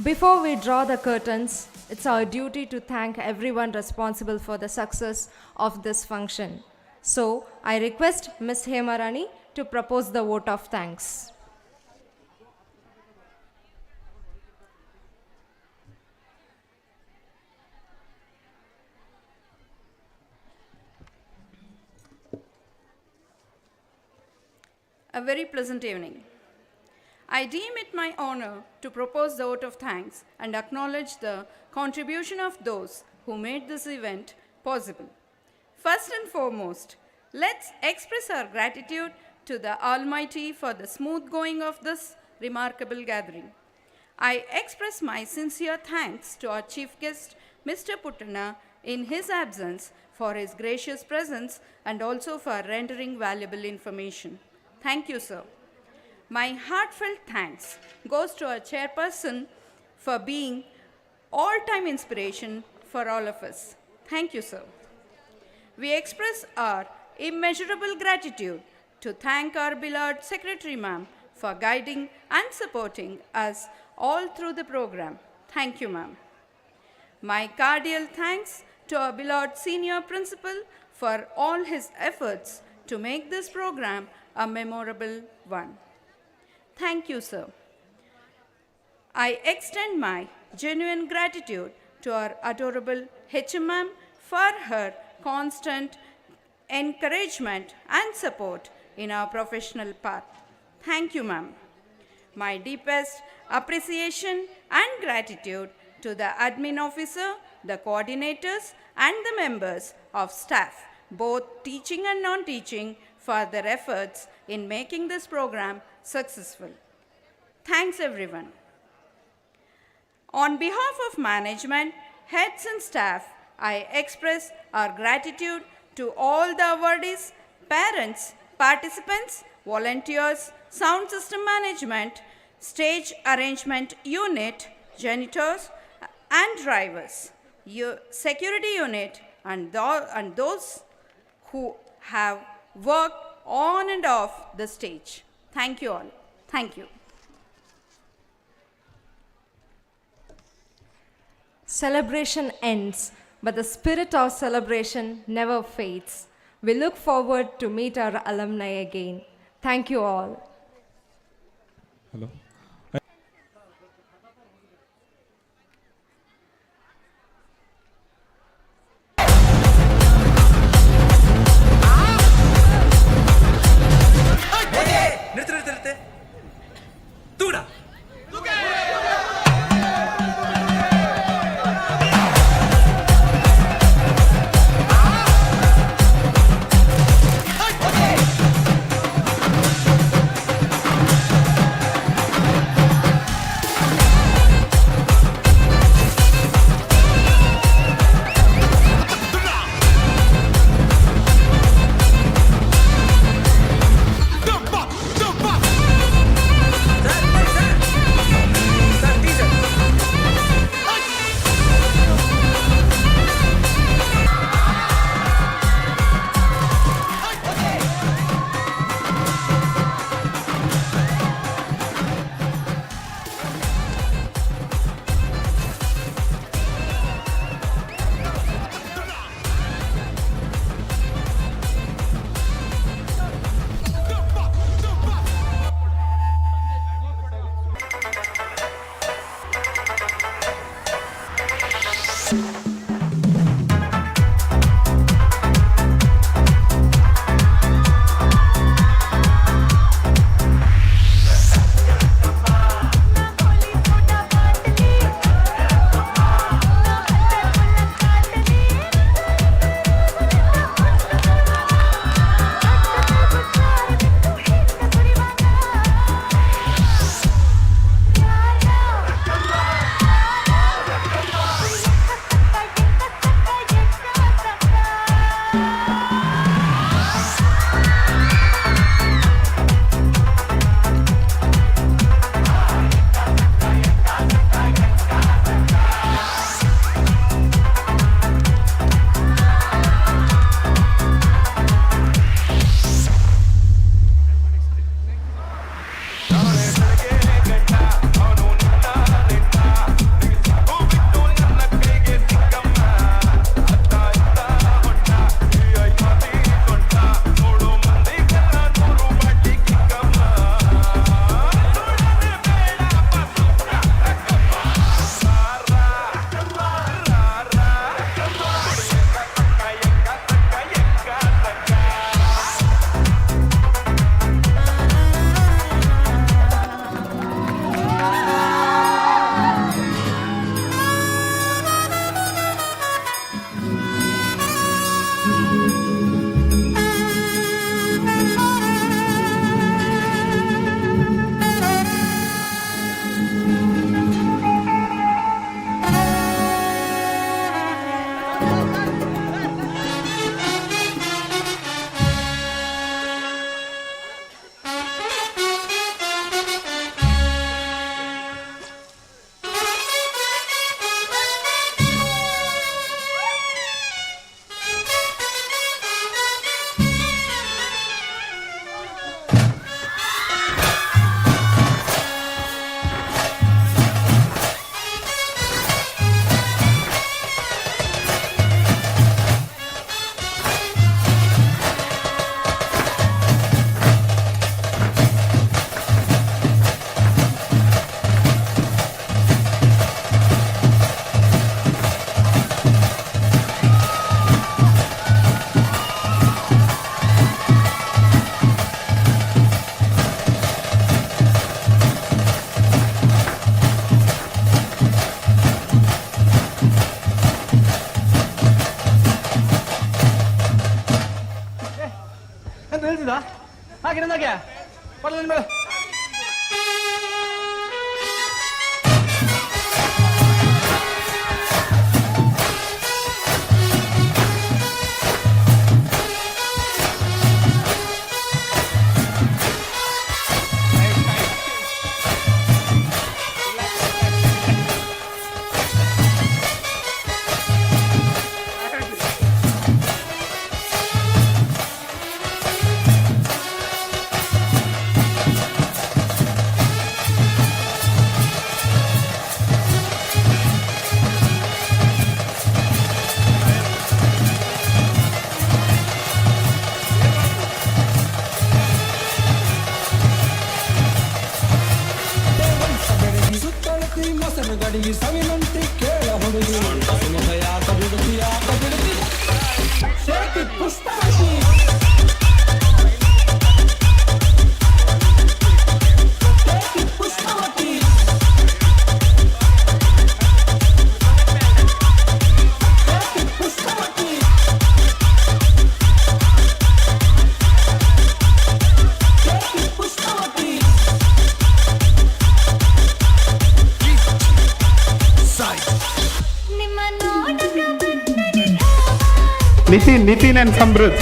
Before we draw the curtains, it's our duty to thank everyone responsible for the success of this function. So, I request Ms. Hemarani to propose the vote of thanks. A very pleasant evening. I deem it my honor to propose the vote of thanks and acknowledge the contribution of those who made this event possible. First and foremost, let's express our gratitude to the Almighty for the smooth going of this remarkable gathering. I express my sincere thanks to our chief guest, Mr. Puttana, in his absence, for his gracious presence and also for rendering valuable information. Thank you, sir. My heartfelt thanks goes to our chairperson for being all-time inspiration for all of us. Thank you, sir. We express our immeasurable gratitude to thank our beloved Secretary Ma'am for guiding and supporting us all through the program. Thank you, ma'am. My cordial thanks to our beloved Senior Principal for all his efforts to make this program a memorable one. Thank you, sir. I extend my genuine gratitude to our adorable HM ma'am for her constant encouragement and support in our professional path. Thank you, ma'am. My deepest appreciation and gratitude to the admin officer, the coordinators, and the members of staff, both teaching and non-teaching, for their efforts in making this program successful. Thanks, everyone. On behalf of management, heads and staff, I express our gratitude to all the awardees, parents, participants, volunteers, sound system management, stage arrangement unit, janitors, and drivers, security unit, and those who have worked on and off the stage. Thank you all. Thank you. Celebration ends, but the spirit of celebration never fades. We look forward to meet our alumni again. Thank you all. Hello. നിർത്ത് തൂടാ 있습니다. 일어나게. 빨리. ಗಡಿಗೆ ಸವಿನಂತೆ ಕೇಳ ಹುಡುಗಿ ಯಾಕ ಬಿಡುತ್ತಿ ಸೇತಿ ಪುಸ್ತಕಿ Nitin and Samruddh.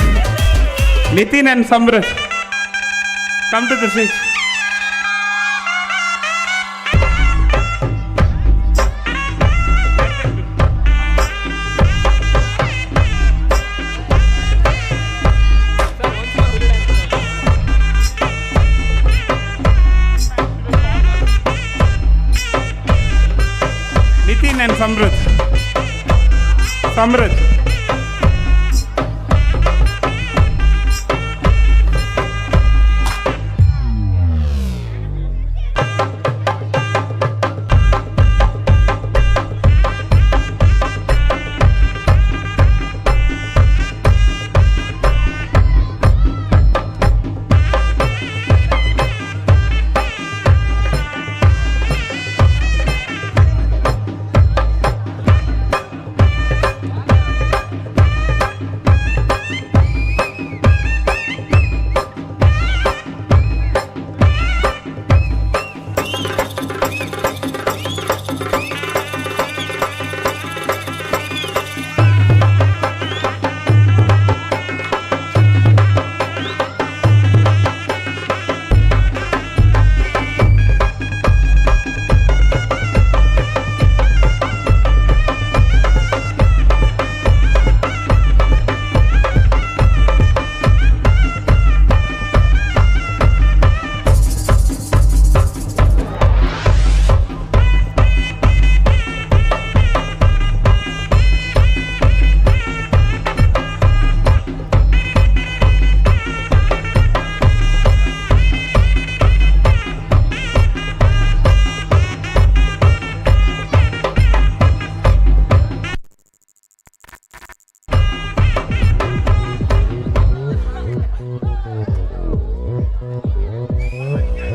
Nitin and Samruddh. Come to the stage. Nitin and Samruddh. Samruddh.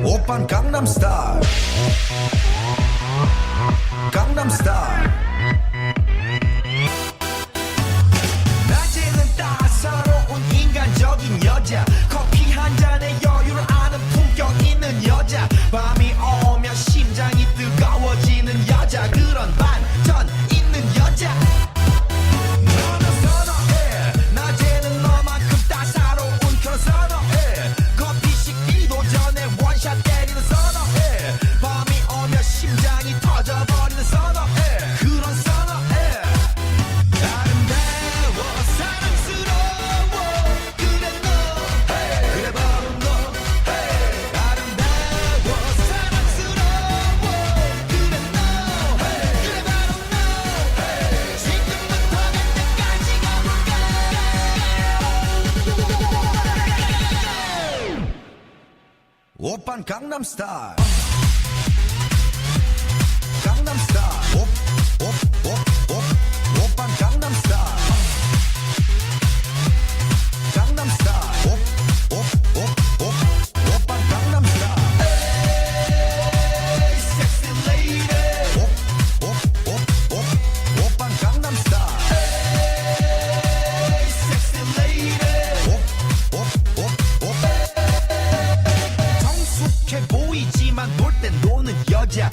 오빤 강남 스타일 강남 스타일 낮에는 따사로운 인간적인 여자 커피 한 잔에 여유를 아는 품격 있는 여자 밤이 오면 심장이 뜨거워지는 여자 그런 반전 있는 여자 너는 선호해 낮에는 너만큼 따사로운 그런 선호해 커피 식기도 전에 원샷 때리는 선호해 밤이 오면 심장이 터져버리는 선호해 그런 선호해 아름다워 사랑스러워 그래 너 hey. 그래 바로 너 hey. 아름다워 사랑스러워 그래 너 hey. 그래 바로 너 hey. 지금부터 갈 때까지 가볼까 오빤 강남 스타일 강남 스타일 오빤 강남 스타일 강남 스타일 오빤 강남 스타일 에이 섹시 레이디 오빤 강남 스타일 에이 섹시 레이디 오빤 여자